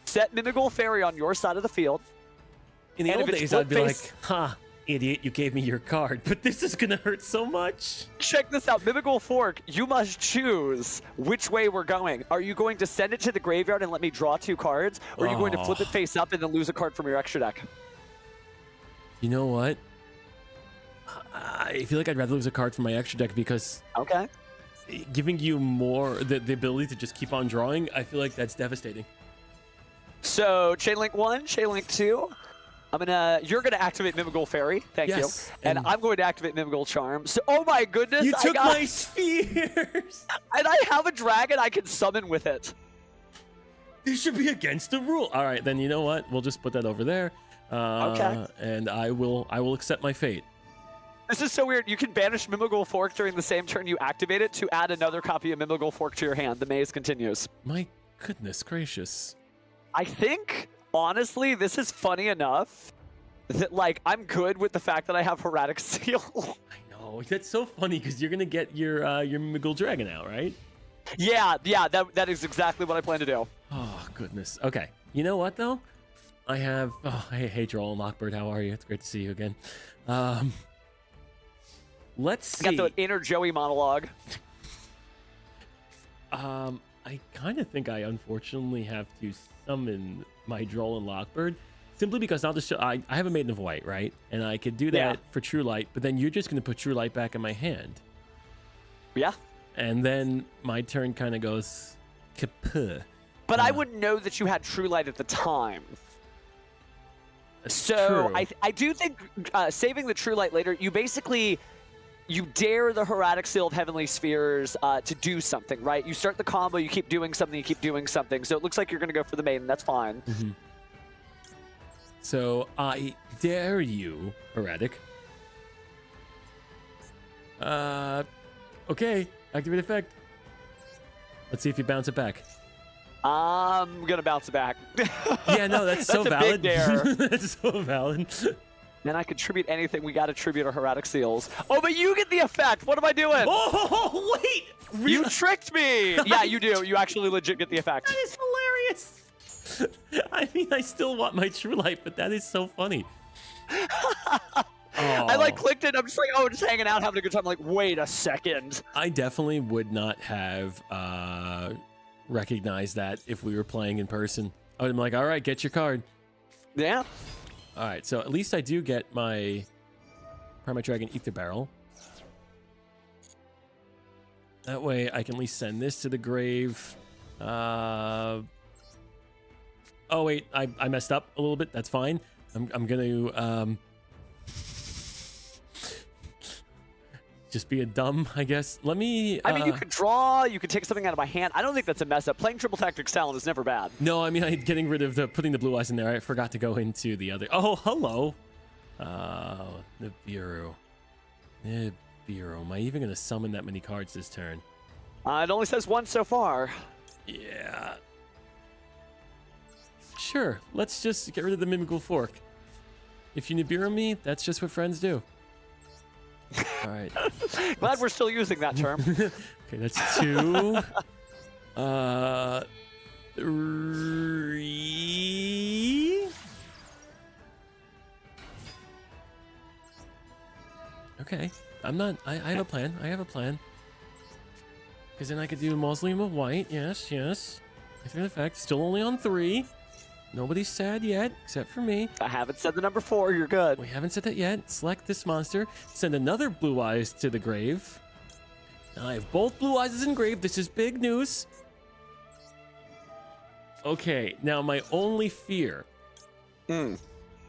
set Mimigul Fairy on your side of the field. In the old days, I'd be like, ha. Idiot, you gave me your card, but this is gonna hurt so much. Check this out, Mimigul Fork, you must choose which way we're going. Are you going to send it to the graveyard and let me draw 2 cards? Or are you going to flip it face up and then lose a card from your extra deck? You know what? I feel like I'd rather lose a card from my extra deck because giving you more, the ability to just keep on drawing, I feel like that's devastating. So, Chain Link 1, Chain Link 2. You're gonna activate Mimigul Fairy, thank you. And I'm going to activate Mimigul Charm. So, oh my goodness, you took my spheres! And I have a dragon I can summon with it. This should be against the rule. All right, then you know what? We'll just put that over there. And I will accept my fate. This is so weird. You can banish Mimigul Fork during the same turn you activate it to add another copy of Mimigul Fork to your hand. The maze continues. My goodness gracious. I think, honestly, this is funny enough that, like, I'm good with the fact that I have Hermetic Seal. I know. That's so funny because you're going to get your Mimigul Dragon out, right? Yeah, that is exactly what I plan to do. Oh, goodness. Okay. You know what, though? I have. Oh, hey, Joel and Lockbird, how are you? It's great to see you again. Let's see. Got the inner Joey monologue. I kind of think I unfortunately have to summon my Droll and Lockbird simply because now I have a Maiden of White, right? And I could do that for True Light, but then you're just going to put True Light back in my hand. Yeah. And then my turn kind of goes kaput. But I wouldn't know that you had True Light at the time. So I do think saving the True Light later, you dare the Heraldic Seal of Heavenly Spheres to do something, right? You start the combo, you keep doing something, you keep doing something. So it looks like you're going to go for the Maiden. That's fine. Mm-hmm. So I dare you, Heraldic. Okay, activate effect. Let's see if you bounce it back. I'm going to bounce it back. Yeah, no, that's so valid. Big dare. That's so valid. Then I could tribute anything. We got to tribute our Heraldic Seals. Oh, but you get the effect. What am I doing? Oh, wait. Really? You tricked me. Yeah, you do. You actually legit get the effect. That is hilarious. I mean, I still want my True Light, but that is so funny. I clicked it. I'm just like, oh, just hanging out, having a good time. I'm like, wait a second. I definitely would not have recognized that if we were playing in person. I would have been like, all right, get your card. Yeah. All right, so at least I do get my Primate Dragon Ether Barrel. That way I can at least send this to the grave. Oh, wait, I messed up a little bit. That's fine. I'm going to just be a dumb, I guess. Let me... I mean, you could draw. You could take something out of my hand. I don't think that's a mess up. Playing Triple Tactics Talon is never bad. No, I mean, getting rid of putting the blue eyes in there. I forgot to go into the other... Oh, hello. Nibiru. Nibiru. Am I even going to summon that many cards this turn? It only says one so far. Yeah. Sure. Let's just get rid of the Mimical Fork. If you Nibiru me, that's just what friends do. All right. Glad we're still using that term. Okay, that's 2. 3. Okay. I have a plan. I have a plan. Because then I could do Mausoleum of White. Yes. It's an effect. Still only on 3. Nobody's sad yet, except for me. I haven't said the number 4. You're good. We haven't said that yet. Select this monster. Send another Blue Eyes to the grave. Now I have both Blue Eyes engraved. This is big news. Okay, now my only fear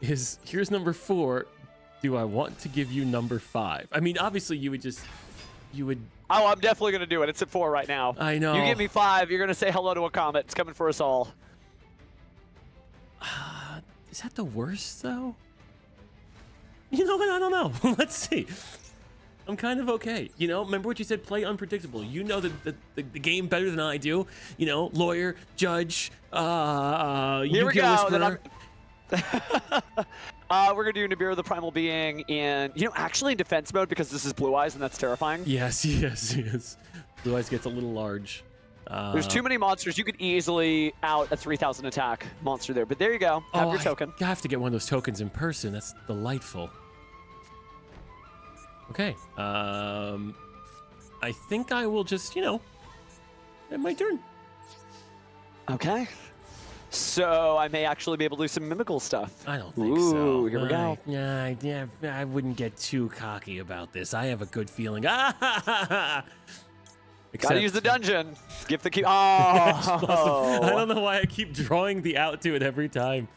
is, here's number 4. Do I want to give you number 5? I mean, obviously you would... Oh, I'm definitely going to do it. It's at 4 right now. I know. You give me 5, you're going to say hello to a comet. It's coming for us all. Is that the worst, though? You know what? I don't know. Let's see. I'm kind of okay. You know, remember what you said? Play unpredictable. You know the game better than I do. You know, lawyer, judge, Here we go. Whisperer. We're going to do Nibiru the Primal Being in, actually in defense mode because this is Blue Eyes and that's terrifying. Yes. Blue Eyes gets a little large. There's too many monsters. You could easily out a 3,000 attack monster there. But there you go. Have your token. I have to get one of those tokens in person. That's delightful. Okay. I think I will just, end my turn. Okay. So I may actually be able to do some mimical stuff. I don't think so. Ooh, here we go. Yeah, I wouldn't get too cocky about this. I have a good feeling. Gotta use the dungeon. Give the key. Oh! I don't know why I keep drawing the out to it every time.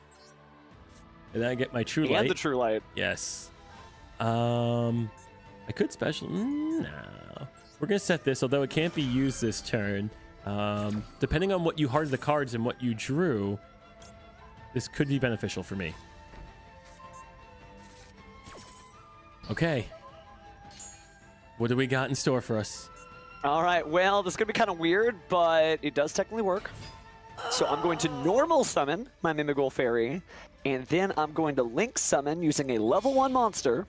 And then I get my True Light. And the True Light. Yes. I could special. No. We're going to set this, although it can't be used this turn. Depending on what you hearted the cards and what you drew, this could be beneficial for me. Okay. What do we got in store for us? All right, well, this is going to be kind of weird, but it does technically work. So I'm going to normal summon my Mimigol Fairy, and then I'm going to link summon using a level 1 monster.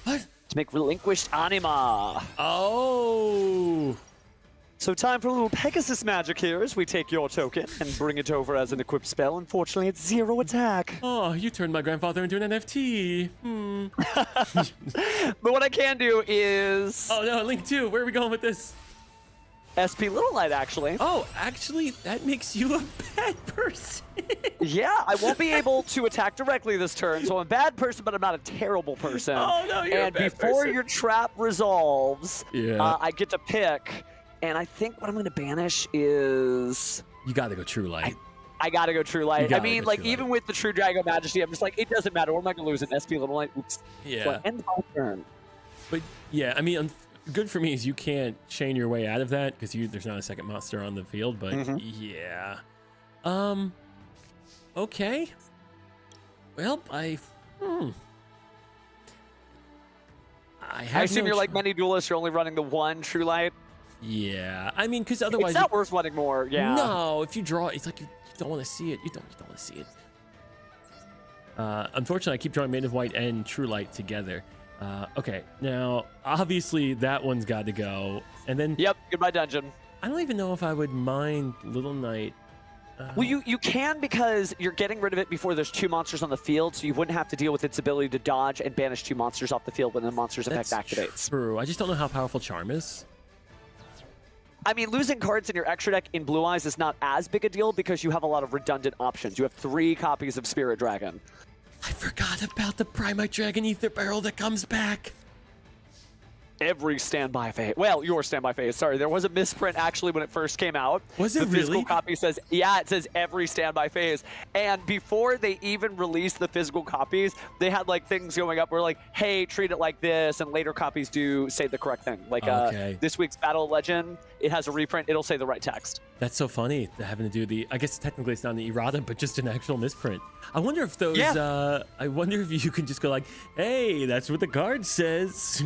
What? To make Relinquished Anima. Oh! So time for a little Pegasus magic here as we take your token and bring it over as an equipped spell. Unfortunately, it's 0 attack. Oh, you turned my grandfather into an NFT. But what I can do is... Oh no, Link 2, where are we going with this? SP Little Light, actually. Oh, actually, that makes you a bad person. Yeah, I won't be able to attack directly this turn, so I'm a bad person, but I'm not a terrible person. Oh no, you're a bad before person. your trap resolves, Yeah. I get to pick, and I think what I'm going to banish is... You gotta go True Light. I gotta go True Light. I gotta mean, go like, True even Light. with the True Dragon Majesty, I'm just like, it doesn't matter. What am I going to lose? An SP Little Light? Oops. Yeah. So I end my turn. But yeah, I mean, good for me is you can't chain your way out of that because there's not a second monster on the field. But yeah, okay. Well, I have assume no you're like many duelists. You're only running the one True Light. Yeah, I mean, because otherwise It's not worth running more. Yeah. No, if you draw, it's like you don't want to see it. You don't want to see it. Unfortunately, I keep drawing Maiden of White and True Light together. Okay, now obviously that one's got to go, and then Yep. Goodbye, dungeon. I don't even know if I would mind Little Knight. Well, you can because you're getting rid of it before there's 2 monsters on the field, so you wouldn't have to deal with its ability to dodge and banish 2 monsters off the field when the monster's effect That's activates. True. I just don't know how powerful Charm is. I mean, losing cards in your extra deck in Blue Eyes is not as big a deal because you have a lot of redundant options. You have 3 copies of Spirit Dragon. I forgot about the Primite Dragon Ether Barrel that comes back. Every standby phase. Well, your standby phase. Sorry, there was a misprint actually when it first came out. Was it the physical really? copy says, yeah, it says every standby phase. And before they even released the physical copies, they had like things going up where like, hey, treat it like this, and later copies do say the correct thing. Like Okay. this week's Battle of Legend, it has a reprint. It'll say the right text. That's so funny, having to do the. I guess technically it's not an errata, but just an actual misprint. I wonder if those. Yeah. I wonder if you can just go like, "Hey, that's what the card says."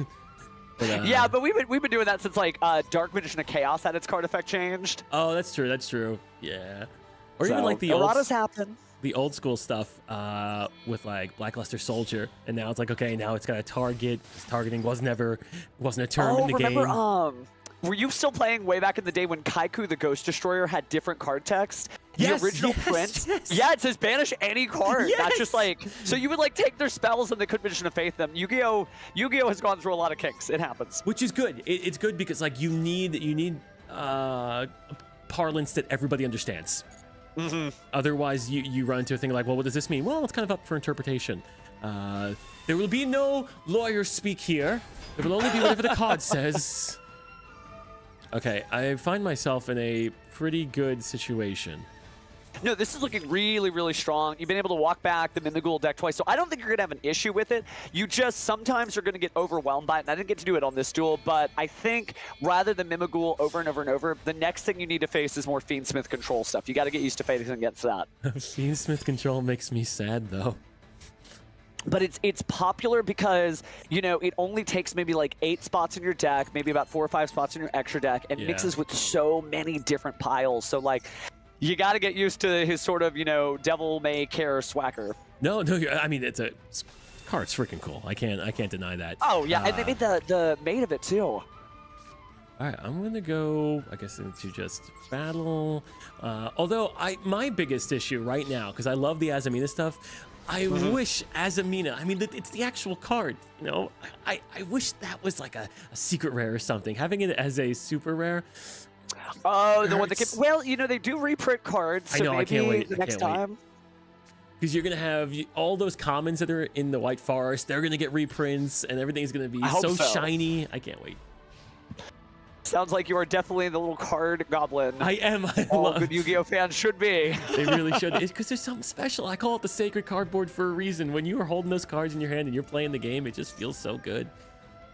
But, Yeah, but we've been doing that since like Dark Magician of Chaos had its card effect changed. Oh, that's true. That's true. Yeah. Or even So, like the erratas happen. the old school stuff with like Blackluster Soldier, and now it's like, okay, now it's got a target. This targeting wasn't a term in the remember, game. Were you still playing way back in the day when Kaiku the Ghost Destroyer had different card text? Yes, the original yes, print? yes. Yeah, it says banish any card. Not Yes. just like, so you would like take their spells and they couldn't Magician of Faith them. Yu-Gi-Oh has gone through a lot of kicks. It happens. Which is good. It's good because like you need parlance that everybody understands. Otherwise, you run into a thing like, well, what does this mean? Well, it's kind of up for interpretation. There will be no lawyer speak here. There will only be whatever the card says. Okay, I find myself in a pretty good situation. No, this is looking really, really strong. You've been able to walk back the Mimighoul deck twice, so I don't think you're going to have an issue with it. You just sometimes are going to get overwhelmed by it, and I didn't get to do it on this duel, but I think rather than Mimighoul over and over and over, the next thing you need to face is more Fiendsmith control stuff. You got to get used to facing against that. Fiendsmith control makes me sad, though. But it's popular because, you know, it only takes maybe like 8 spots in your deck, maybe about 4 or 5 spots in your extra deck, and Yeah. mixes with so many different piles. So, like, you got to get used to his sort of, you know, devil may care swagger. No, I mean, card's freaking cool. I can't deny that. Oh, yeah, and they made the main of it, too. All right, I'm gonna go, I guess, into just battle. Although my biggest issue right now, because I love the Azamina stuff, I wish Azamina. I mean, it's the actual card. You know, I wish that was like a secret rare or something. Having it as a super rare. Oh, the one that hurts. well, you know, they do reprint cards, so I know, maybe I can't wait. the I next can't wait. time. Because you're gonna have all those commons that are in the White Forest. They're gonna get reprints, and everything's gonna be I hope so so. shiny. I can't wait. Sounds like you are definitely the little card goblin. I am. I All love. good Yu-Gi-Oh fans should be. They really should. It's because there's something special. I call it the sacred cardboard for a reason. When you are holding those cards in your hand and you're playing the game, it just feels so good.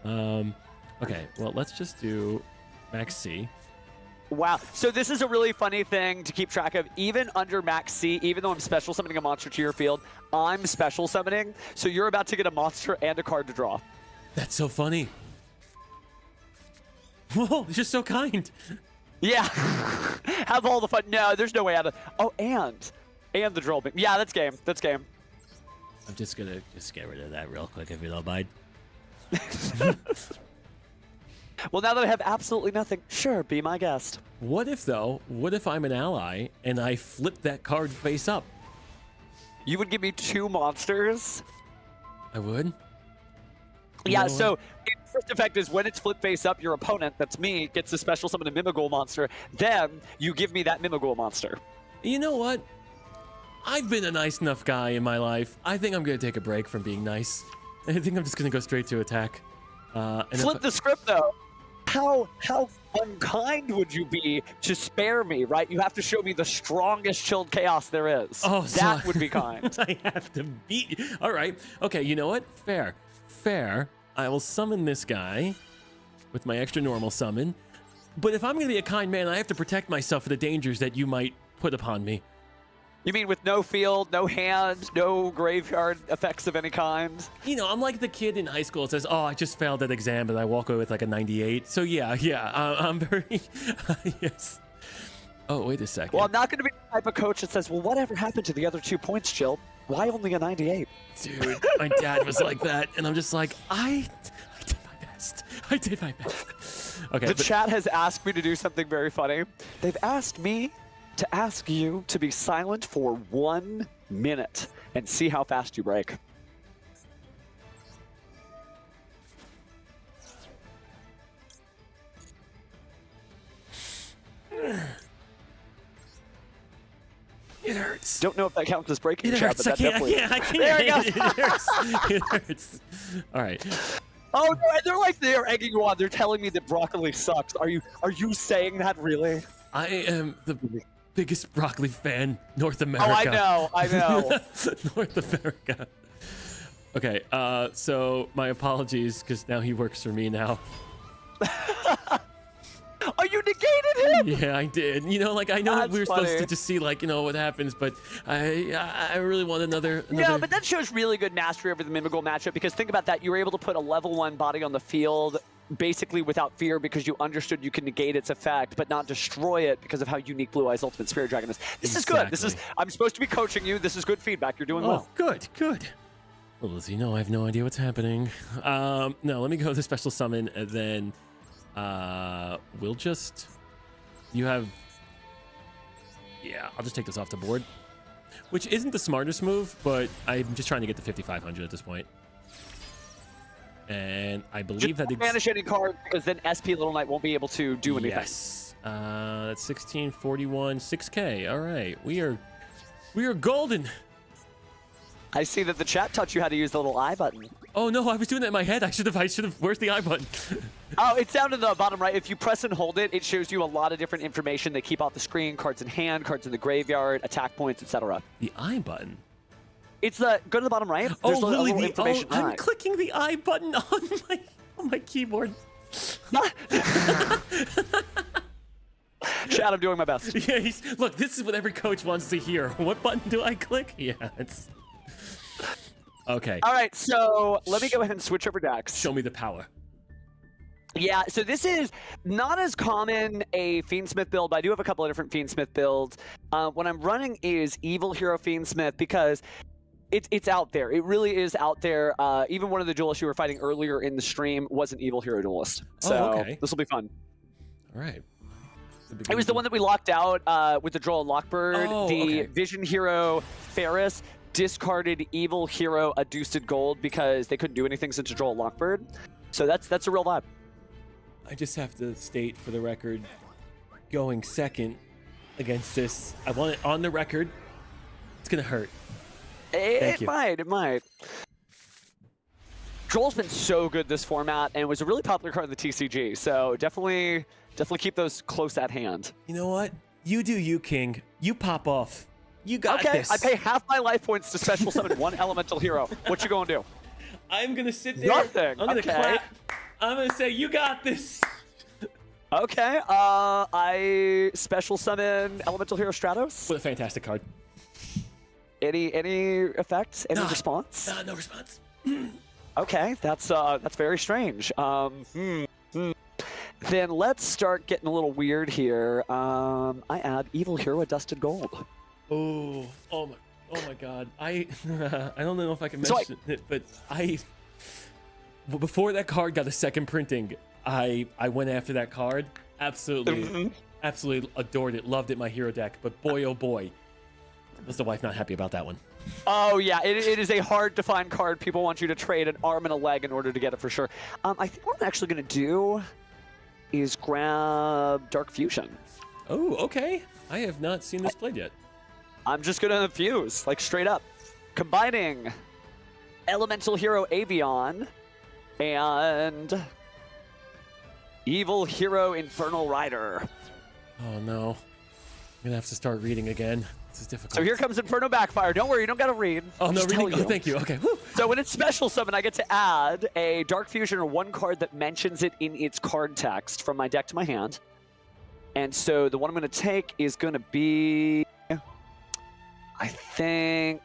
Okay, well, let's just do Max C. Wow. So this is a really funny thing to keep track of. Even under Max C, even though I'm special summoning a monster to your field, I'm special summoning. So you're about to get a monster and a card to draw. That's so funny. Whoa, you're so kind. Yeah. Have all the fun. No, there's no way out of... Oh, and the drill beam. Yeah, that's game. That's game. I'm just gonna get rid of that real quick if you don't mind. Well, now that I have absolutely nothing, sure, be my guest. What if, though, what if I'm an ally and I flip that card face up? You would give me 2 monsters? I would? Yeah, No. so its first effect is when it's flipped face up, your opponent, that's me, gets to special summon a Mimighoul monster. Then you give me that Mimighoul monster. You know what? I've been a nice enough guy in my life. I think I'm going to take a break from being nice. I think I'm just going to go straight to attack. And Flip the script, though. How unkind would you be to spare me, right? You have to show me the strongest chilled chaos there is. Oh, that would be kind. I have to beat you. All right. Okay, you know what? Fair. Fair. I will summon this guy with my extra normal summon. But if I'm going to be a kind man, I have to protect myself from the dangers that you might put upon me. You mean with no field, no hand, no graveyard effects of any kind? You know, I'm like the kid in high school that says, oh, I just failed that exam, but I walk away with like a 98. So yeah, I'm very, yes. Oh, wait a second. Well, I'm not going to be the type of coach that says, well, whatever happened to the other 2 points, Jill? Why only a 98? Dude, my dad was like that, and I'm just like, I did my best. I did my best. Okay. The chat has asked me to do something very funny. They've asked me to ask you to be silent for 1 minute and see how fast you break. It hurts. Don't know if that counts as breaking, It chat, hurts. but that definitely... I can't. There it goes. It hurts. It hurts. All right. Oh, no, they're like, they're egging you on. They're telling me that broccoli sucks. Are you saying that really? I am the biggest broccoli fan North Oh, America. I know. North America. Okay, so my apologies, because now he works for me now. Oh, you negated him? Yeah, I did. You know, like, I know That's we were supposed funny. to just see, like, you know, what happens, but I really want another... No, but that shows really good mastery over the Mimighoul matchup, because think about that. You were able to put a level 1 body on the field basically without fear because you understood you can negate its effect, but not destroy it because of how unique Blue Eyes Ultimate Spirit Dragon is. This is good. This is... I'm supposed to be coaching you. This is good feedback. You're doing well. Good. Well, as you know, I have no idea what's happening. No, let me go to special summon, and then we'll just... You have... Yeah, I'll just take this off the board. Which isn't the smartest move, but I'm just trying to get to 5,500 at this point. And I believe Just that... banish any card, because then SP Little Knight won't be able to do anything. Yes. That's 1641, 6K. All right. We are golden. I see that the chat taught you how to use the little I button. Oh no, I was doing that in my head. I should have. Where's the I button? Oh, it's down to the bottom right. If you press and hold it, it shows you a lot of different information they keep off the screen: cards in hand, cards in the graveyard, attack points, etc. The I button. It's the go to the bottom right. There's a literally little information. I'm clicking the I button on my keyboard. Chat, I'm doing my best. Yeah, look, this is what every coach wants to hear. What button do I click? Yeah, it's okay. All right, so let me go ahead and switch over decks. Show me the power. Yeah, so this is not as common a Fiendsmith build, but I do have a couple of different Fiendsmith builds. What I'm running is Evil Hero Fiendsmith because it's out there. It really is out there. Even one of the duelists you were fighting earlier in the stream was an Evil Hero duelist. So okay. This will be fun. All right. It was the one that we locked out with the Droll and Lockbird. Oh, the okay. Vision Hero Ferris discarded Evil Hero Adusted Gold because they couldn't do anything since a Droll and Lockbird. So that's a real vibe. I just have to state for the record, going second against this, I want it on the record. It's gonna hurt. It might. Droll's been so good this format and was a really popular card in the TCG. So definitely keep those close at hand. You know what? You do you, King. You pop off. You got okay, this. I pay half my life points to special summon one elemental hero. What you gonna do? I'm gonna sit there. Nothing. I'm gonna Okay. clap. I'm gonna say, you got this. Okay, I special summon elemental hero Stratos. What a fantastic card. Any effects? Any response? No response. Okay, that's very strange. Then let's start getting a little weird here. I add Evil Hero Adusted Gold. Oh my God. I don't know if I can mention it, but before that card got a second printing, I went after that card. Absolutely, absolutely adored it. Loved it, my hero deck. But boy, oh boy, was the wife not happy about that one. Oh yeah, it is a hard to find card. People want you to trade an arm and a leg in order to get it for sure. I think what I'm actually gonna do is grab Dark Fusion. Oh, okay. I have not seen this played yet. I'm just gonna fuse, like straight up. Combining Elemental Hero Avion and Evil Hero Infernal Rider. Oh no. I'm gonna have to start reading again. This is difficult. So here comes Inferno Backfire. Don't worry, you don't gotta read. Oh no, Just reading. tell Oh, you. thank you. Okay. Woo. So when it's special summon, I get to add a Dark Fusion or one card that mentions it in its card text from my deck to my hand. And so the one I'm going to take is going to be, I think,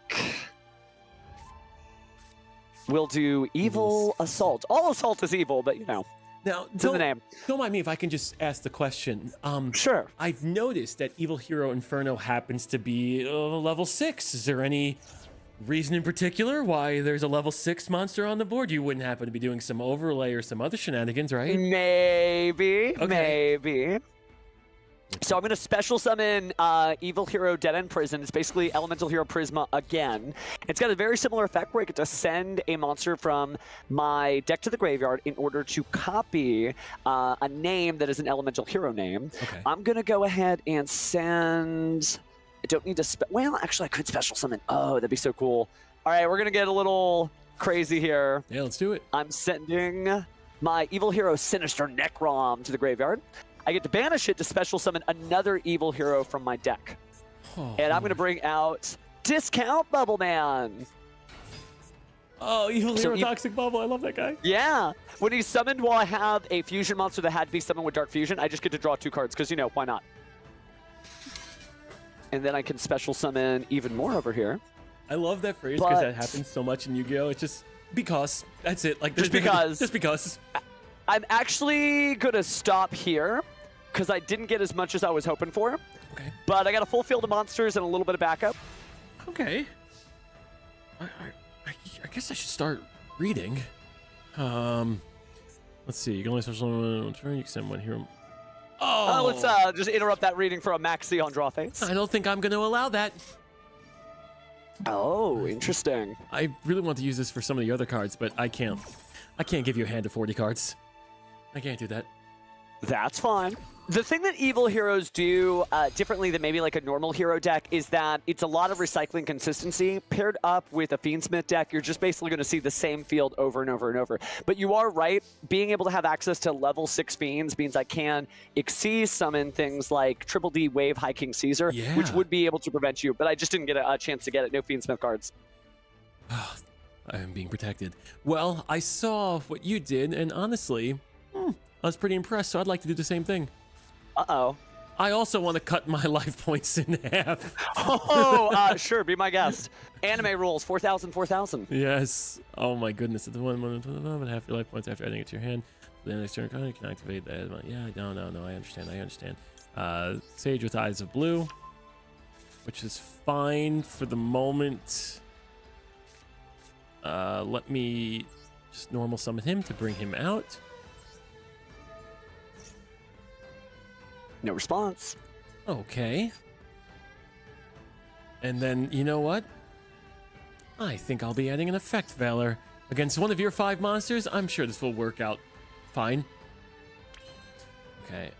we'll do Evil Assault. All Assault is evil, but you know, Now, it's in the name. don't mind me if I can just ask the question. Sure. I've noticed that Evil Hero Inferno happens to be level 6. Is there any reason in particular why there's a level 6 monster on the board? You wouldn't happen to be doing some overlay or some other shenanigans, right? Maybe, Okay. maybe. So I'm going to special summon Evil Hero Dead End Prison. It's basically Elemental Hero Prisma again. It's got a very similar effect where I get to send a monster from my deck to the graveyard in order to copy a name that is an Elemental Hero name. Okay. I'm going to go ahead and send... I don't need to... Well, actually, I could special summon. Oh, that'd be so cool. All right, we're going to get a little crazy here. Yeah, let's do it. I'm sending my Evil Hero Sinister Necrom to the graveyard. I get to banish it to special summon another Evil Hero from my deck. Oh, And I'm going to bring out Discount Bubble Man. Oh, Evil So Hero Toxic Bubble. I love that guy. Yeah. When he's summoned while I have a fusion monster that had to be summoned with Dark Fusion, I just get to draw 2 cards because, you know, why not? And then I can special summon even more over here. I love that phrase because that But- happens so much in Yu-Gi-Oh! It's just because. That's it. Like Just there's no- because. Just because. I'm actually going to stop here because I didn't get as much as I was hoping for. Okay. But I got a full field of monsters and a little bit of backup. Okay. I guess I should start reading. Let's see. You can only special one turn. You can send one hero. Oh. Let's just interrupt that reading for a Maxi on draw face. I don't think I'm going to allow that. Oh, interesting. I really want to use this for some of the other cards, but I can't. I can't give you a hand of 40 cards. I can't do that. That's fine. The thing that evil heroes do differently than maybe like a normal hero deck is that it's a lot of recycling consistency. Paired up with a Fiendsmith deck, you're just basically going to see the same field over and over and over. But you are right. Being able to have access to level 6 Fiends means I can Xyz summon things like Triple D Wave High King Caesar, which would be able to prevent you. But I just didn't get a chance to get it. No Fiendsmith cards. I am being protected. Well, I saw what you did, and honestly, I was pretty impressed, so I'd like to do the same thing. Uh-oh. I also want to cut my life points in half. Sure, be my guest. Anime rules, 4,000, 4,000. Yes. Oh my goodness. At the one moment, half your life points after adding it to your hand. Then next turn, you can activate that. Yeah, no. I understand. Sage with Eyes of Blue, which is fine for the moment. Let me just normal summon him to bring him out. No response. Okay. And then, you know what? I think I'll be adding an effect, Valor. Against one of your 5 monsters, I'm sure this will work out fine. Okay,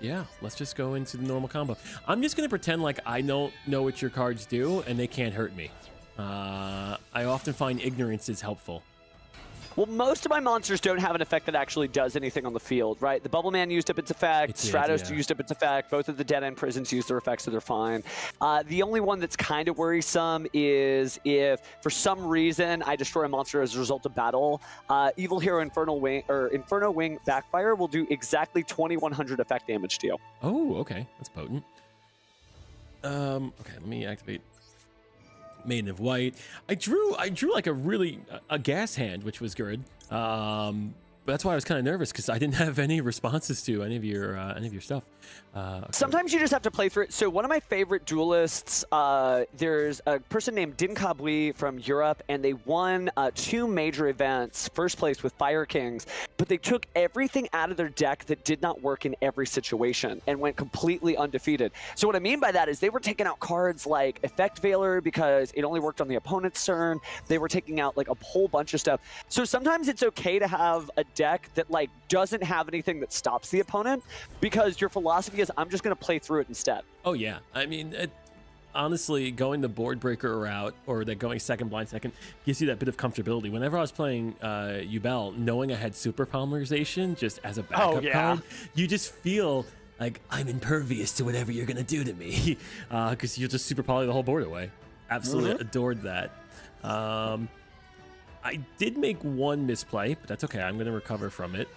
yeah, let's just go into the normal combo. I'm just going to pretend like I don't know what your cards do, and they can't hurt me. I often find ignorance is helpful. Well, most of my monsters don't have an effect that actually does anything on the field, right? The Bubble Man used up its effect, Stratos used up its effect, both of the Dead End Prisons used their effects, so they're fine. The only one that's kind of worrisome is if, for some reason, I destroy a monster as a result of battle, Evil Hero Inferno Wing Backfire will do exactly 2,100 effect damage to you. Oh, okay, that's potent. Okay, let me activate Maiden of White. I drew like a gas hand, which was good. that's why I was kind of nervous because I didn't have any responses to any of your stuff. Okay. Sometimes you just have to play through it. So one of my favorite duelists, there's a person named Din Kabui from Europe, and they won 2 major events, first place with Fire Kings, but they took everything out of their deck that did not work in every situation and went completely undefeated. So what I mean by that is they were taking out cards like Effect Veiler because it only worked on the opponent's turn. They were taking out like a whole bunch of stuff. So sometimes it's okay to have a deck that like doesn't have anything that stops the opponent, because your philosophy is I'm just going to play through it instead. Oh yeah, I mean, honestly, going the board breaker route or the going second blind second gives you that bit of comfortability. Whenever I was playing Ubel, knowing I had super polymerization just as a backup card, you just feel like I'm impervious to whatever you're gonna do to me, because you'll just super poly the whole board away. Absolutely adored that. I did make one misplay, but that's okay. I'm gonna recover from it.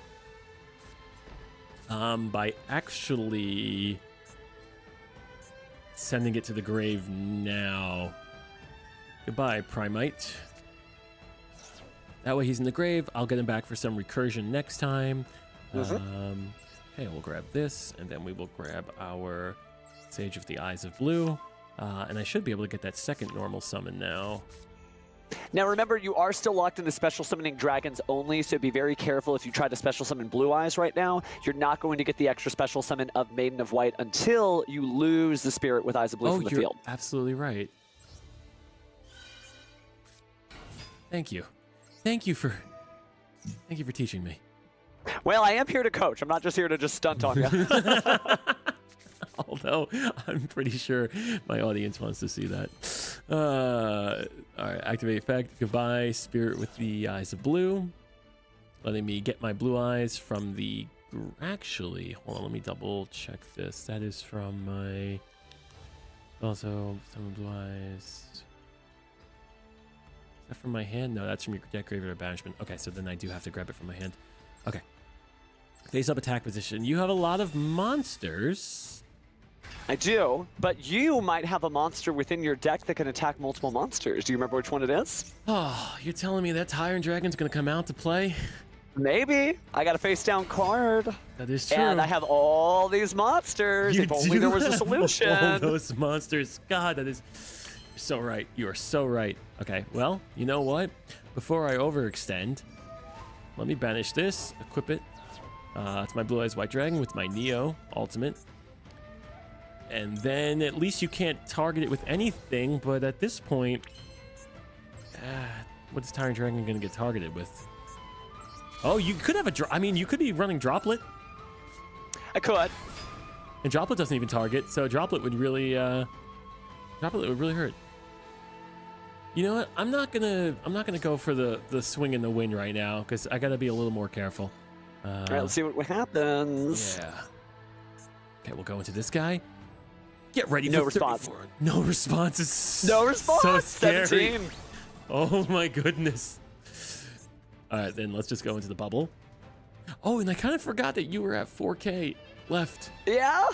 By actually sending it to the grave now. Goodbye, Primite. That way he's in the grave. I'll get him back for some recursion next time. Okay, we'll grab this, and then we will grab our Sage of the Eyes of Blue. And I should be able to get that second normal summon now. Now remember, you are still locked into special summoning dragons only, so be very careful if you try to special summon Blue Eyes right now. You're not going to get the extra special summon of Maiden of White until you lose the Spirit with Eyes of Blue from the field. Absolutely right. Thank you. Thank you for teaching me. Well, I am here to coach. I'm not just here to just stunt on you. Although I'm pretty sure my audience wants to see that. All right, activate effect. Goodbye, Spirit with the Eyes of Blue. Letting me get my Blue Eyes from the... Actually, hold on, let me double check this. That is from my... Also, some Blue Eyes. Is that from my hand? No, that's from your deck, graveyard, or banishment. Okay, so then I do have to grab it from my hand. Okay. Face up attack position. You have a lot of monsters. I do, but you might have a monster within your deck that can attack multiple monsters. Do you remember which one it is? Oh, you're telling me that Tyrant Dragon's gonna come out to play? Maybe. I got a face down card. That is true. And I have all these monsters. If only there was a solution. All those monsters. God, that is... You're so right. You are so right. Okay, well, you know what? Before I overextend, let me banish this, equip it. It's my Blue Eyes White Dragon with my Neo ultimate. And then at least you can't target it with anything, but at this point, what is Tyrant Dragon going to get targeted with? Oh, you could have I mean, you could be running Droplet. I could. And Droplet doesn't even target, so Droplet would really hurt. You know what? I'm not gonna go for the swing and the win right now, because I gotta be a little more careful. All right, let's see what happens. Yeah. Okay, we'll go into this guy. Get ready no for response. 34. No response. No response. So scary. 17. Oh my goodness. All right, then let's just go into the bubble. Oh, and I kind of forgot that you were at 4K left. Yeah.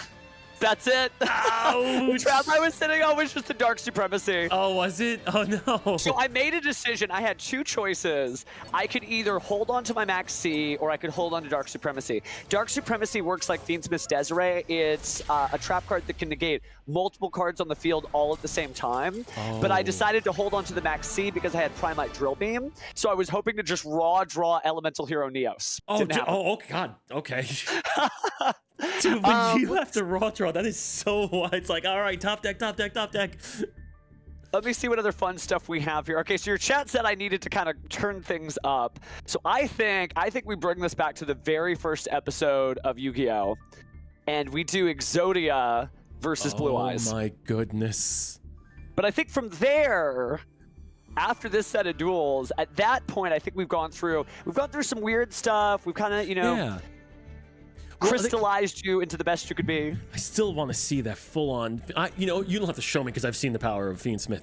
That's it. Ouch. The trap I was sitting on was just the Dark Supremacy. Oh, was it? Oh, no. So I made a decision. I had 2 choices. I could either hold on to my Max C or I could hold on to Dark Supremacy. Dark Supremacy works like Fiendsmith's Desiree. It's a trap card that can negate multiple cards on the field all at the same time. Oh. But I decided to hold on to the Max C because I had Primite Drill Beam. So I was hoping to just raw draw Elemental Hero Neos. Oh, God. Okay. Dude, but you have to raw draw. That is so wide. It's like, all right, top deck, top deck, top deck. Let me see what other fun stuff we have here. Okay, so your chat said I needed to kind of turn things up. So I think we bring this back to the very first episode of Yu-Gi-Oh! And we do Exodia versus Blue Eyes. Oh my goodness. But I think from there, after this set of duels, at that point, I think we've gone through some weird stuff. We've kind of, Yeah. Crystallized you into the best you could be. I still want to see that full-on. You don't have to show me because I've seen the power of Fiendsmith.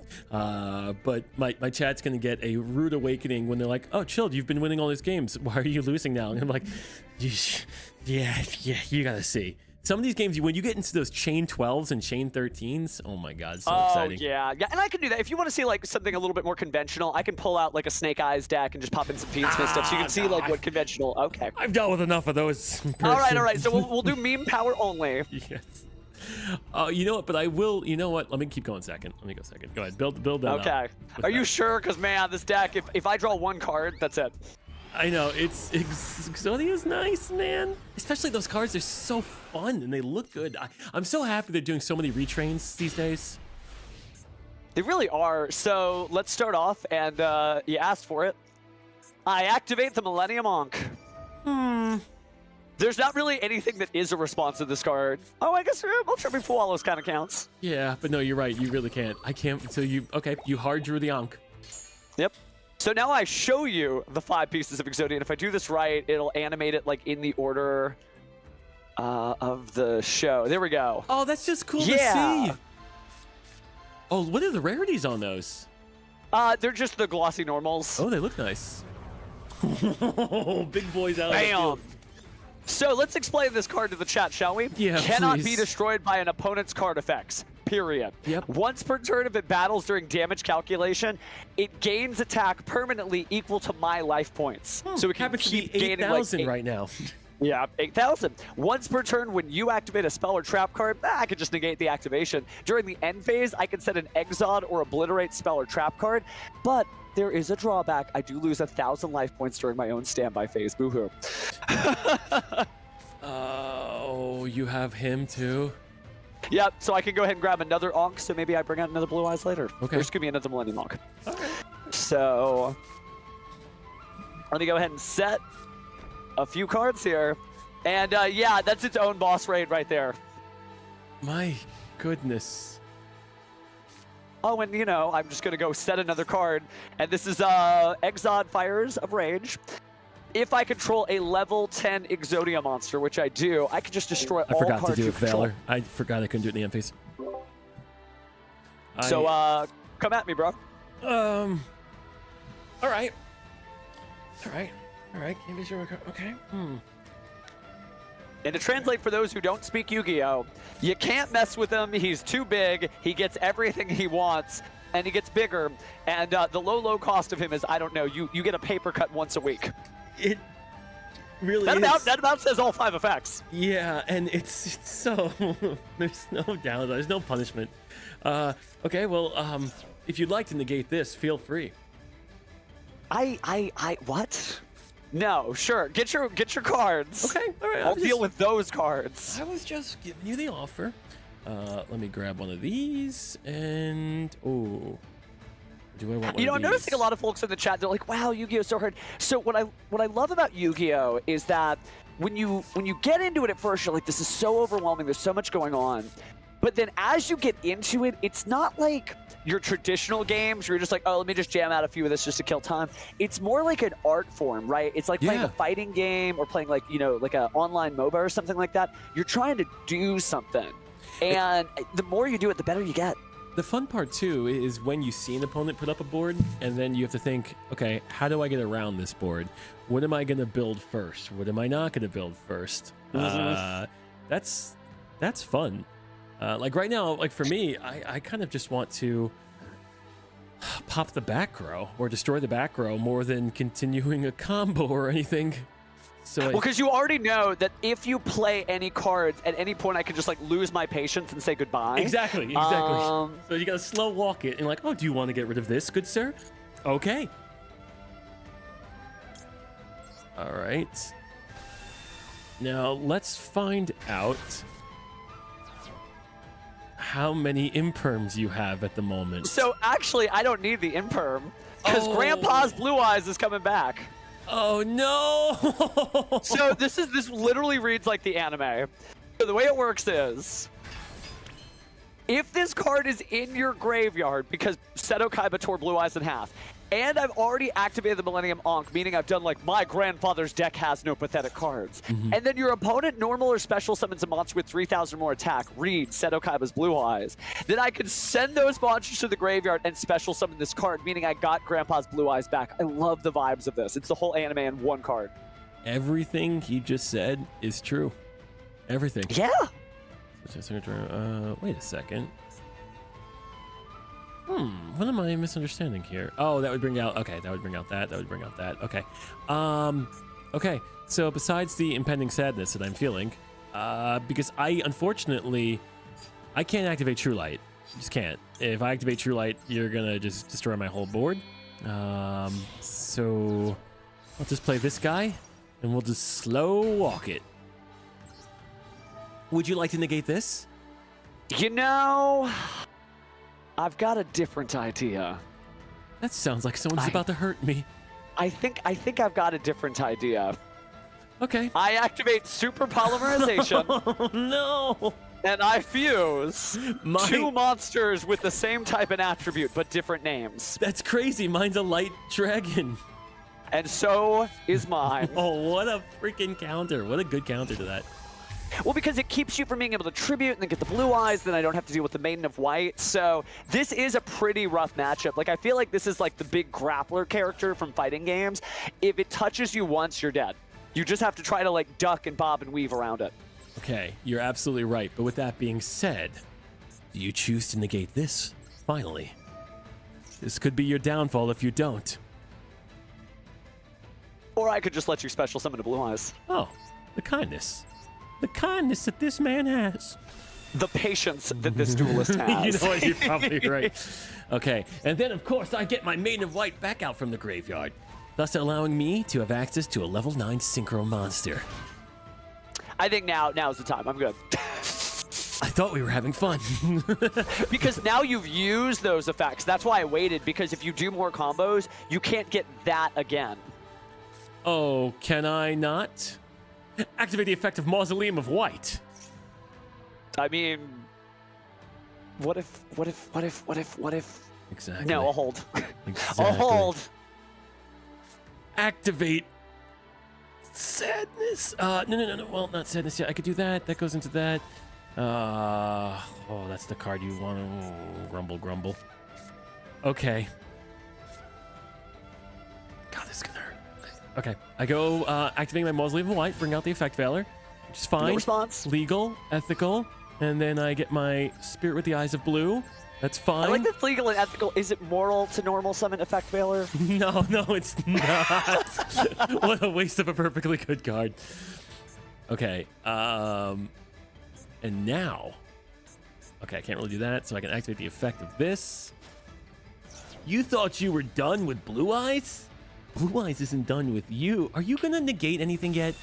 But my chat's gonna get a rude awakening when they're like, "Oh, Chilled, you've been winning all these games. Why are you losing now?" And I'm like, "Yeah, you gotta see." some of these games, when you get into those chain 12s and chain 13s, oh my god, so Oh, exciting. yeah, and I can do that. If you want to see like something a little bit more conventional, I can pull out like a Snake Eyes deck and just pop in some Fiend Smith stuff, so you can see like what conventional. Okay. I've dealt with enough of those. All right. So we'll do meme power only. Yes. You know what? But I will. You know what? Let me keep going. Second. Let me go second. Go ahead. Build that. Okay. Are you sure? Because man, this deck, if I draw one card, that's it. I know Exodia is nice, man. Especially those cards. They're so fun and they look good. I'm so happy they're doing so many retrains these days. They really are. So let's start off, and you asked for it. I activate the Millennium Ankh. There's not really anything that is a response to this card. Oh, I guess Tripping Wallows kind of counts. Yeah, but no, you're right. You really can't. I can't until you. Okay, you hard drew the Ankh. Yep. So now I show you the 5 pieces of Exodia, and if I do this right, it'll animate it like in the order of the show. There we go. Oh, that's just cool to see. Oh, what are the rarities on those? They're just the glossy normals. Oh, they look nice. Big boys out. Bam. So let's explain this card to the chat, shall we? Yeah, Cannot please. be destroyed by an opponent's card effects. Period. Yep. Once per turn, if it battles during damage calculation, it gains attack permanently equal to my life points. So it can happens to keep be gaining 8,000 like right now. Yeah, 8,000. Once per turn, when you activate a spell or trap card, I can just negate the activation. During the end phase, I can set an Exod or Obliterate spell or trap card, but there is a drawback. I do lose 1,000 life points during my own standby phase. Boo-hoo. Oh, you have him too? Yep, so I can go ahead and grab another Ankh, so maybe I bring out another Blue Eyes later. Okay. There's going to be another Millennium Ankh. Okay. So, let me go ahead and set a few cards here. And yeah, that's its own boss raid right there. My goodness. Oh, and you know, I'm just going to go set another card. And this is Exod Fires of Rage. If I control a level 10 Exodia monster, which I do, I can just destroy all I forgot cards to do you it, control. Valor. I forgot I couldn't do it in the end phase. So, come at me, bro. All right. All right. Can't be sure. Okay. And to translate for those who don't speak Yu-Gi-Oh, you can't mess with him. He's too big. He gets everything he wants, and he gets bigger. And the low cost of him is, I don't know, you get a paper cut once a week. It really That about says all 5 effects. Yeah, and it's so there's no doubt, there's no punishment. Okay, well, if you'd like to negate this, feel free. What? No, sure. Get your cards. Okay, all right. I'll deal with those cards. I was just giving you the offer. Let me grab one of these, and oh, do I want one You know, of I'm these? noticing a lot of folks in the chat. They're like, "Wow, Yu-Gi-Oh is so hard." So what I love about Yu-Gi-Oh is that when you get into it at first, you're like, "This is so overwhelming. There's so much going on." But then as you get into it, it's not like your traditional games where you're just like, oh, let me just jam out a few of this just to kill time. It's more like an art form, right? It's like playing a fighting game or playing like, you know, like an online MOBA or something like that. You're trying to do something. And the more you do it, the better you get. The fun part too is when you see an opponent put up a board and then you have to think, okay, how do I get around this board? What am I going to build first? What am I not going to build first? That's fun. Like right now, like for me, I kind of just want to pop the back row or destroy the back row more than continuing a combo or anything. So well, because you already know that if you play any cards at any point, I can just like lose my patience and say goodbye. Exactly. So you gotta slow walk it and like, oh, do you want to get rid of this, good sir? Okay. All right. Now let's find out how many imperms you have at the moment. So actually, I don't need the imperm because Grandpa's Blue Eyes is coming back. Oh no! So this literally reads like the anime. So the way it works is, if this card is in your graveyard, because Seto Kaiba tore Blue Eyes in half, and I've already activated the Millennium Ankh, meaning I've done like my grandfather's deck has no pathetic cards, and then your opponent normal or special summons a monster with 3,000 more attack, read Seto Kaiba's Blue Eyes, then I could send those monsters to the graveyard and special summon this card, meaning I got Grandpa's Blue Eyes back. I love the vibes of this. It's the whole anime in one card. Everything he just said is true. Everything. Yeah. Wait a second. What am I misunderstanding here? Oh, that would bring out, okay, that would bring out that, that would bring out that, okay. Okay, so besides the impending sadness that I'm feeling, because unfortunately, I can't activate True Light. Just can't. If I activate True Light, you're gonna just destroy my whole board. So I'll just play this guy, and we'll just slow walk it. Would you like to negate this? You know, I've got a different idea. That sounds like someone's about to hurt me. I think I've got a different idea. Okay. I activate super polymerization. Oh, no. And I fuse two monsters with the same type and attribute, but different names. That's crazy. Mine's a light dragon. And so is mine. Oh, what a freaking counter. What a good counter to that. Well, because it keeps you from being able to tribute and then get the blue eyes, then I don't have to deal with the Maiden of White. So this is a pretty rough matchup. Like, I feel like this is like the big grappler character from fighting games. If it touches you once, you're dead. You just have to try to like duck and bob and weave around it. Okay, you're absolutely right. But with that being said, do you choose to negate this? Finally. This could be your downfall if you don't. Or I could just let you special summon the blue eyes. Oh, the kindness. The kindness that this man has. The patience that this duelist has. You know what? You're probably right. Okay, and then of course I get my Maiden of White back out from the graveyard, thus allowing me to have access to a level 9 synchro monster. I think now's the time. I'm good. I thought we were having fun. Because now you've used those effects. That's why I waited, because if you do more combos, you can't get that again. Oh, can I not? Activate the effect of Mausoleum of White. I mean, what if? Exactly. No, I'll hold. Exactly. I'll hold. Activate sadness. No. Well, not sadness yet. I could do that. That goes into that. Oh, that's the card you want to grumble. Okay. God, this is gonna hurt. Okay, I go activating my Mausoleum of White, bring out the effect veiler, which is fine. No response. Legal, ethical, and then I get my Spirit with the Eyes of Blue. That's fine. I like this legal and ethical. Is it moral to normal summon effect veiler? No, it's not. What a waste of a perfectly good card. Okay, and now, okay, I can't really do that, so I can activate the effect of this. You thought you were done with Blue Eyes? Blue Eyes isn't done with you. Are you gonna negate anything yet?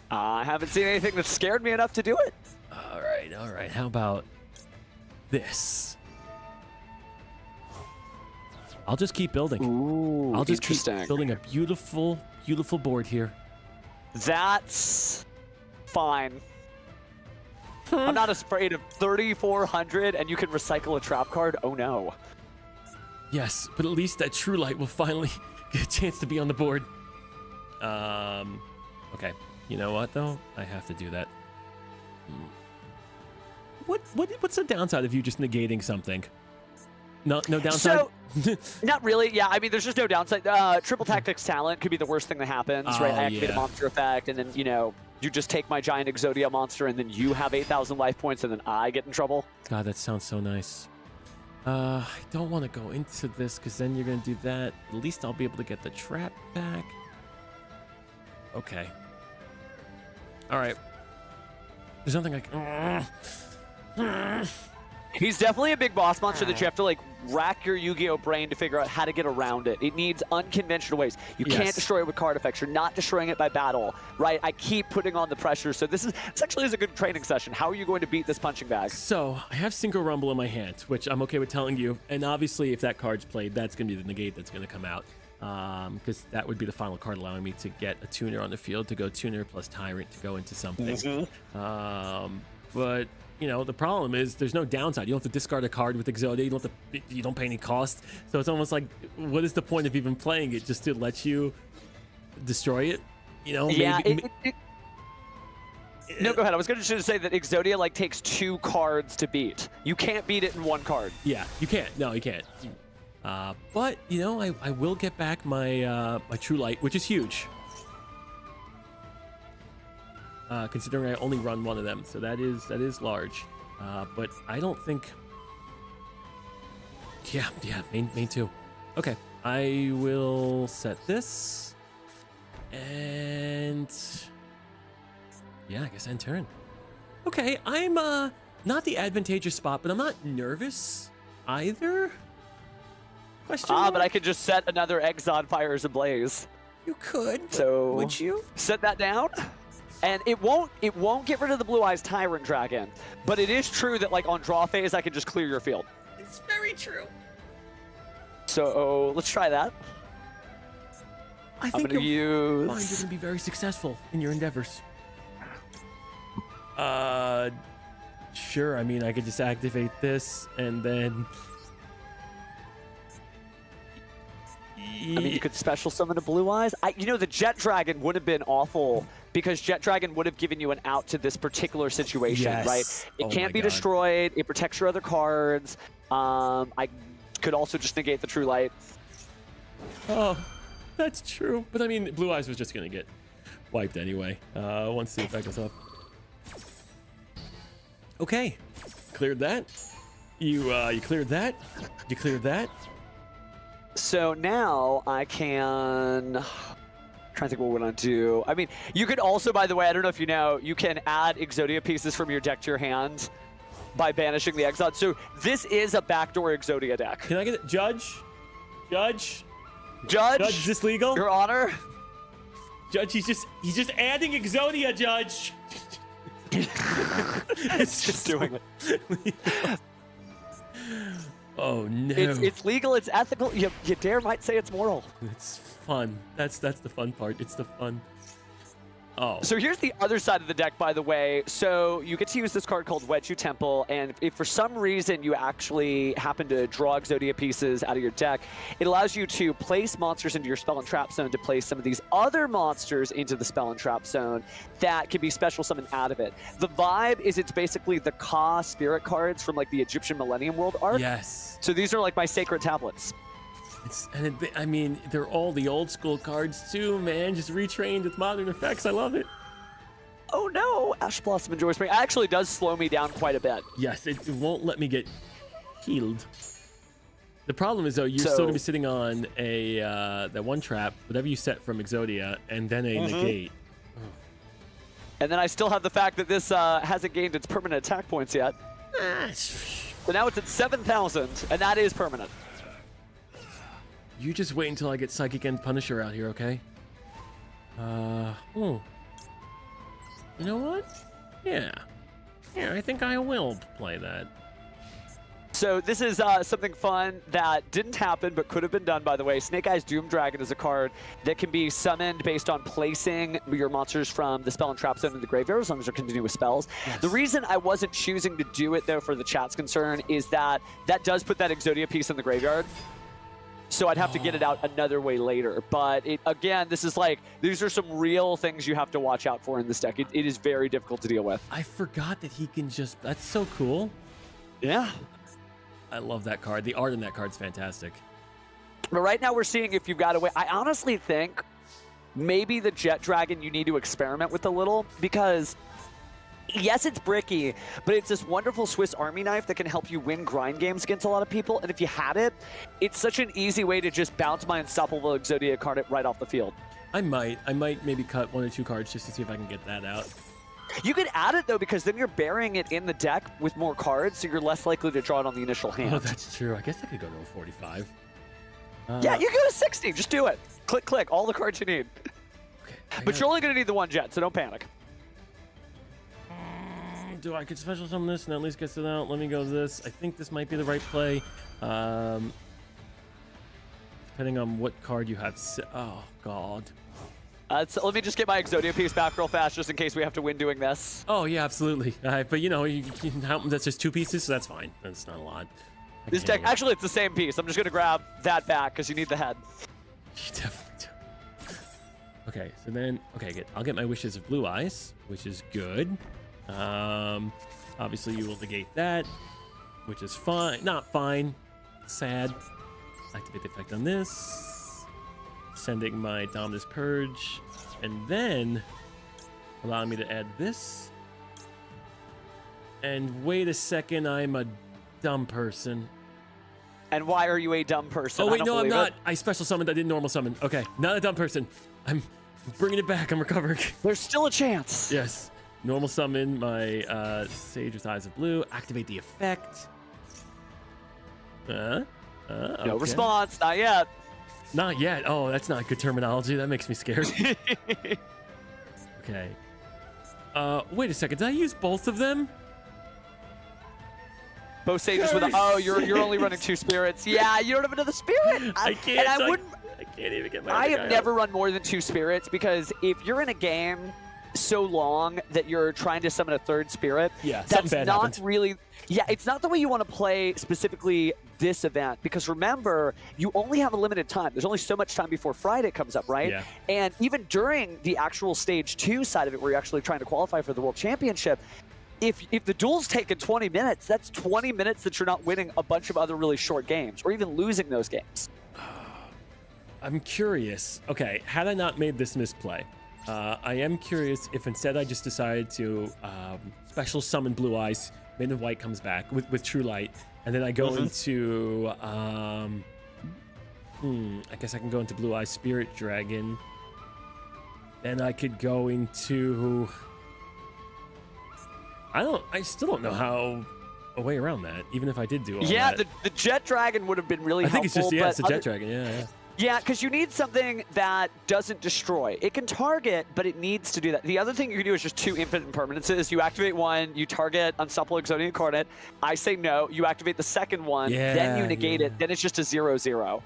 I haven't seen anything that scared me enough to do it. All right. How about this? I'll just keep building. Ooh, I'll just keep interesting. building a beautiful, beautiful board here. That's fine. I'm not afraid of 3,400 and you can recycle a trap card. Oh no. Yes, but at least that True Light will finally get a chance to be on the board. Okay. You know what though? I have to do that. What's the downside of you just negating something? No downside? So, not really. Yeah, I mean, there's just no downside. Triple Tactics Talent could be the worst thing that happens, right? I activate a monster effect, and then, you know, you just take my giant Exodia monster, and then you have 8,000 life points, and then I get in trouble. God, that sounds so nice. I don't want to go into this, because then you're going to do that. At least I'll be able to get the trap back. Okay. All right. There's nothing like... He's definitely a big boss monster that you have to like rack your Yu-Gi-Oh brain to figure out how to get around it. It needs unconventional ways. You can't destroy it with card effects. You're not destroying it by battle, right? I keep putting on the pressure. So this actually is a good training session. How are you going to beat this punching bag? So I have Synchro Rumble in my hand, which I'm okay with telling you. And obviously, if that card's played, that's going to be the negate that's going to come out. Because that would be the final card allowing me to get a tuner on the field to go tuner plus tyrant to go into something. But you know, the problem is there's no downside. You don't have to discard a card with Exodia. You don't pay any cost. So it's almost like, what is the point of even playing it just to let you destroy it? You know? Yeah. No, go ahead. I was going to say that Exodia like takes 2 cards to beat. You can't beat it in 1 card. Yeah, you can't. No, you can't. But you know, I will get back my my True Light, which is huge. considering I only run one of them. So that is large. But I don't think. Yeah, main 2. Okay, I will set this, and yeah, I guess end turn. Okay, I'm not the advantageous spot, but I'm not nervous either. Question mark? But I could just set another Exod Fires Ablaze. You could. So would you set that down? And it won't get rid of the Blue Eyes Tyrant Dragon, but it is true that like on draw phase I can just clear your field. It's very true. So let's try that. I think you're going to be very successful in your endeavors. Sure. I mean, I could just activate this and then. I mean, you could special summon a Blue Eyes. You know, the Jet Dragon would have been awful because Jet Dragon would have given you an out to this particular situation, yes. Right? It can't be God. destroyed. It protects your other cards. I could also just negate the True Light. Oh, that's true. But I mean, Blue Eyes was just gonna get wiped anyway. Once the effect is up. Okay, cleared that. You cleared that. You cleared that. So now I can. Trying to think what we're gonna do. I mean, you could also, by the way, I don't know if you know, you can add Exodia pieces from your deck to your hand by banishing the Exod. So this is a backdoor Exodia deck. Can I get it? Judge? Judge, is this legal? Your Honor. Judge, he's just adding Exodia, Judge. It's just doing it. Oh no. It's legal, it's ethical. You dare might say it's moral. It's fun. That's the fun part. It's the fun. Oh. So here's the other side of the deck, by the way. So you get to use this card called Wedge You Temple, and if for some reason you actually happen to draw Exodia pieces out of your deck, it allows you to place monsters into your spell and trap zone to place some of these other monsters into the spell and trap zone that can be special summoned out of it. The vibe is it's basically the Ka spirit cards from like the Egyptian Millennium World arc. Yes. So these are like my sacred tablets. I mean, they're all the old school cards too, man. Just retrained with modern effects. I love it. Oh no, Ash Blossom and Joy Spring actually does slow me down quite a bit. Yes, it won't let me get healed. The problem is though, you're still gonna be sitting on a that one trap, whatever you set from Exodia, and then a negate. And then I still have the fact that this hasn't gained its permanent attack points yet. So now it's at 7,000, and that is permanent. You just wait until I get Psychic and Punisher out here, okay? You know what? Yeah, I think I will play that. So this is something fun that didn't happen but could have been done, by the way. Snake Eyes Doom Dragon is a card that can be summoned based on placing your monsters from the spell and trap zone in the graveyard as long as they're continuous spells. Yes. The reason I wasn't choosing to do it, though, for the chat's concern, is that that does put that Exodia piece in the graveyard. So I'd have to get it out another way later. But again, this is like, these are some real things you have to watch out for in this deck. It is very difficult to deal with. I forgot that he can just, that's so cool. Yeah. I love that card. The art in that card's fantastic. But right now we're seeing if you've got a way. I honestly think maybe the Jet Dragon you need to experiment with a little, because yes, it's bricky, but it's this wonderful Swiss Army knife that can help you win grind games against a lot of people. And if you had it, it's such an easy way to just bounce my Unstoppable Exodia card right off the field. I might maybe cut 1 or 2 cards just to see if I can get that out. You could add it, though, because then you're burying it in the deck with more cards, so you're less likely to draw it on the initial hand. Oh, that's true. I guess I could go to a 45. Yeah, you go to 60. Just do it. Click, click. All the cards you need. Okay, but you're only going to need the one Jet, so don't panic. Do I could special summon this and at least gets it out? Let me go this. I think this might be the right play. Depending on what card you have. Oh, God. So let me just get my Exodia piece back real fast, just in case we have to win doing this. Oh, yeah, absolutely. But, you know, that's just 2 pieces, so that's fine. That's not a lot. This deck, actually, it's the same piece. I'm just going to grab that back, because you need the head. You definitely do. Okay, so then, okay, I'll get my Wishes of Blue Eyes, which is good. Obviously, you will negate that, which is fine. Not fine. Sad. Activate the effect on this. Sending my Dominus Purge, and then allowing me to add this. And wait a second, I'm a dumb person. And why are you a dumb person? Oh wait, no, I'm not. It. I special summoned. I didn't normal summon. Okay, not a dumb person. I'm bringing it back. I'm recovering. There's still a chance. Yes. Normal summon my Sage with Eyes of Blue. Activate the effect. No Okay. response. Not yet. Not yet. Oh, that's not good terminology. That makes me scared. Okay. Wait a second. Did I use both of them? Both sages with oh, you're only running 2 spirits. Yeah, you don't have another spirit. I can't. And I can't even get my. I have never run more than 2 spirits because if you're in a game so long that you're trying to summon a 3rd spirit, yeah, that's bad not happened. really. Yeah, it's not the way you want to play specifically this event because remember, you only have a limited time. There's only so much time before Friday comes up, right? Yeah. And even during the actual stage 2 side of it, where you're actually trying to qualify for the World Championship. If the duel's taken 20 minutes, that's 20 minutes that you're not winning a bunch of other really short games or even losing those games. I'm curious. Okay, had I not made this misplay, I am curious if instead I just decided to special summon Blue Eyes, Maiden of White comes back with True Light, and then I go into, I guess I can go into Blue Eyes Spirit Dragon. Then I could go into... I still don't know how a way around that, even if I did do all that. Yeah, the Jet Dragon would have been really helpful. I think it's just, it's a Jet Dragon, yeah. Yeah, because you need something that doesn't destroy. It can target, but it needs to do that. The other thing you can do is just 2 infinite impermanences. You activate one, you target Unstoppable Exodia Incarnate. I say no. You activate the second one, then you negate it. Then it's just a 0/0.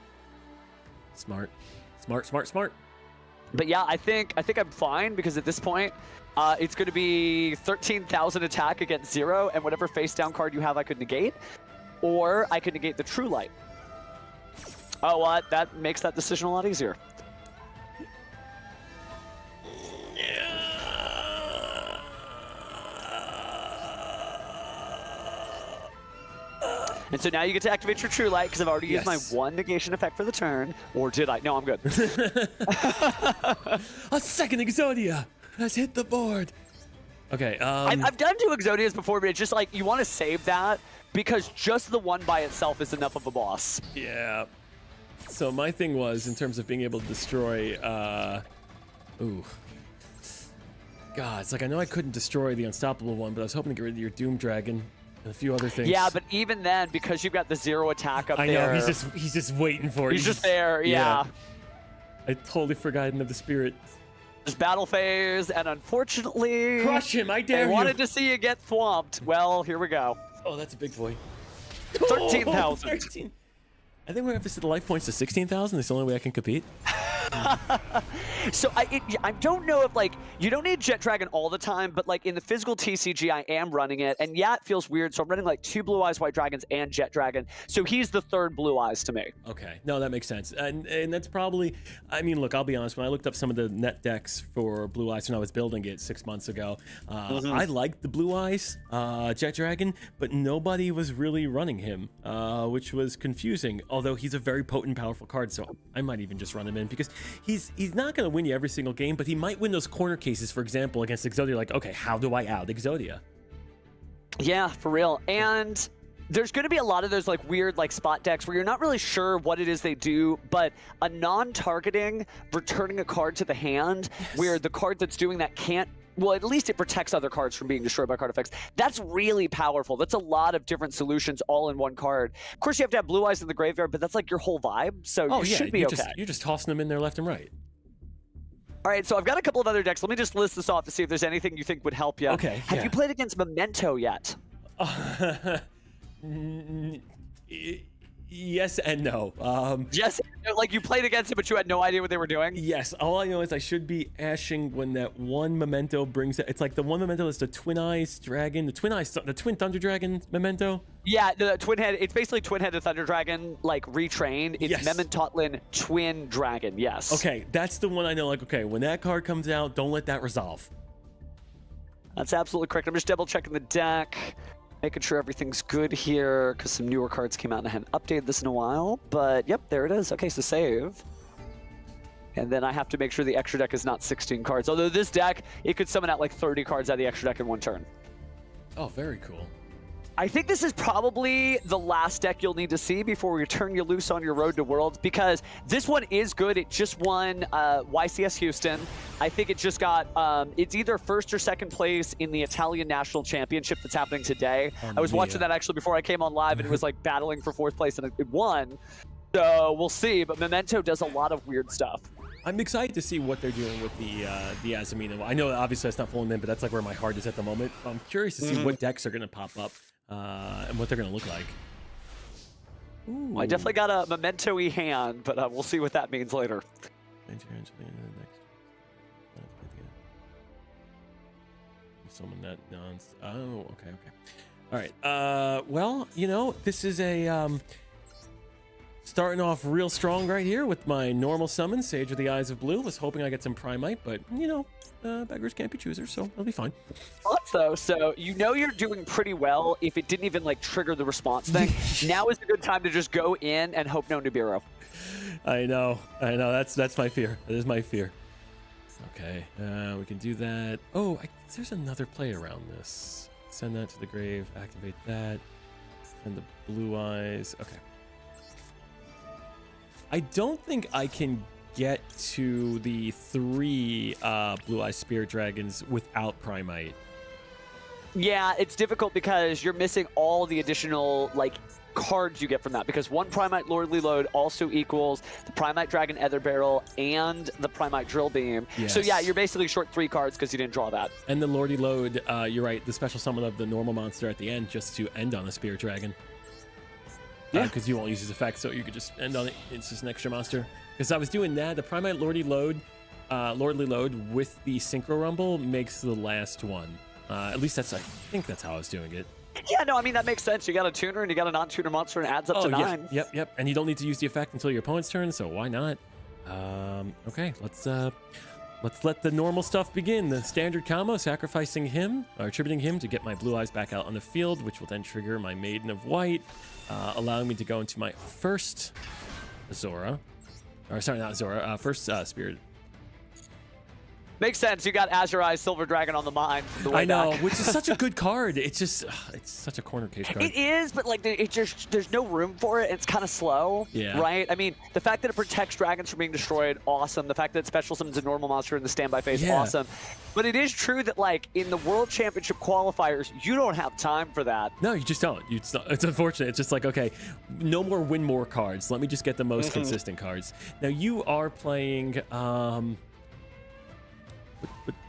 Smart. Smart, smart, smart. But yeah, I think I'm fine because at this point, it's going to be 13,000 attack against 0, and whatever face down card you have, I could negate, or I could negate the True Light. Oh, what? That makes that decision a lot easier. And so now you get to activate your True Light because I've already used my 1 negation effect for the turn. Or did I? No, I'm good. A second Exodia has hit the board. Okay. I've done 2 Exodias before, but it's just like you want to save that because just the 1 by itself is enough of a boss. Yeah. So my thing was, in terms of being able to destroy, God, it's like I know I couldn't destroy the unstoppable one, but I was hoping to get rid of your Doom Dragon and a few other things. Yeah, but even then, because you've got the 0 attack up there. I know, he's just waiting for it. He's just there, yeah. I totally forgot of the spirit. Just battle phase, and unfortunately... Crush him, I dare you! I wanted to see you get thwomped. Well, here we go. Oh, that's a big boy. 13,000. 13. I think we're going to have to set the life points to 16,000. That's the only way I can compete. So I don't know if, like, you don't need Jet Dragon all the time, but, like, in the physical TCG, I am running it. And, yeah, it feels weird. So I'm running, like, 2 Blue Eyes White Dragons and Jet Dragon. So he's the 3rd Blue Eyes to me. Okay. No, that makes sense. And that's probably... I mean, look, I'll be honest. When I looked up some of the net decks for Blue Eyes when I was building it 6 months ago, I liked the Blue Eyes Jet Dragon, but nobody was really running him, which was confusing. Although he's a very potent, powerful card, so I might even just run him in because he's not going to win you every single game, but he might win those corner cases, for example, against Exodia. Like, okay, how do I out Exodia? Yeah, for real. And there's going to be a lot of those like weird like spot decks where you're not really sure what it is they do, but a non-targeting returning a card to the hand where the card that's doing that can't, well, at least it protects other cards from being destroyed by card effects. That's really powerful. That's a lot of different solutions all in one card. Of course, you have to have Blue Eyes in the graveyard, but that's like your whole vibe, so you should be okay. You're just tossing them in there left and right. All right, so I've got a couple of other decks. Let me just list this off to see if there's anything you think would help you. Okay, Have you played against Momento yet? Yes and no. Yes, like you played against it, but you had no idea what they were doing? Yes, all I know is I should be ashing when that one Memento brings it. It's like the one Memento that's the Twin Eyes Dragon, the Twin Thunder Dragon Memento. Yeah, the Twin Head, it's basically Twin Headed Thunder Dragon, like retrained. It's Mementotlin Twin Dragon, yes. Okay, that's the one I know, like, okay, when that card comes out, don't let that resolve. That's absolutely correct. I'm just double checking the deck. Making sure everything's good here, because some newer cards came out and I hadn't updated this in a while. But, yep, there it is. Okay, so save. And then I have to make sure the extra deck is not 16 cards. Although this deck, it could summon out like 30 cards out of the extra deck in one turn. Oh, very cool. I think this is probably the last deck you'll need to see before we turn you loose on your road to Worlds, because this one is good. It just won YCS Houston. I think it just got, it's either first or second place in the Italian National Championship that's happening today. I was watching that actually before I came on live, and it was like battling for 4th place, and it won. So we'll see, but Momento does a lot of weird stuff. I'm excited to see what they're doing with the HAS Animated. I know obviously that's not falling in, but that's like where my heart is at the moment. I'm curious to see what decks are going to pop up and what they're going to look like. Ooh. I definitely got a Memento-y hand, but we'll see what that means later. Someone that oh, okay. All right. Well, you know, this is a starting off real strong right here with my normal summon, Sage of the Eyes of Blue. Was hoping I get some Primite, but you know, beggars can't be choosers, so it'll be fine. Also, so you know you're doing pretty well if it didn't even like trigger the response thing. Now is a good time to just go in and hope no Nibiru. I know. That's my fear. That is my fear. Okay, we can do that. Oh, there's another play around this. Send that to the grave. Activate that. And the blue eyes. Okay. I don't think I can get to the 3 Blue Eye Spirit Dragons without Primite. Yeah, it's difficult because you're missing all the additional like cards you get from that, because 1 Primite Lordly Load also equals the Primite Dragon Ether Barrel and the Primite Drill Beam. Yes. So yeah, you're basically short 3 cards because you didn't draw that. And the Lordy Load, you're right, the special summon of the normal monster at the end just to end on a Spirit Dragon. Yeah, because you won't use his effect, so you could just end on it. It's just an extra monster. Because I was doing that, the Primite Lordly Load with the Synchro Rumble makes the last one. At least I think that's how I was doing it. Yeah, no, I mean that makes sense. You got a tuner and you got a non-tuner monster, and it adds up to 9. Yep. And you don't need to use the effect until your opponent's turn, so why not? Okay, let's let the normal stuff begin. The standard combo, sacrificing him, or attributing him to get my blue eyes back out on the field, which will then trigger my Maiden of White, allowing me to go into my first Zora. Or sorry, not Zora, first Spirit. Makes sense. You got Azure Eyes Silver Dragon on the mind. I know, which is such a good card. It's just, it's such a corner case card. It is, but like, there's no room for it. It's kind of slow, right? I mean, the fact that it protects dragons from being destroyed, awesome. The fact that it special summons a normal monster in the standby phase, awesome. But it is true that like in the World Championship qualifiers, you don't have time for that. No, you just don't. It's unfortunate. It's just like, okay, no more win more cards. Let me just get the most consistent cards. Now you are playing.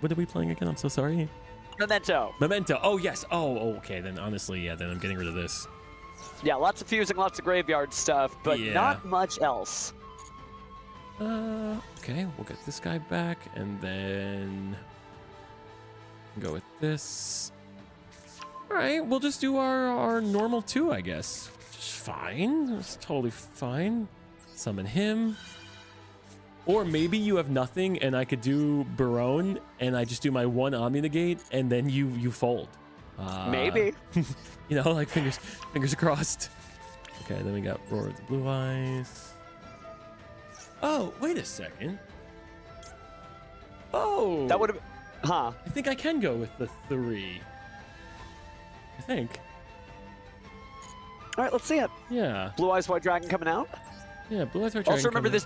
What are we playing again? I'm so sorry. Memento. Oh, yes. Oh, okay. Then honestly, yeah, then I'm getting rid of this. Yeah, lots of fusing, lots of graveyard stuff, but not much else. Okay, we'll get this guy back, and then go with this. All right, we'll just do our normal 2, I guess. Just fine. It's totally fine. Summon him. Or maybe you have nothing and I could do Barone and I just do my 1 Omni Negate and then you fold. Maybe. You know, like fingers crossed. Okay, then we got Roar of the Blue Eyes. Oh, wait a second. Oh. That would have... Huh. I think I can go with the 3. I think. All right, let's see it. Yeah. Blue Eyes White Dragon coming out. Yeah, Blue Eyes White Dragon. Also remember this...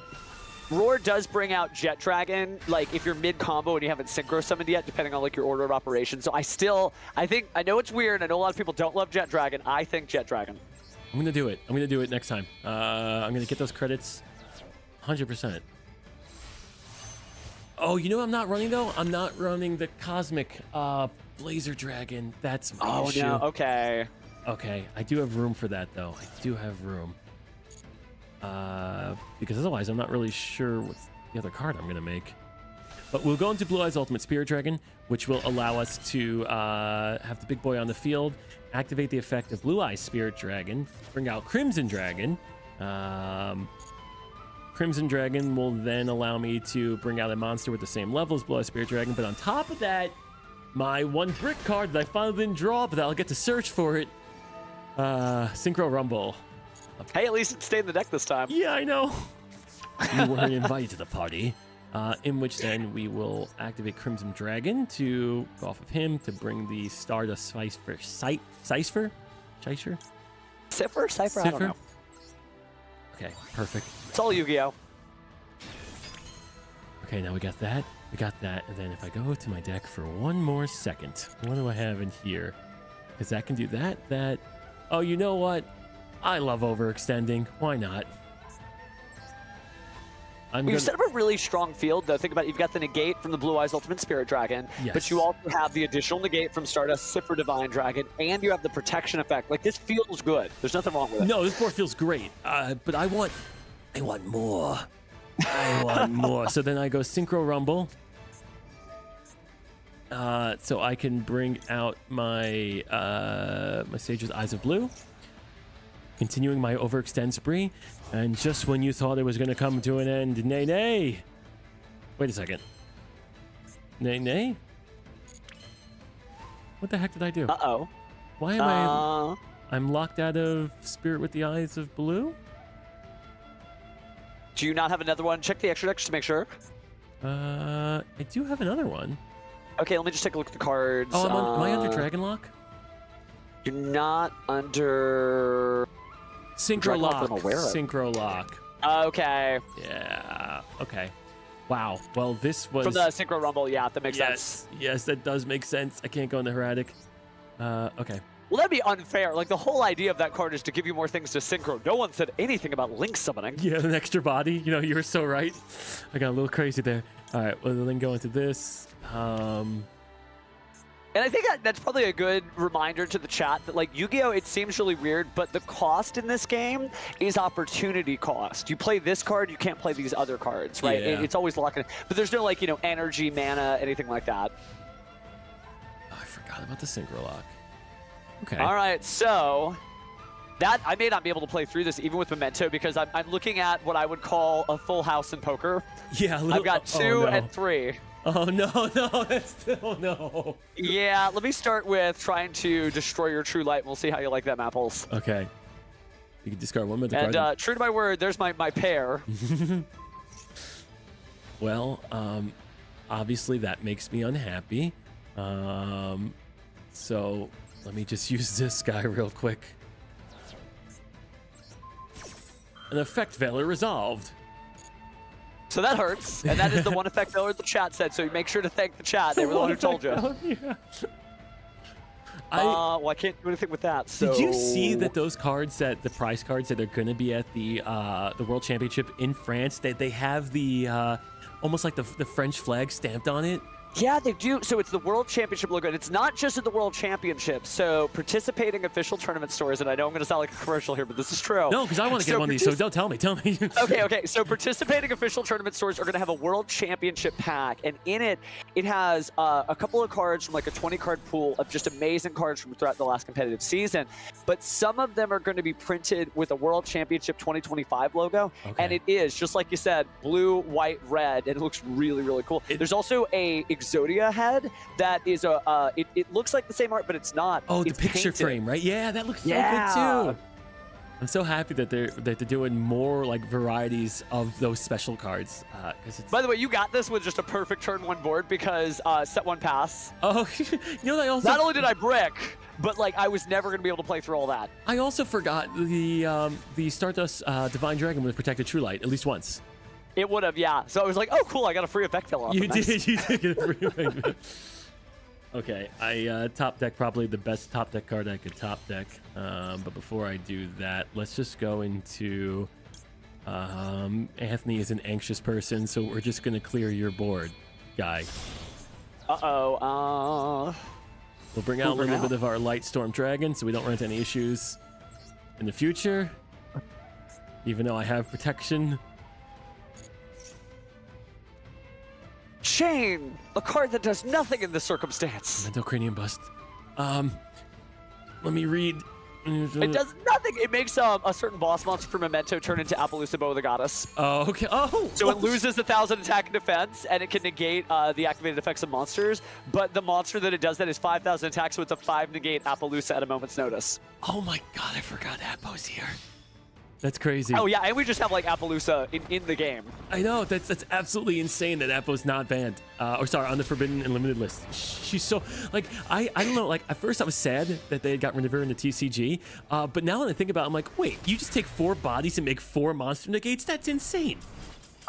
Roar does bring out Jet Dragon, like if you're mid-combo and you haven't Synchro summoned yet, depending on like your order of operations. So I know it's weird. I know a lot of people don't love Jet Dragon. I think Jet Dragon. I'm going to do it. I'm going to do it next time. I'm going to get those credits 100%. Oh, you know what I'm not running though? I'm not running the Cosmic Blazer Dragon. That's my issue. No, okay. Okay, I do have room for that though. I do have room. Because otherwise I'm not really sure what's the other card I'm going to make. But we'll go into Blue Eyes Ultimate Spirit Dragon, which will allow us to have the big boy on the field, activate the effect of Blue Eyes Spirit Dragon, bring out Crimson Dragon. Crimson Dragon will then allow me to bring out a monster with the same level as Blue Eyes Spirit Dragon. But on top of that, my 1 brick card that I finally didn't draw, but I'll get to search for it. Synchro Rumble. Hey, at least it stayed in the deck this time. Yeah, I know. You weren't invited to the party. in which then we will activate Crimson Dragon to go off of him to bring the Stardust Cipher. Cipher? Cipher? I don't know. Okay, perfect. It's all Yu-Gi-Oh! Okay, now we got that. We got that. And then if I go to my deck for one more second, what do I have in here? Because that can do that. Oh, you know what? I love overextending. Why not? You set up a really strong field, though. Think about it. You've got the negate from the Blue Eyes Ultimate Spirit Dragon, yes. But you also have the additional negate from Stardust Cipher Divine Dragon, and you have the protection effect. Like, this feels good. There's nothing wrong with it. No, this board feels great. But I want more. I want more. So then I go Synchro Rumble. So I can bring out my my Sage's Eyes of Blue. Continuing my overextend spree. And just when you thought it was going to come to an end, nay. Wait a second. Nay? What the heck did I do? Uh-oh. Why am I'm locked out of Spirit with the Eyes of Blue? Do you not have another one? Check the extra deck just to make sure. I do have another one. Okay, let me just take a look at the cards. Oh, am I under Dragon Lock? You're not under... Synchro Lock. Synchro Lock. Okay. Yeah. Okay. Wow. Well, this was... From the Synchro Rumble, yeah, that makes sense. Yes, that does make sense. I can't go into Heradic. Okay. Well, that'd be unfair. Like, the whole idea of that card is to give you more things to synchro. No one said anything about link summoning. Yeah, an extra body. You know, you were so right. I got a little crazy there. All right, well, then go into this. And I think that's probably a good reminder to the chat that, like, Yu-Gi-Oh! It seems really weird, but the cost in this game is opportunity cost. You play this card, you can't play these other cards, right? Yeah. It's always locking. But there's no, like, you know, energy, mana, anything like that. Oh, I forgot about the Synchro Lock. Okay. All right, so that I may not be able to play through this even with Memento because I'm looking at what I would call a full house in poker. Yeah, I've got 2 and 3. Oh, no, that's still no. Yeah, let me start with trying to destroy your True Light, and we'll see how you like that, Mapples. Okay. You can discard one with the card. card. And true to my word, there's my pair. Well, obviously that makes me unhappy. So let me just use this guy real quick. An effect veiler resolved. So that hurts, and that is the one effect veiler the chat said, so make sure to thank the chat. They were the one who told you. Yeah. Well, I can't do anything with that, so... Did you see that those cards, that the prize cards that are going to be at the World Championship in France, that they have the, almost like the French flag stamped on it? Yeah, they do. So it's the World Championship logo, and it's not just at the World Championship. So participating official tournament stores, and I know I'm going to sound like a commercial here, but this is true. No, because I want to get one of these, so don't tell me. Okay. So participating official tournament stores are going to have a World Championship pack, and in it, it has a couple of cards from like a 20-card pool of just amazing cards from throughout the last competitive season. But some of them are going to be printed with a World Championship 2025 logo, and it is, just like you said, blue, white, red, and it looks really, really cool. There's also a Exodia head that is it looks like the same art, but it's not. Oh, the it's picture painted. frame, right? Yeah, that looks so good too. I'm so happy that they're doing more like varieties of those special cards. By the way, you got this with just a perfect turn 1 board because set 1 pass. Oh, you know what I also... Not only did I brick, but like I was never going to be able to play through all that. I also forgot the Stardust Divine Dragon would protect a True Light at least once. It would have, yeah. So I was like, oh, cool, I got a free effect fill off. You did get a free effect fill. Okay, I top deck probably the best top deck card I could top deck. But before I do that, let's just go into... Anthony is an anxious person, so we're just going to clear your board, guy. Uh-oh. We'll bring out a little bit of our Light Storm Dragon so we don't run into any issues in the future. Even though I have protection. Chain! A card that does nothing in this circumstance. Mental Cranium Bust. Let me read. It does nothing. It makes a certain boss monster from Memento turn into Appaloosa Bow the Goddess. Oh, okay. Oh! So it loses 1,000 attack and defense, and it can negate the activated effects of monsters, but the monster that it does that is 5,000 attack, so it's a 5 negate Appaloosa at a moment's notice. Oh my god, I forgot Appo's here. That's crazy. Oh yeah, and we just have like Appaloosa in the game. I know, that's absolutely insane that Appo's not banned. Or sorry, on the forbidden and limited list. She's so, like, I don't know, like, at first I was sad that they had got rid of her in the TCG, but now that I think about it, I'm like, wait, you just take 4 bodies and make 4 monster negates? That's insane.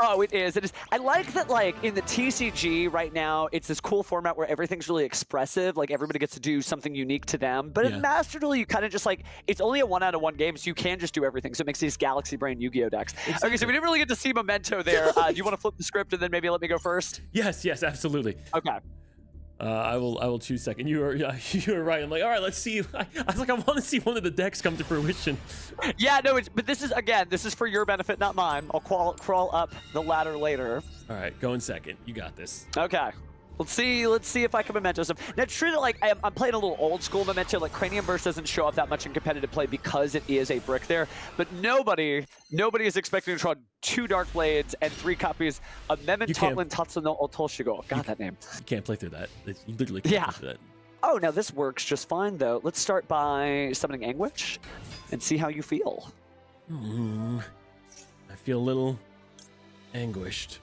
Oh, it is. It is. I like that, like, in the TCG right now, it's this cool format where everything's really expressive. Like, everybody gets to do something unique to them. But in Master Duel, you kind of just, like, it's only a 1-out-of-1 game, so you can just do everything. So it makes these Galaxy Brain Yu-Gi-Oh decks. Exactly. Okay, so we didn't really get to see Momento there. Do you want to flip the script and then maybe let me go first? Yes, absolutely. Okay. I will choose second. You are right. I'm like, all right, let's see. I was like, I want to see one of the decks come to fruition. Yeah, no, but this is for your benefit, not mine. I'll crawl up the ladder later. All right, go in second. You got this. Okay. Let's see if I can Memento stuff. Now, it's true that, like, I'm playing a little old school Memento. Like, Cranium Burst doesn't show up that much in competitive play because it is a brick there. But nobody is expecting to draw 2 Dark Blades and 3 copies of Memento Tatsuno Otoshigo. God, that name. You can't play through that. You literally can't play through that. Oh, now this works just fine, though. Let's start by summoning Anguish and see how you feel. I feel a little anguished.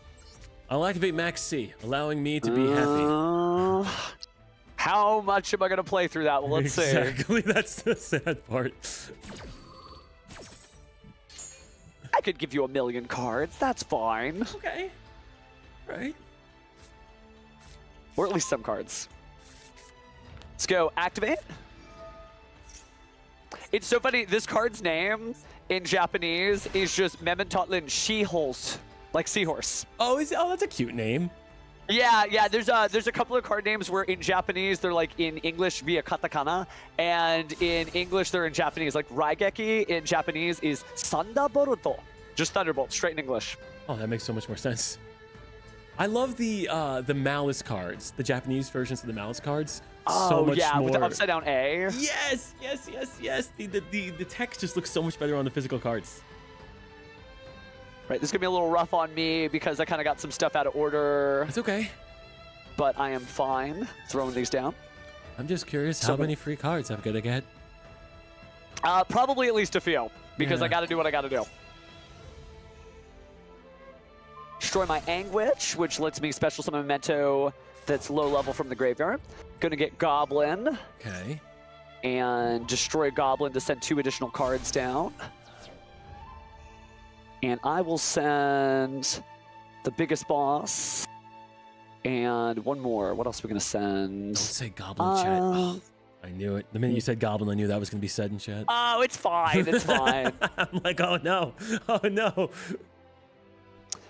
I'll activate Max C, allowing me to be happy. How much am I going to play through that? Well, let's see. Exactly, that's the sad part. I could give you 1,000,000 cards. That's fine. Okay. Right. Or at least some cards. Let's go activate. It's so funny. This card's name in Japanese is just Memmentotlin Shihorse. Like seahorse. Oh, that's a cute name. Yeah. There's a couple of card names where in Japanese they're like in English via katakana, and in English they're in Japanese. Like Raigeki in Japanese is Sandaboruto, just Thunderbolt, straight in English. Oh, that makes so much more sense. I love the Malice cards, the Japanese versions of the Malice cards. Oh, so much more. With the upside down A. Yes. The text just looks so much better on the physical cards. Right, this is going to be a little rough on me because I kind of got some stuff out of order. It's okay. But I am fine throwing these down. I'm just curious how many free cards I'm going to get. Probably at least a few, because I got to do what I got to do. Destroy my Anguish, which lets me special summon Memento that's low level from the graveyard. Going to get Goblin. Okay. And destroy Goblin to send 2 additional cards down. And I will send the biggest boss and 1 more. What else are we going to send? Don't say Goblin chat. Oh, I knew it. The minute you said Goblin, I knew that was going to be said in chat. Oh, it's fine. It's fine. I'm like, oh no.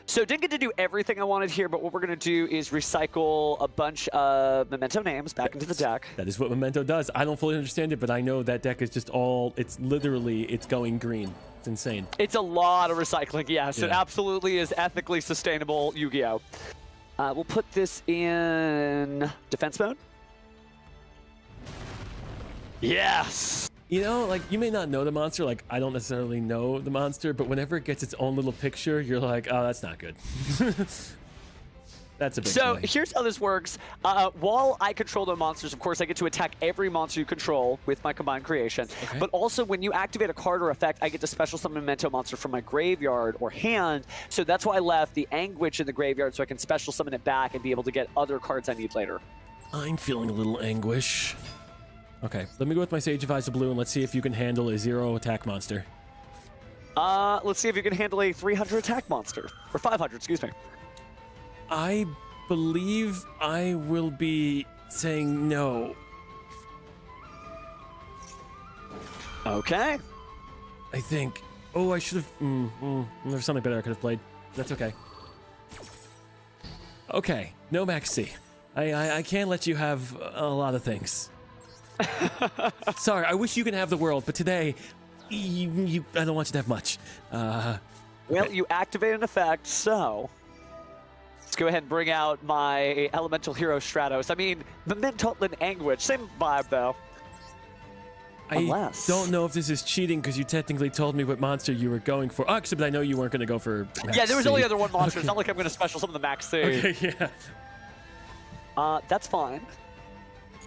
So didn't get to do everything I wanted here, but what we're going to do is recycle a bunch of Memento names back into the deck. That is what Memento does. I don't fully understand it, but I know that deck is just it's going green. It's insane. It's a lot of recycling, yes. It absolutely is ethically sustainable Yu-Gi-Oh! We'll put this in defense mode. Yes! You know, like, you may not know the monster. Like, I don't necessarily know the monster, but whenever it gets its own little picture, you're like, oh, that's not good. That's a big So point. here's how this works. While I control the monsters, of course, I get to attack every monster you control with my combined creation. Okay. But also, when you activate a card or effect, I get to special summon a Memento monster from my graveyard or hand. So that's why I left the Anguish in the graveyard, so I can special summon it back and be able to get other cards I need later. I'm feeling a little anguish. Okay, let me go with my Sage of Eyes of Blue, and let's see if you can handle a 0 attack monster. Let's see if you can handle a 300 attack monster. Or 500, excuse me. I believe I will be saying no. Okay. I think. Oh, I should have. There's something better I could have played. That's okay. Okay, no Max C. I can't let you have a lot of things. Sorry, I wish you could have the world, but today, I don't want you to have much. Well, okay. You activate an effect, so let's go ahead and bring out my Elemental Hero Stratos. I mean, Memmentotlin Anguish, same vibe though. I don't know if this is cheating because you technically told me what monster you were going for. Oh, except I know you weren't going to go for Max Yeah, there was C. only other one monster. It's not like I'm going to special summon the Max C. Okay, yeah. That's fine.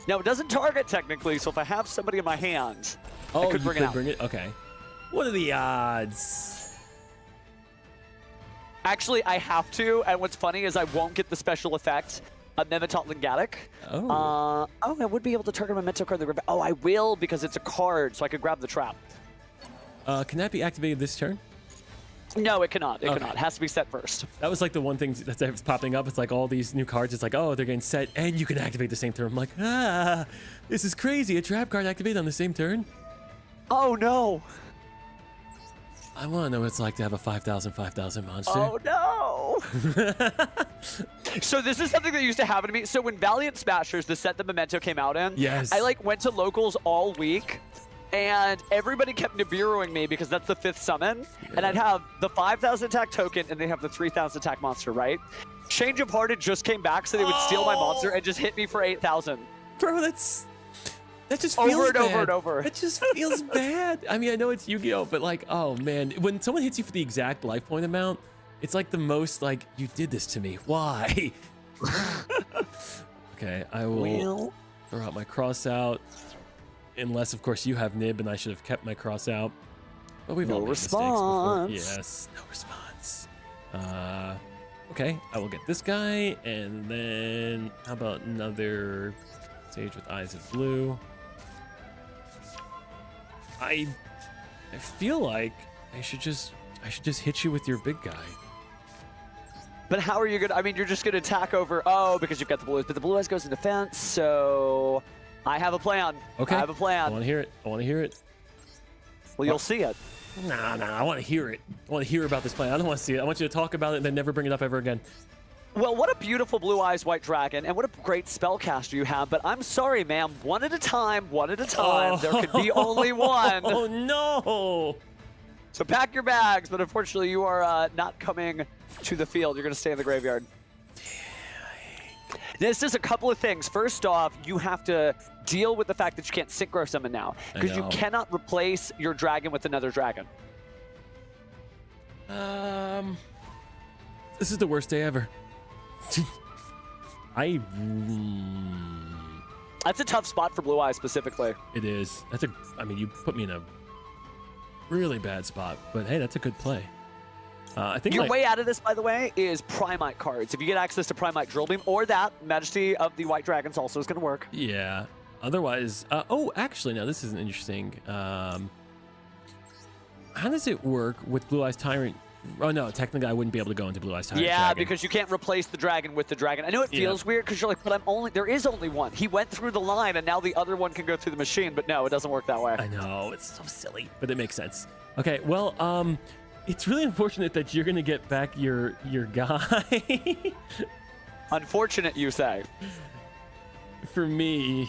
Now, it doesn't target technically, so if I have somebody in my hand, I could bring it out. Okay. What are the odds? Actually, I have to, and what's funny is I won't get the special effect of Memento Lingatic. Oh. I would be able to target a Memento card. Oh, I will because it's a card, so I could grab the trap. Can that be activated this turn? No, it cannot. It Okay. cannot. It has to be set first. That was like the one thing that's popping up. It's like all these new cards. It's like, oh, they're getting set, and you can activate the same turn. I'm like, this is crazy. A trap card activated on the same turn? Oh, no. I want to know what it's like to have a 5,000 monster. Oh, no. So this is something that used to happen to me. So when Valiant Smashers, the set that Memento came out in, Yes. I like went to locals all week, and everybody kept Nibiruing me because that's the 5th summon, and I'd have the 5,000 attack token, and they have the 3,000 attack monster, right? Change of Heart, it just came back, so they would steal my monster and just hit me for 8,000. Bro, that just feels Over and bad. over and over. It just feels bad. I mean, I know it's Yu-Gi-Oh, but like, oh man, when someone hits you for the exact life point amount, it's like the most like, you did this to me. Why? Okay, I will throw out my cross out. Unless, of course, you have Nib, and I should have kept my cross out. But we've all made mistakes before. Yes, no response. Okay, I will get this guy, and then how about another Sage with Eyes of Blue? I feel like I should just hit you with your big guy. But how are you gonna? I mean, you're just gonna attack over. Oh, because you've got the blue eyes. But the blue eyes goes in defense. So I have a plan. Okay. I have a plan. I want to hear it. I want to hear it. Well, you'll see it. Nah. I want to hear it. I want to hear about this plan. I don't want to see it. I want you to talk about it and then never bring it up ever again. Well, what a beautiful blue eyes white dragon, and what a great spellcaster you have. But I'm sorry, ma'am. One at a time. One at a time. There could be only one. Oh no! So pack your bags. But unfortunately, you are not coming to the field. You're going to stay in the graveyard. This is a couple of things. First off, you have to deal with the fact that you can't synchro summon now, because you cannot replace your dragon with another dragon. This is the worst day ever. That's a tough spot for Blue Eyes specifically. It is. I mean, you put me in a really bad spot, but hey, that's a good play. I think your way out of this, by the way, is Primite cards. If you get access to Primite Drill Beam, or that Majesty of the White Dragons also is going to work. Yeah. Otherwise, oh, actually, now this is interesting. How does it work with Blue Eyes Tyrant? Oh no, technically I wouldn't be able to go into Blue Eyes Tyrant. Yeah, Dragon. because you can't replace the dragon with the dragon. I know it feels weird because you're like, but there is only one. He went through the line, and now the other one can go through the machine. But no, it doesn't work that way. I know, it's so silly, but it makes sense. Okay, well, it's really unfortunate that you're gonna get back your guy. Unfortunate, you say. For me,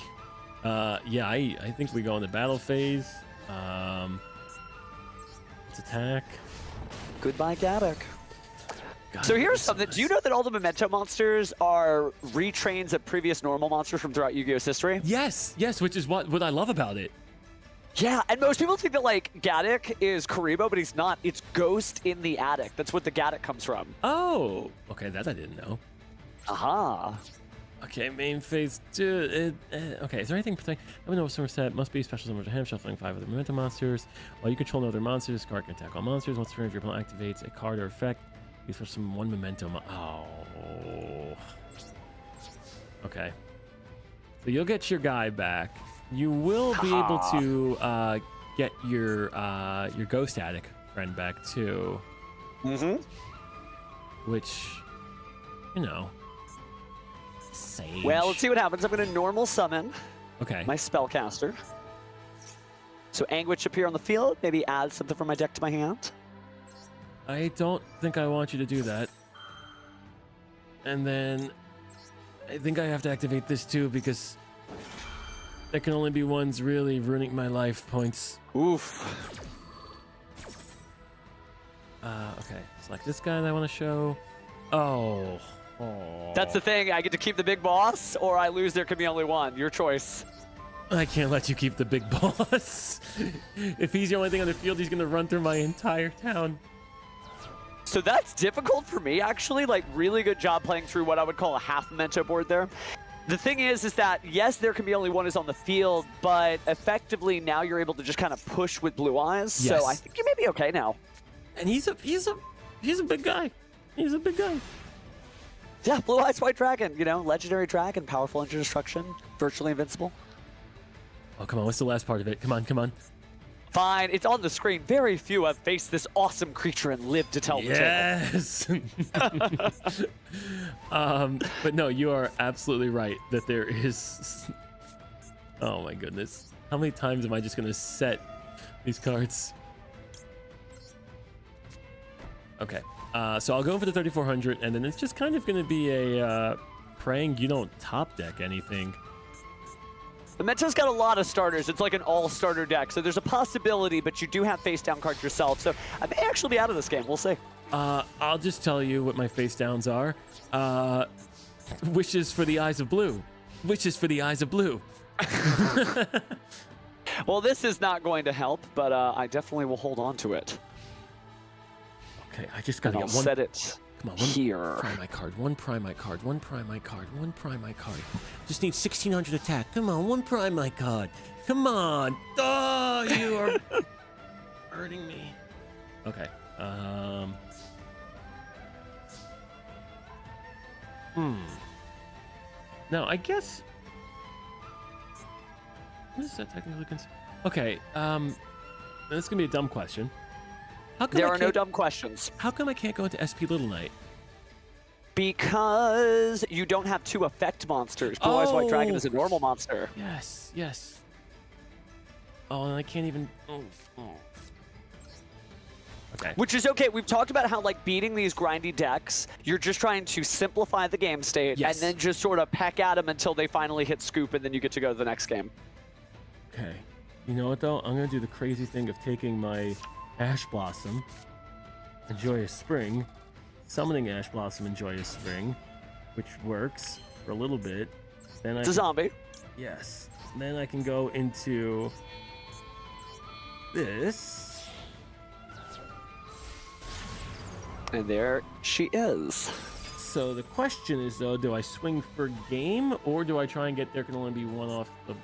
yeah, I think we go in the battle phase. Let's attack. Goodbye, Gaddock. God, So here's so something. nice. Do you know that all the Memento monsters are retrains of previous normal monsters from throughout Yu-Gi-Oh's history? Yes, which is what I love about it. Yeah, and most people think that, like, Gaddock is Karibo, but he's not. It's Ghost in the Attic. That's what the Gaddock comes from. Oh, okay, that I didn't know. Aha. Okay, main phase 2. Okay, is there anything particular? Let me know what summer set must be special summon to hand, shuffling 5 other Memento monsters. While you control no other monsters, card can attack all monsters. Once turn, if your opponent activates a card or effect, you switch from one Memento. Oh. Okay. So you'll get your guy back. You will be able to get your Ghost Attic friend back too. Mm-hmm. Which, you know. Sage. Well, let's see what happens. I'm going to normal summon Okay. my spellcaster. So Anguish appear on the field. Maybe add something from my deck to my hand. I don't think I want you to do that. And then I think I have to activate this too because there can only be ones really ruining my life points. Oof. Okay. Select this guy that I want to show. Oh. That's the thing. I get to keep the big boss, or I lose. There can be only one. Your choice. I can't let you keep the big boss. If he's the only thing on the field, he's going to run through my entire town. So that's difficult for me, actually. Like, really good job playing through what I would call a half Memento board there. The thing is that, yes, there can be only one is on the field, but effectively now you're able to just kind of push with Blue Eyes. Yes. So I think you may be okay now. And he's a big guy. He's a big guy. Yeah, Blue Eyes White Dragon, you know, legendary dragon, powerful into destruction, virtually invincible. Oh, come on. What's the last part of it? Come on, come on. Fine, it's on the screen. Very few have faced this awesome creature and lived to tell the tale. Yes. But no, you are absolutely right that there is. Oh my goodness. How many times am I just going to set these cards? Okay. So I'll go in for the 3,400, and then it's just kind of going to be a praying you don't top deck anything. Momento's got a lot of starters. It's like an all-starter deck, so there's a possibility, but you do have face-down cards yourself, so I may actually be out of this game. We'll see. I'll just tell you what my face-downs are. Wishes for the eyes of blue. Wishes for the eyes of blue. Well, this is not going to help, but I definitely will hold on to it. Okay, I just gotta And get I'll one. set it Come on, here. Primite card, one Primite card, one Primite card, one Primite card. Just need 1,600 attack. Come on, one Primite card. Come on. Oh, you are hurting me. Okay. Now, I guess. What is that technically considered? Okay. This is gonna be a dumb question. How come There I are no can't- dumb questions. How come I can't go into SP Little Knight? Because you don't have two effect monsters. Blue Eyes White Dragon Oh. is a normal monster. Yes, yes. Oh, and I can't even. Oh. Okay. Which is okay. We've talked about how, like, beating these grindy decks, you're just trying to simplify the game state Yes. and then just sort of peck at them until they finally hit scoop, and then you get to go to the next game. Okay. You know what though? I'm gonna do the crazy thing of taking my Ash Blossom and Joyous Spring, summoning Ash Blossom and Joyous Spring, which works for a little bit. Then It's a zombie. Yes. Then I can go into this. And there she is. So the question is though, do I swing for game or do I try and get there can only be one off the...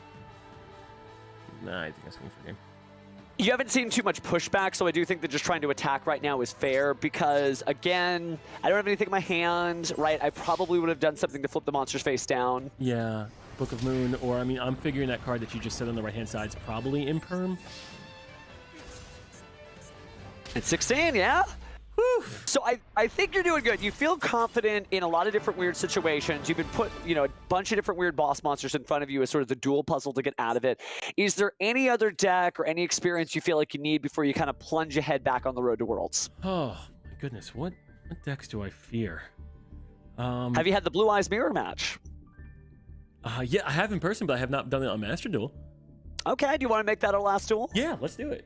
Nah, I think I swing for game. You haven't seen too much pushback, so I do think that just trying to attack right now is fair because, again, I don't have anything in my hand, right? I probably would have done something to flip the monster's face down. Yeah, Book of Moon, or I mean, I'm figuring that card that you just said on the right-hand side is probably imperm. It's 16, yeah? Whew. So I think you're doing good. You feel confident in a lot of different weird situations. You've been put, you know, a bunch of different weird boss monsters in front of you as sort of the duel puzzle to get out of it. Is there any other deck or any experience you feel like you need before you kind of plunge ahead back on the road to Worlds? Oh my goodness, what decks do I fear? Have you had the Blue Eyes mirror match? Yeah, I have in person, but I have not done it on Master Duel. Okay, do you want to make that our last duel? Yeah, let's do it.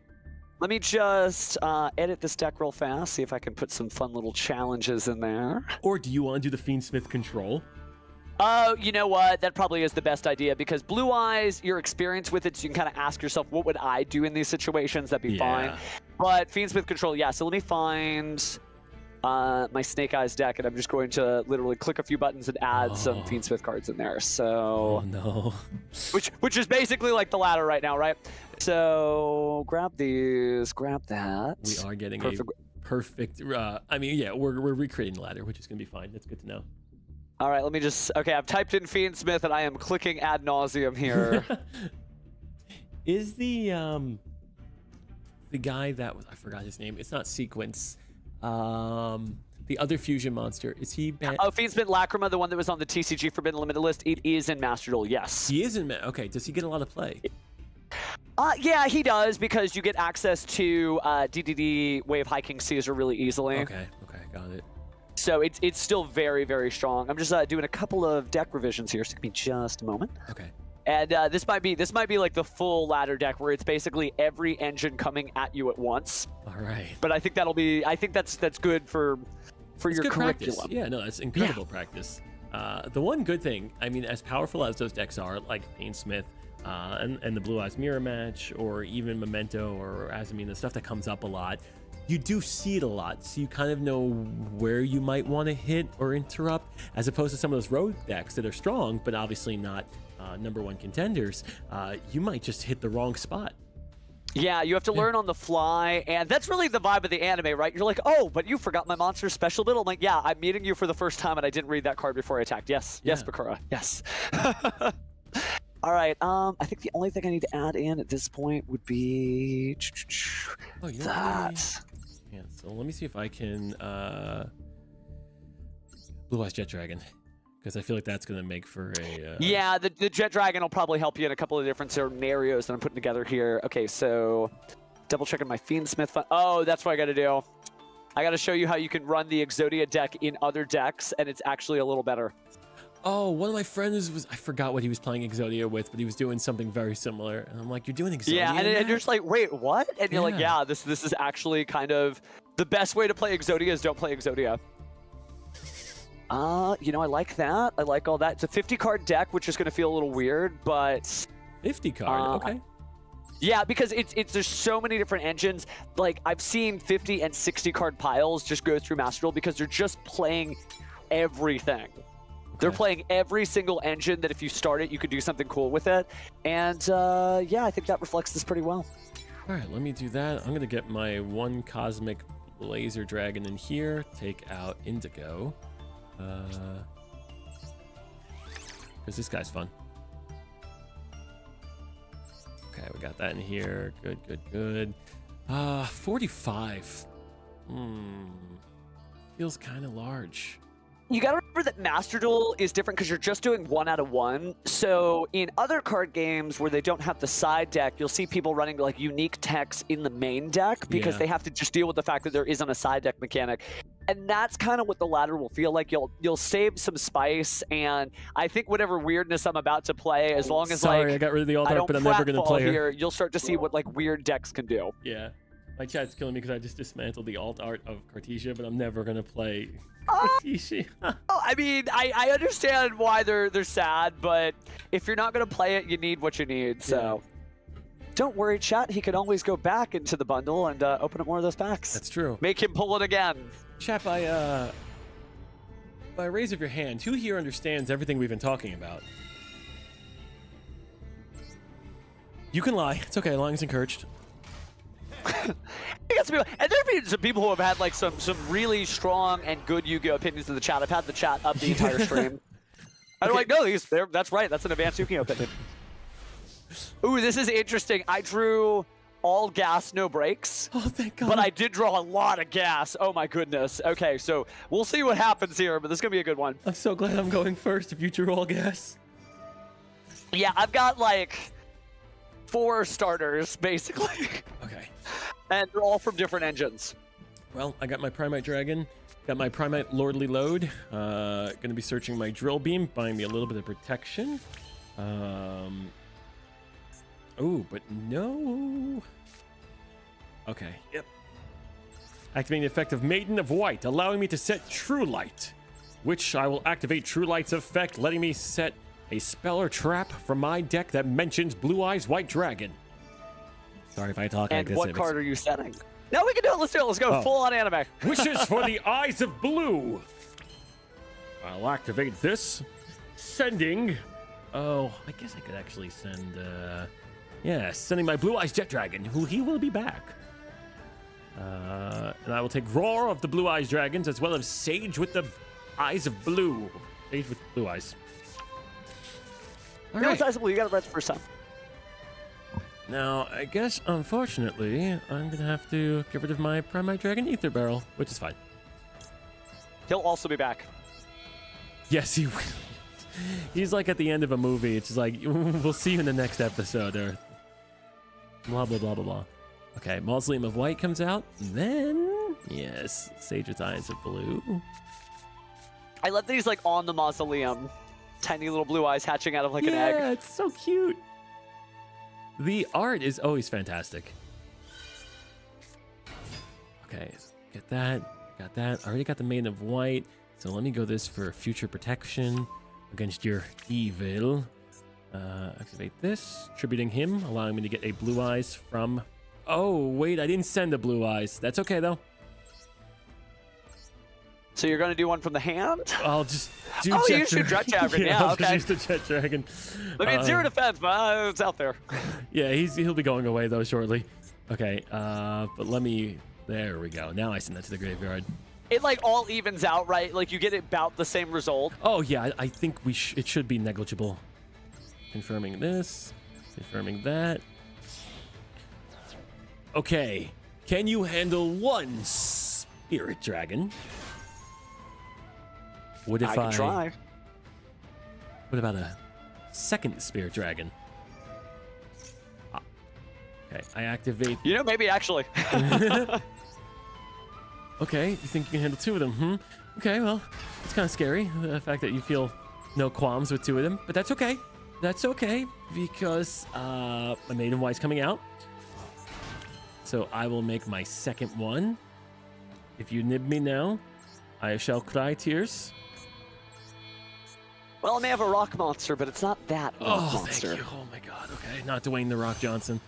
Let me just edit this deck real fast, see if I can put some fun little challenges in there. Or do you want to do the Fiendsmith control? Oh, you know what? That probably is the best idea because Blue Eyes, your experience with it, so you can kind of ask yourself, what would I do in these situations? That'd be fine. But Fiendsmith control, yeah. So let me find my Snake Eyes deck, and I'm just going to literally click a few buttons and add some Fiendsmith cards in there. So, Oh no. which is basically like the ladder right now, right? So grab these, grab that. We are getting Perfect. a perfect. I mean, yeah, we're recreating the ladder, which is gonna be fine. That's good to know. All right, let me just. Okay, I've typed in Fiendsmith, and I am clicking ad nauseum here. Is the guy that was, I forgot his name. It's not Sequence. The other fusion monster, is he banned? Oh, Fiendsmith Lacrima, the one that was on the TCG Forbidden Limited list. It is in Master Duel, yes. He is in. Okay, does he get a lot of play? Yeah, he does because you get access to DDD Wave High King Caesar really easily. Okay, got it. So it's still very, very strong. I'm just doing a couple of deck revisions here, so give me just a moment. Okay. And this might be like the full ladder deck where it's basically every engine coming at you at once. All right. But I think that's good for It's your good curriculum. practice. Yeah, no, that's incredible practice. The one good thing, I mean, as powerful as those decks are, like Fiendsmith, and the Blue Eyes Mirror Match, or even Memento, or As I mean, the stuff that comes up a lot, you do see it a lot, so you kind of know where you might want to hit or interrupt, as opposed to some of those road decks that are strong, but obviously not #1 contenders. You might just hit the wrong spot. Yeah, you have to learn on the fly, and that's really the vibe of the anime, right? You're like, oh, but you forgot my monster's special bit. I'm like, yeah, I'm meeting you for the first time, and I didn't read that card before I attacked. Yes, yes, Bakura, yes. All right, I think the only thing I need to add in at this point would be that. Yeah, so let me see if I can Blue Eyes Jet Dragon, because I feel like that's going to make for a... Yeah, the Jet Dragon will probably help you in a couple of different scenarios that I'm putting together here. Okay, so double checking my Fiendsmith. Oh, that's what I got to do. I got to show you how you can run the Exodia deck in other decks, and it's actually a little better. Oh, one of my friends was... I forgot what he was playing Exodia with, but he was doing something very similar. And I'm like, you're doing Exodia? Yeah, and you're just like, wait, what? And you're like, yeah, this is actually kind of... The best way to play Exodia is don't play Exodia. You know, I like that. I like all that. It's a 50-card deck, which is going to feel a little weird, but... 50 card, okay. Yeah, because there's so many different engines. Like, I've seen 50 and 60-card piles just go through Master Duel because they're just playing everything. Okay. They're playing every single engine that if you start it, you could do something cool with it. And, yeah, I think that reflects this pretty well. All right, let me do that. I'm going to get my 1 Cosmic Laser Dragon in here, take out Indigo. Because this guy's fun. Okay, we got that in here. Good, good, good. 45. Feels kind of large. You gotta remember that Master Duel is different because you're just doing 1 out of 1. So in other card games where they don't have the side deck, you'll see people running like unique techs in the main deck because they have to just deal with the fact that there isn't a side deck mechanic. And that's kind of what the ladder will feel like. You'll save some spice, and I think whatever weirdness I'm about to play, as long as I got rid of the alt art, but I'm never gonna play here. You'll start to see what like weird decks can do. Yeah, my chat's killing me because I just dismantled the alt art of Cartesia, but I'm never gonna play Cartesia. I mean, I understand why they're sad, but if you're not gonna play it, you need what you need. So. Don't worry, chat. He can always go back into the bundle and open up more of those packs. That's true. Make him pull it again. Chat, by raise of your hand, who here understands everything we've been talking about? You can lie. It's okay, as long as encouraged. And there have been some people who have had like some really strong and good Yu-Gi-Oh opinions in the chat. I've had the chat up the entire stream. I'm like, no, that's right. That's an advanced Yu-Gi-Oh opinion. Ooh, this is interesting. I drew all gas, no brakes. Oh, thank God. But I did draw a lot of gas. Oh, my goodness. Okay, so we'll see what happens here, but this is going to be a good one. I'm so glad I'm going first if you drew all gas. Yeah, I've got like 4 starters, basically. Okay. And they're all from different engines. Well, I got my Primite Dragon. Got my Primite Lordly Load. Gonna be searching my Drill Beam, buying me a little bit of protection. Oh, but no. Okay, yep. Activating the effect of Maiden of White, allowing me to set True Light, which I will activate True Light's effect, letting me set a spell or trap from my deck that mentions Blue Eyes White Dragon. Sorry if I talk like this. And what card are you setting? No, we can do it. Let's do it. Let's go full on anime. Wishes for the Eyes of Blue. I'll activate this, sending. Oh, I guess I could actually send. Yeah, sending my Blue Eyes Jet Dragon, who he will be back. And I will take Roar of the Blue Eyes Dragons, as well as Sage with the Eyes of Blue. Sage with Blue Eyes. No, it's Eyes of Blue. You got it right the first time. Now, I guess, unfortunately, I'm going to have to get rid of my Primite Dragon Ether Barrel, which is fine. He'll also be back. Yes, he will. He's like at the end of a movie. It's just like, we'll see you in the next episode, or blah, blah, blah, blah, blah. Okay, Mausoleum of White comes out. Then, yes, Sage with Eyes of Blue. I love that he's like on the mausoleum. Tiny little blue eyes hatching out of like an egg. Yeah, it's so cute. The art is always fantastic. Okay, get that. Got that. I already got the Maiden of White. So let me go this for future protection against your evil. Activate this, tributing him, allowing me to get a Blue Eyes from Oh, wait, I didn't send the blue eyes. That's okay, though. So you're going to do one from the hand? I'll just do Oh, Jet you should Dragon. Jet Dragon, yeah, I'll okay. just use the Jet Dragon. I mean, zero defense, but it's out there. Yeah, he'll be going away, though, shortly. Okay, but let me... There we go. Now I send that to the graveyard. It, like, all evens out, right? Like, you get about the same result. Oh, yeah, I think it should be negligible. Confirming this. Confirming that. Okay. Can you handle one Spirit Dragon? What if I can try. What about a second Spirit Dragon? Okay, I activate... You know, maybe actually. Okay, you think you can handle two of them, hmm? Okay, well, it's kind of scary, the fact that you feel no qualms with two of them, but that's okay. That's okay, because my Maiden Wise coming out. So I will make my second one. If you nib me now, I shall cry tears. Well, I may have a rock monster, but it's not that rock monster. Thank you. Oh my god, okay. Not Dwayne The Rock Johnson.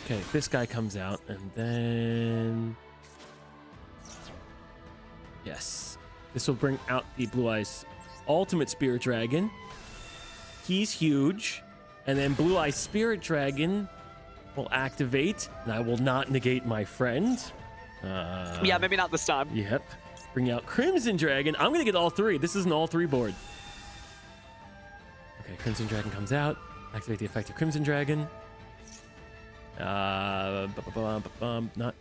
Okay, this guy comes out, and then... Yes. This will bring out the Blue Eyes Ultimate Spirit Dragon. He's huge. And then Blue Eyes Spirit Dragon will activate, and I will not negate my friend. Yeah, maybe not this time. Yep. Bring out Crimson Dragon. I'm going to get all three. This is an all three board. Okay, Crimson Dragon comes out. Activate the effect of Crimson Dragon. Not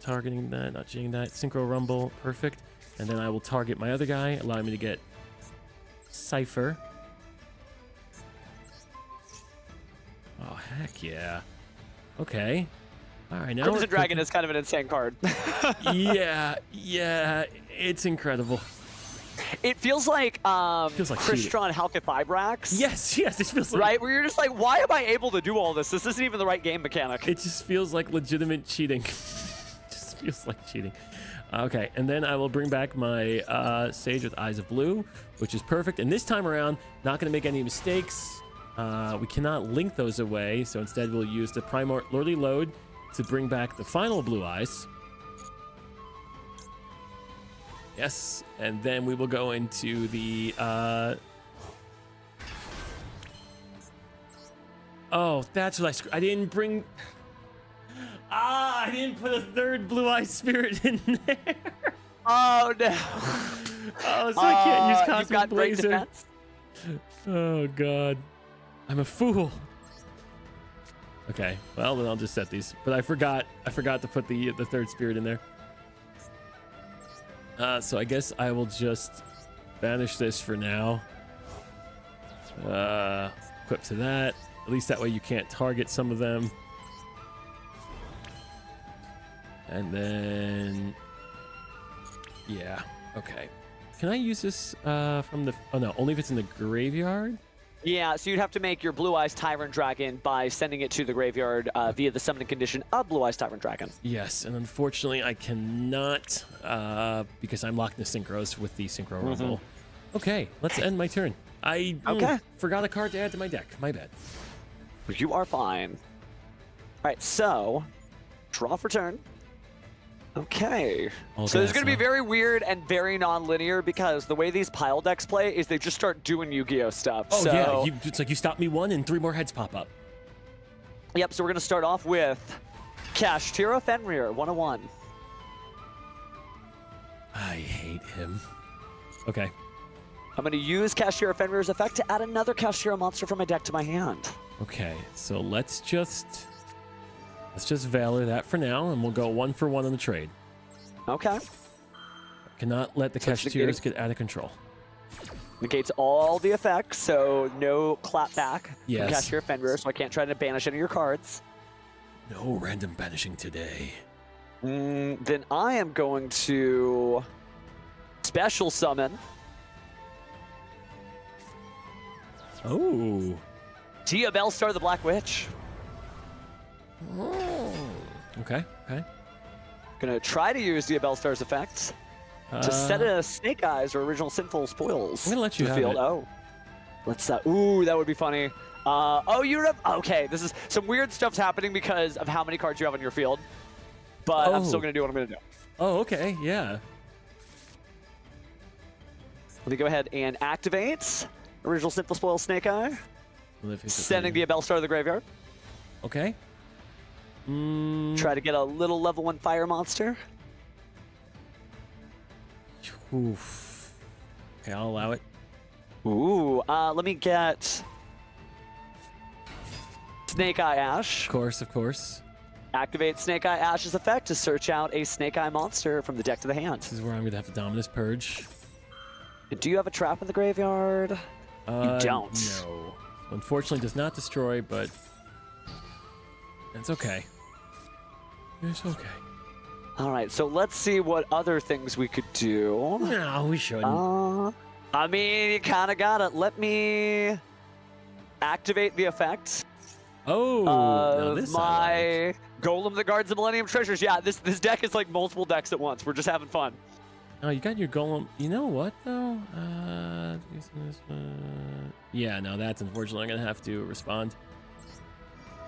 targeting that, not cheating that. Synchro Rumble, perfect. And then I will target my other guy, allowing me to get Cypher. Oh, heck yeah. Okay. All right, now Crimson Dragon is kind of an insane card. yeah, it's incredible. It feels like cheating. Halka Fibrax. Yes, it feels like... Right, where you're just like, why am I able to do all this? This isn't even the right game mechanic. It just feels like legitimate cheating. Just feels like cheating. Okay, and then I will bring back my Sage with Eyes of Blue, which is perfect. And this time around, not going to make any mistakes. We cannot link those away, so instead we'll use the Primordial Load to bring back the final Blue Eyes. Yes, and then we will go into the... Oh, that's what I didn't bring... I didn't put a third Blue Eye Spirit in there. Oh, no. Oh, so I can't use You've Cosmic got great Blazer. defense. Oh, God. I'm a fool. Okay, well, then I'll just set these. But I forgot to put the third Spirit in there. So I guess I will just banish this for now. Equip to that. At least that way you can't target some of them. And then... Yeah, okay. Can I use this from the... Oh, no, only if it's in the graveyard? Yeah, so you'd have to make your Blue Eyes Tyrant Dragon by sending it to the graveyard via the summoning condition of Blue Eyes Tyrant Dragon. Yes, and unfortunately I cannot because I'm locked in the synchros with the Synchro Rumble. Okay, let's end my turn. I forgot a card to add to my deck. My bad. You are fine. All right, so draw for turn. Okay. So this is going to be very weird and very non-linear because the way these pile decks play is they just start doing Yu-Gi-Oh stuff. Oh, so, yeah. It's like you stop me one and 3 more heads pop up. Yep, so we're going to start off with Kashtira Fenrir, 101. I hate him. Okay. I'm going to use Kashtira Fenrir's effect to add another Kashtira monster from my deck to my hand. Okay, so let's just Valor that for now, and we'll go 1 for 1 on the trade. Okay. Cannot let the Kashtiras get out of control. Negates all the effects, so no clapback from Yes. Kashtira Fenrir, so I can't try to banish any of your cards. No random banishing today. Then I am going to special summon Oh. Tia Bellstar the Black Witch. Okay. Gonna try to use Tia Bellstar's effects to set a Snake Eyes or original Sinful Spoils. I'm gonna let you to the have field. it. Oh. Let's ooh, that would be funny. Oh, you're up. Okay, this is some weird stuff's happening because of how many cards you have on your field. But I'm still gonna do what I'm gonna do. Oh, okay, yeah. Let me go ahead and activate original Simple Spoil Snake Eye. Sending the Bellstar to the graveyard. Okay. Try to get a little level 1 fire monster. Oof. Okay, I'll allow it. Ooh, let me get Snake Eye Ash. Of course. Activate Snake Eye Ash's effect to search out a Snake Eye monster from the deck to the hand. This is where I'm going to have to Dominus Purge. Do you have a trap in the graveyard? You don't. No. Unfortunately, does not destroy, but it's okay. It's okay. All right, so let's see what other things we could do. No, we shouldn't. I mean, you kind of got it. Let me activate the effect. Oh, now this my Golem that guards the Millennium Treasures. Yeah, this deck is like multiple decks at once. We're just having fun. Oh, you got your Golem. You know what, though? Yeah, no, that's unfortunately going to have to respond.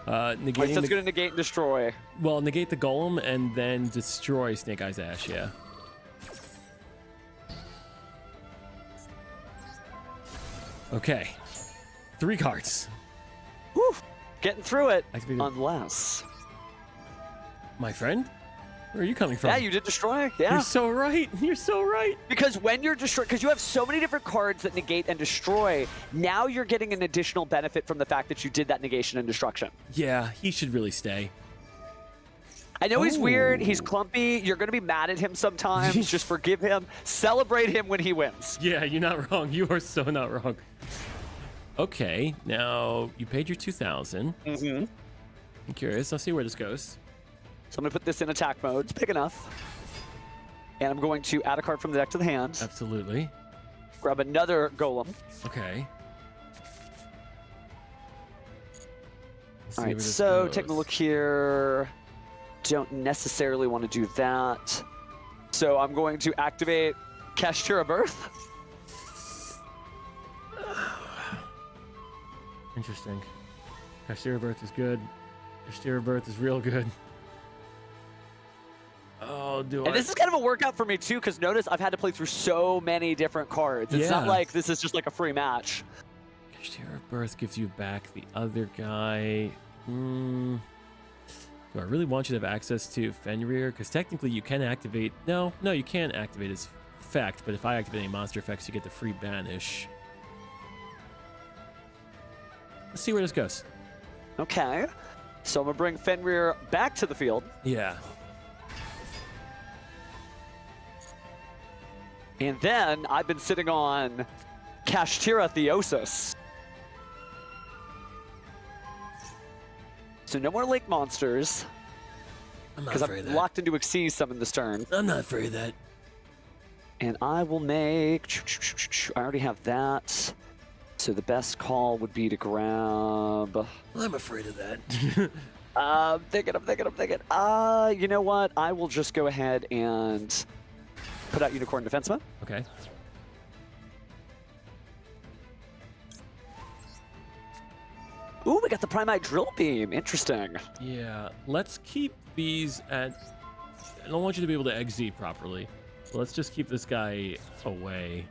Negating so it's going to negate and destroy. Well, negate the Golem and then destroy Snake Eye's Ash, yeah. Okay. 3 cards. Woo! Getting through it. Activated. Unless... My friend? Where are you coming from? Yeah, you did destroy. Yeah. You're so right. You're so right. Because when you're destroyed, because you have so many different cards that negate and destroy, now you're getting an additional benefit from the fact that you did that negation and destruction. Yeah, he should really stay. I know he's weird. He's clumpy. You're going to be mad at him sometimes. Just forgive him. Celebrate him when he wins. Yeah, you're not wrong. You are so not wrong. Okay, now you paid your 2,000. Mm-hmm. I'm curious. I'll see where this goes. So I'm going to put this in attack mode. It's big enough. And I'm going to add a card from the deck to the hand. Absolutely. Grab another Golem. Okay. All right, so taking a look here. Don't necessarily want to do that. So I'm going to activate Kashtira Birth. Interesting. Kashtira Birth is good. Kashtira Birth is real good. Oh, And this is kind of a workout for me too, because notice I've had to play through so many different cards. It's not like this is just like a free match. Kashtira Birth gives you back the other guy. Do I really want you to have access to Fenrir? Because technically you can activate... No, you can't activate his effect, but if I activate any monster effects, you get the free banish. Let's see where this goes. Okay. So I'm going to bring Fenrir back to the field. Yeah. And then I've been sitting on Kashtira Theosis. So no more lake monsters. I'm not because afraid I'm of that. locked into Xyz summon this turn. I'm not afraid of that. And I will make... I already have that. So the best call would be to grab... I'm afraid of that. I'm thinking. You know what? I will just go ahead and put out Unicorn Defenseman. Okay. Ooh, we got the Primite Drill Beam. Interesting. Yeah, let's keep these at... I don't want you to be able to XZ properly. So let's just keep this guy away.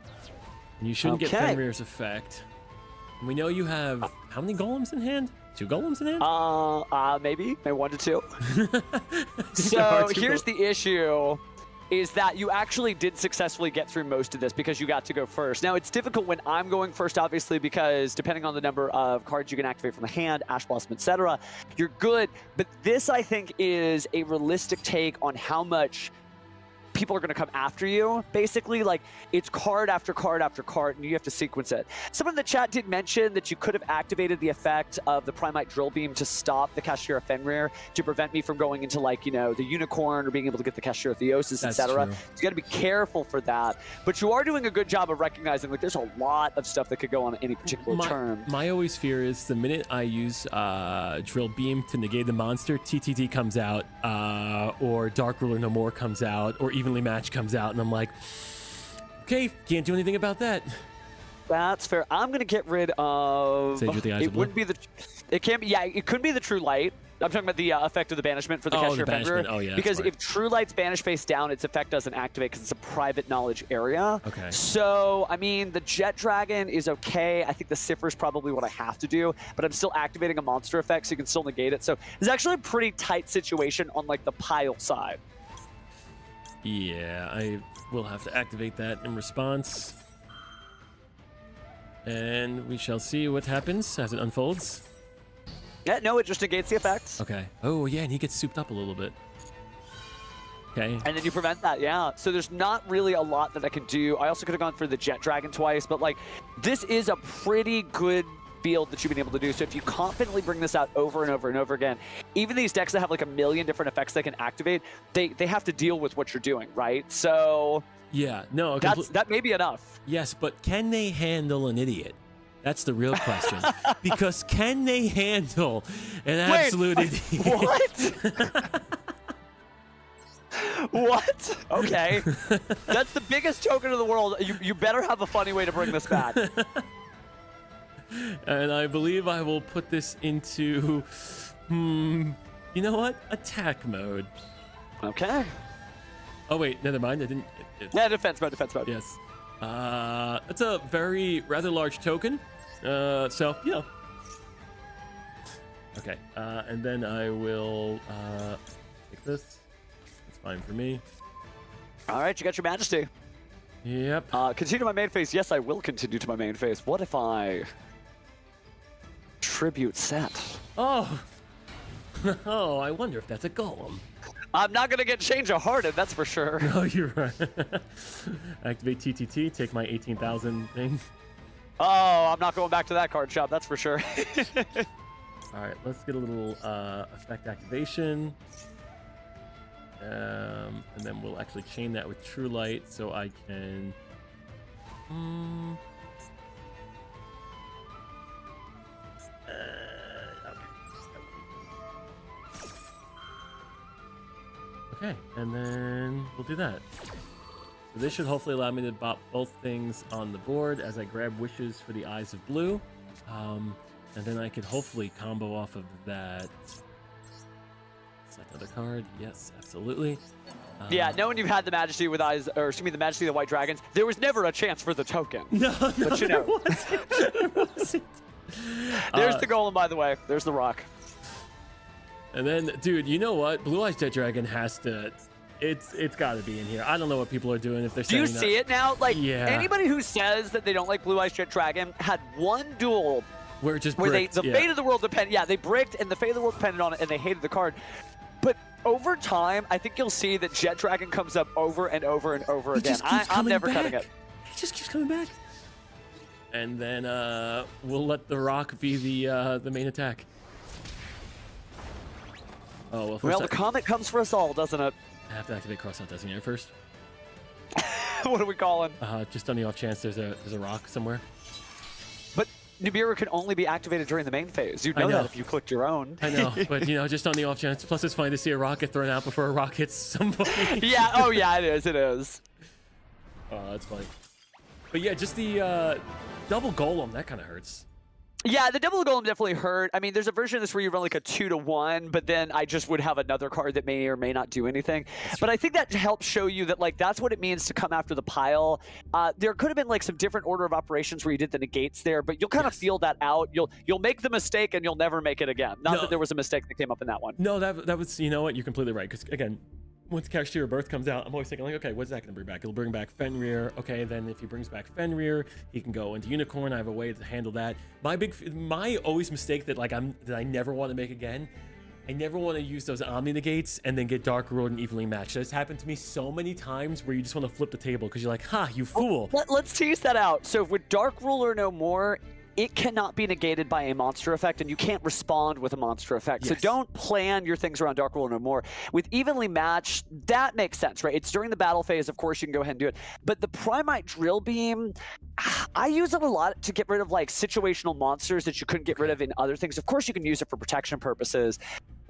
And you shouldn't get Fenrir's effect. And we know you have... How many golems in hand? 2 golems in hand? Maybe 1 to 2. So here's the issue. Is that you actually did successfully get through most of this because you got to go first. Now, it's difficult when I'm going first, obviously, because depending on the number of cards you can activate from the hand, Ash Blossom, etc., you're good. But this, I think, is a realistic take on how much people are going to come after you. Basically, like, it's card after card after card, and you have to sequence it. Someone in the chat did mention that you could have activated the effect of the Primite Drill Beam to stop the Kashtira Fenrir to prevent me from going into, like, you know, the Unicorn or being able to get the Kashtira Theosis, etc. So you got to be careful for that. But you are doing a good job of recognizing, like, there's a lot of stuff that could go on any particular turn. My always fear is the minute I use Drill Beam to negate the monster, TTT comes out, or Dark Ruler No More comes out, or Evenly Match comes out, and I'm like, okay, can't do anything about that. That's fair. I'm going to get rid of of. Sage with the eyes it of blue? wouldn't be the. It can't be. Yeah, it could be the true light. I'm talking about the effect of the banishment for the cashier banishment. Fenrir. Oh, yeah, Because that's right. if True Light's banished face down, its effect doesn't activate because it's a private knowledge area. Okay. So, I mean, the Jet Dragon is okay. I think the Cipher is probably what I have to do, but I'm still activating a monster effect, so you can still negate it. So it's actually a pretty tight situation on like the pile side. Yeah, I will have to activate that in response. And we shall see what happens as it unfolds. Yeah, no, it just negates the effects. Okay. Oh, yeah, and he gets souped up a little bit. Okay. And then you prevent that, yeah. So there's not really a lot that I can do. I also could have gone for the Jet Dragon twice, but like, this is a pretty good field that you've been able to do. So if you confidently bring this out over and over and over again, even these decks that have like a million different effects they can activate, they have to deal with what you're doing, right? So Yeah, no. that may be enough. Yes, but can they handle an idiot? That's the real question. Because can they handle an absolute idiot? What? What? Okay. That's the biggest token in the world. You better have a funny way to bring this back. And I believe I will put this into, you know what? Attack mode. Okay. Oh, wait, never mind. I didn't. Yeah, defense mode, defense mode. Yes. That's a rather large token. So, you know. Okay, and then I will take this. That's fine for me. All right, you got your majesty. Yep. Continue to my main phase. Yes, I will continue to my main phase. What if I tribute set? Oh. Oh, I wonder if that's a golem. I'm not gonna get change of hearted, that's for sure. No, you're right. Activate TTT, take my 18,000 thing. Oh, I'm not going back to that card shop, that's for sure. All right, let's get a little effect activation. And then we'll actually chain that with True Light so I can... Okay, and then we'll do that. So this should hopefully allow me to bop both things on the board as I grab wishes for the Eyes of Blue. And then I could hopefully combo off of that. Select another card. Yes, absolutely. Yeah, knowing you've had the Majesty with eyes, or excuse me, the Majesty of the White Dragons, there was never a chance for the token. No, But you know. there wasn't. There's the golem, by the way. There's the rock. And then, dude, you know what? Blue Eyes Jet Dragon has to... It's got to be in here. I don't know what people are doing if they're Do you saying see it now? Like, Yeah. anybody who says that they don't like Blue Eyes Jet Dragon had one duel where it just where bricked, the fate of the world depended. Yeah, they bricked, and the fate of the world depended on it, and they hated the card. But over time, I think you'll see that Jet Dragon comes up over and over and over again. I'm never cutting it. He just keeps coming back. And then we'll let the rock be the main attack. Oh well. Well, the comet comes for us all, doesn't it? I have to activate Crossout Designator first. What are we calling? Just on the off chance there's a rock somewhere. But Nibiru can only be activated during the main phase. You'd know that if you clicked your own. I know, but you know, just on the off chance. Plus, it's funny to see a rocket thrown out before a rock hits somebody. Yeah. Oh, yeah. It is. It is. Oh, that's funny. But yeah, just the double golem that kind of hurts. Yeah, the double golem definitely hurt. I mean, there's a version of this where you run like a 2-to-1, but then I just would have another card that may or may not do anything. But I think that helps show you that like that's what it means to come after the pile. There could have been like some different order of operations where you did the negates there, but you'll kind of feel that out. You'll make the mistake and you'll never make it again. Not that there was a mistake that came up in that one. No, that was, you know what, you're completely right. Because again, once Cashier Birth comes out, I'm always thinking like, okay, what's that going to bring back? It'll bring back Fenrir. Okay, then if he brings back Fenrir, he can go into Unicorn. I have a way to handle that. My always mistake that I never want to make again. I never want to use those Omni Negates and then get Dark Ruled and evenly matched. That's happened to me so many times where you just want to flip the table because you're like, ha, you fool. Let's tease that out. So with Dark Ruler no more, it cannot be negated by a monster effect, and you can't respond with a monster effect. Yes. So don't plan your things around Dark Ruler no more. With Evenly Matched, that makes sense, right? It's during the battle phase, of course, you can go ahead and do it. But the Primite Drill Beam, I use it a lot to get rid of like situational monsters that you couldn't get rid of in other things. Of course, you can use it for protection purposes,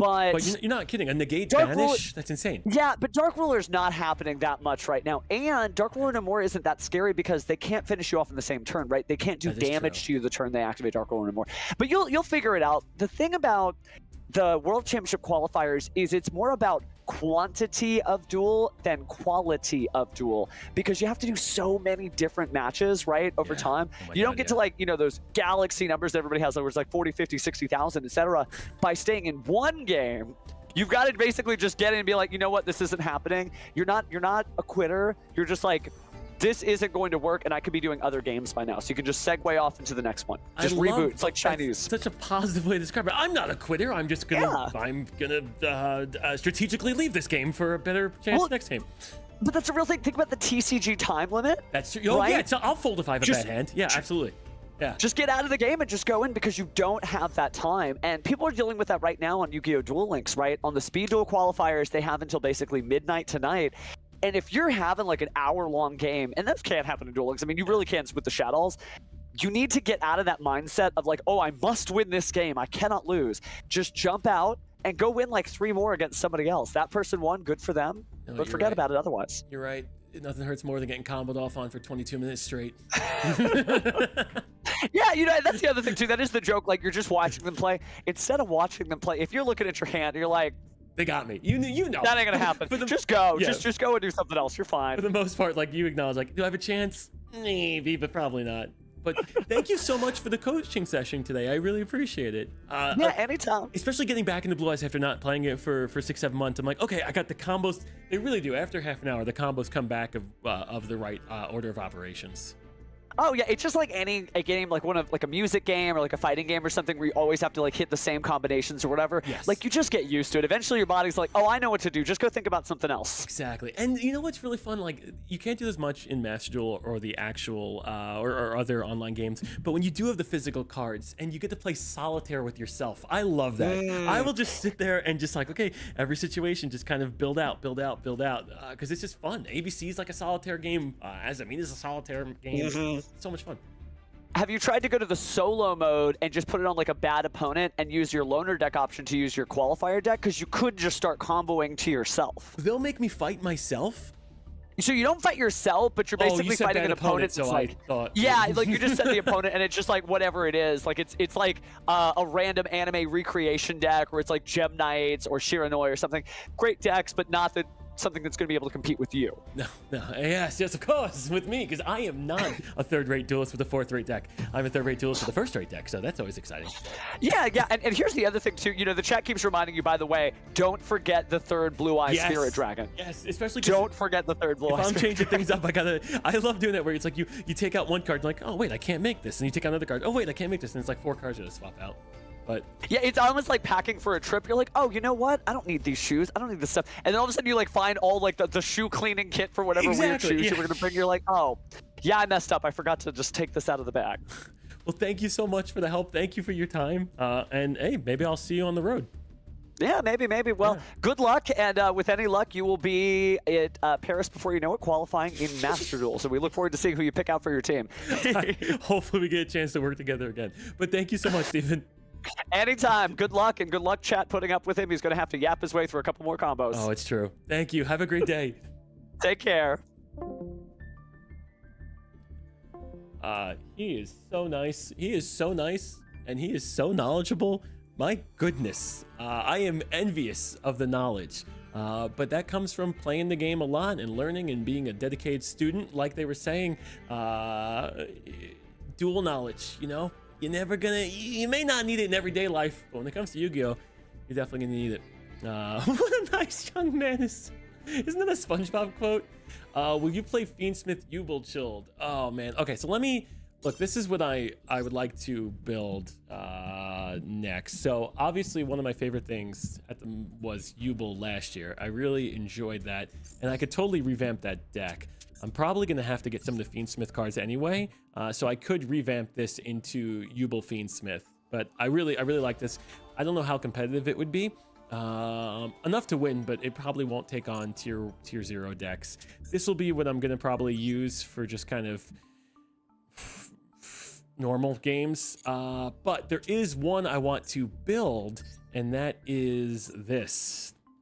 But you're not kidding. A negate Dark banish? That's insane. yeah, but Dark Ruler's not happening that much right now. And Dark Ruler no more isn't that scary because they can't finish you off in the same turn, right? They can't do damage to you the turn they activate Dark Ruler no more. But you'll figure it out. The thing about the World Championship qualifiers is it's more about quantity of duel than quality of duel, because you have to do so many different matches, right, over time. You don't get to, like, you know, those galaxy numbers that everybody has, where it's like 40, 50, 60,000, etc. By staying in one game, you've got to basically just get in and be like, you know what, this isn't happening. You're not a quitter. You're just like, this isn't going to work, and I could be doing other games by now. So you can just segue off into the next one. Just reboot. It's like Chinese. Such a positive way to describe it. I'm not a quitter. I'm just gonna. Yeah. I'm gonna strategically leave this game for a better chance next game. But that's a real thing. Think about the TCG time limit. That's true. Oh, right? Yeah. So I'll fold if I have a bad hand. Yeah, absolutely. Yeah. Just get out of the game and just go in, because you don't have that time. And people are dealing with that right now on Yu-Gi-Oh! Duel Links, right? On the speed duel qualifiers, they have until basically midnight tonight. And if you're having like an hour-long game, and this can't happen in Duel Links, I mean, you really can't with the Shadows, you need to get out of that mindset of like, oh, I must win this game. I cannot lose. Just jump out and go win like 3 more against somebody else. That person won, good for them, but forget about it otherwise. You're right. Nothing hurts more than getting comboed off on for 22 minutes straight. Yeah, you know, that's the other thing too. That is the joke. Like, you're just watching them play. Instead of watching them play, if you're looking at your hand, you're like, they got me. You know. That ain't gonna happen. Just go. Yeah. Just go and do something else. You're fine. For the most part, like, you acknowledge, like, do I have a chance? Maybe, but probably not. But thank you so much for the coaching session today. I really appreciate it. Yeah, anytime. Especially getting back into Blue Eyes after not playing it for 6-7 months. I'm like, okay, I got the combos. They really do. After half an hour, the combos come back of the right order of operations. Oh yeah, it's just like a game, like a music game or like a fighting game or something, where you always have to like hit the same combinations or whatever. Yes. Like, you just get used to it. Eventually your body's like, oh, I know what to do. Just go think about something else. Exactly. And you know what's really fun? Like, you can't do as much in Master Duel or the actual or other online games, but when you do have the physical cards and you get to play solitaire with yourself, I love that. I will just sit there and just like, okay, every situation just kind of build out, because it's just fun. ABC is like a solitaire game. As I mean, it's a solitaire game. So much fun. Have you tried to go to the solo mode and just put it on like a bad opponent and use your loner deck option to use your qualifier deck? Because you could just start comboing to yourself. They'll make me fight myself? So you don't fight yourself, but you're basically fighting an opponent. So like, I thought. Yeah, like you just set the opponent, and it's just like whatever it is. Like it's like a random anime recreation deck, where it's like Gem Knights or Shiranui or something. Great decks, but not something that's going to be able to compete with you. No, yes, of course, with me, because I am not a third-rate duelist with a fourth-rate deck. I'm a third-rate duelist with a first-rate deck, so that's always exciting. Yeah, and here's the other thing too. You know, the chat keeps reminding you, by the way, don't forget the third Blue Eye Spirit Dragon. Yes, especially. Don't forget the third Blue Eye. If I'm changing things up, I love doing that, where it's like you take out one card, and like, oh wait, I can't make this, and you take out another card. Oh wait, I can't make this, and it's like 4 cards to swap out. But yeah, it's almost like packing for a trip. You're like, oh, you know what? I don't need these shoes. I don't need this stuff. And then all of a sudden you like find all like the shoe cleaning kit for whatever weird shoes you were gonna bring. You're like, oh, yeah, I messed up. I forgot to just take this out of the bag. Well, thank you so much for the help. Thank you for your time. And hey, maybe I'll see you on the road. Yeah, maybe. Well, good luck, and with any luck, you will be at Paris before you know it, qualifying in Master Duel. So we look forward to seeing who you pick out for your team. Hopefully we get a chance to work together again. But thank you so much, Stephen. Anytime. Good luck, and good luck, chat, putting up with him. He's going to have to yap his way through a couple more combos. Oh, it's true. Thank you. Have a great day. Take care. He is so nice. He is so nice, and he is so knowledgeable. My goodness. I am envious of the knowledge. But that comes from playing the game a lot and learning and being a dedicated student, like they were saying. Dual knowledge, you know? You may not need it in everyday life, but when it comes to Yu-Gi-Oh, you're definitely gonna need it. What a nice young man is. Isn't that a SpongeBob quote? Will you play Fiendsmith Jubel Chilled? Oh man. Okay, so let me look. This is what I would like to build next. So obviously one of my favorite things was Jubel last year. I really enjoyed that, and I could totally revamp that deck. I'm probably going to have to get some of the Fiendsmith cards anyway, so I could revamp this into Jubel Fiendsmith. But I really like this. I don't know how competitive it would be. Enough to win, but it probably won't take on tier 0 decks. This will be what I'm going to probably use for just kind of normal games. But there is one I want to build, and that is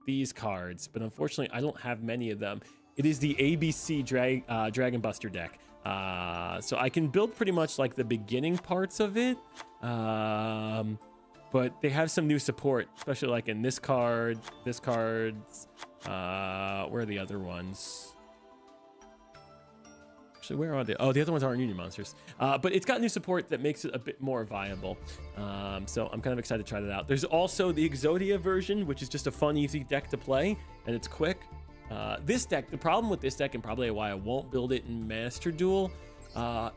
these cards. But unfortunately, I don't have many of them. It is the ABC Dragon Buster deck. So I can build pretty much like the beginning parts of it. But they have some new support, especially like in this card, where are the other ones? Actually, where are they? Oh, the other ones aren't Union Monsters. But it's got new support that makes it a bit more viable. So I'm kind of excited to try that out. There's also the Exodia version, which is just a fun, easy deck to play, and it's quick. This deck, the problem with this deck, and probably why I won't build it in Master Duel,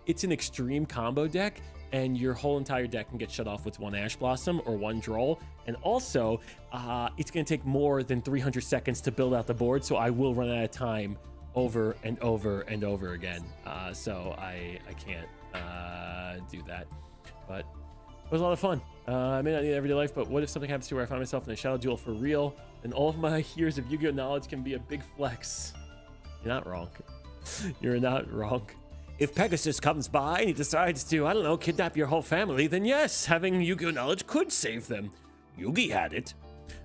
it's an extreme combo deck, and your whole entire deck can get shut off with one Ash Blossom or one Droll. And also, it's going to take more than 300 seconds to build out the board, so I will run out of time over and over and over again. So I can't do that. But it was a lot of fun. I may not need everyday life, but what if something happens to where I find myself in a shadow duel for real? Then all of my years of Yu-Gi-Oh knowledge can be a big flex. You're not wrong. You're not wrong. If Pegasus comes by and he decides to, I don't know, kidnap your whole family, then yes, having Yu-Gi-Oh knowledge could save them. Yugi had it.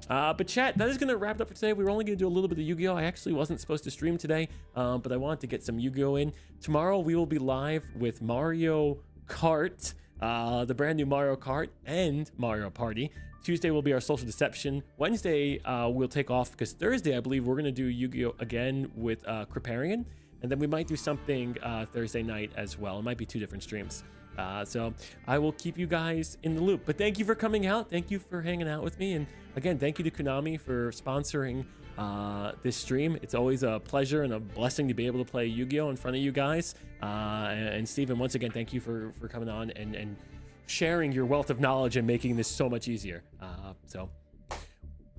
But chat, that is going to wrap it up for today. We were only going to do a little bit of Yu-Gi-Oh! I actually wasn't supposed to stream today, but I wanted to get some Yu-Gi-Oh! In. Tomorrow, we will be live with Mario Kart, the brand new Mario Kart and Mario Party. Tuesday will be our social deception. Wednesday, we'll take off because Thursday, I believe, we're going to do Yu-Gi-Oh! Again with Kriparian. And then we might do something Thursday night as well. It might be 2 different streams. So I will keep you guys in the loop. But thank you for coming out. Thank you for hanging out with me. And again, thank you to Konami for sponsoring this stream. It's always a pleasure and a blessing to be able to play Yu-Gi-Oh! In front of you guys. And Steven, once again, thank you for coming on and sharing your wealth of knowledge and making this so much easier. So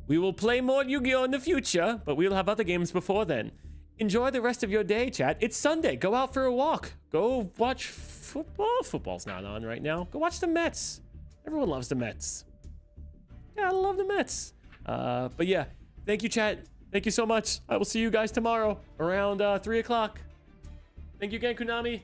we will play more Yu-Gi-Oh! In the future, but we'll have other games before then. Enjoy the rest of your day, chat. It's Sunday. Go out for a walk. Go watch football. Football's not on right now. Go watch the Mets. Everyone loves the Mets. Yeah, I love the Mets. But yeah, thank you, chat. Thank you so much. I will see you guys tomorrow around 3 o'clock. Thank you again, Konami.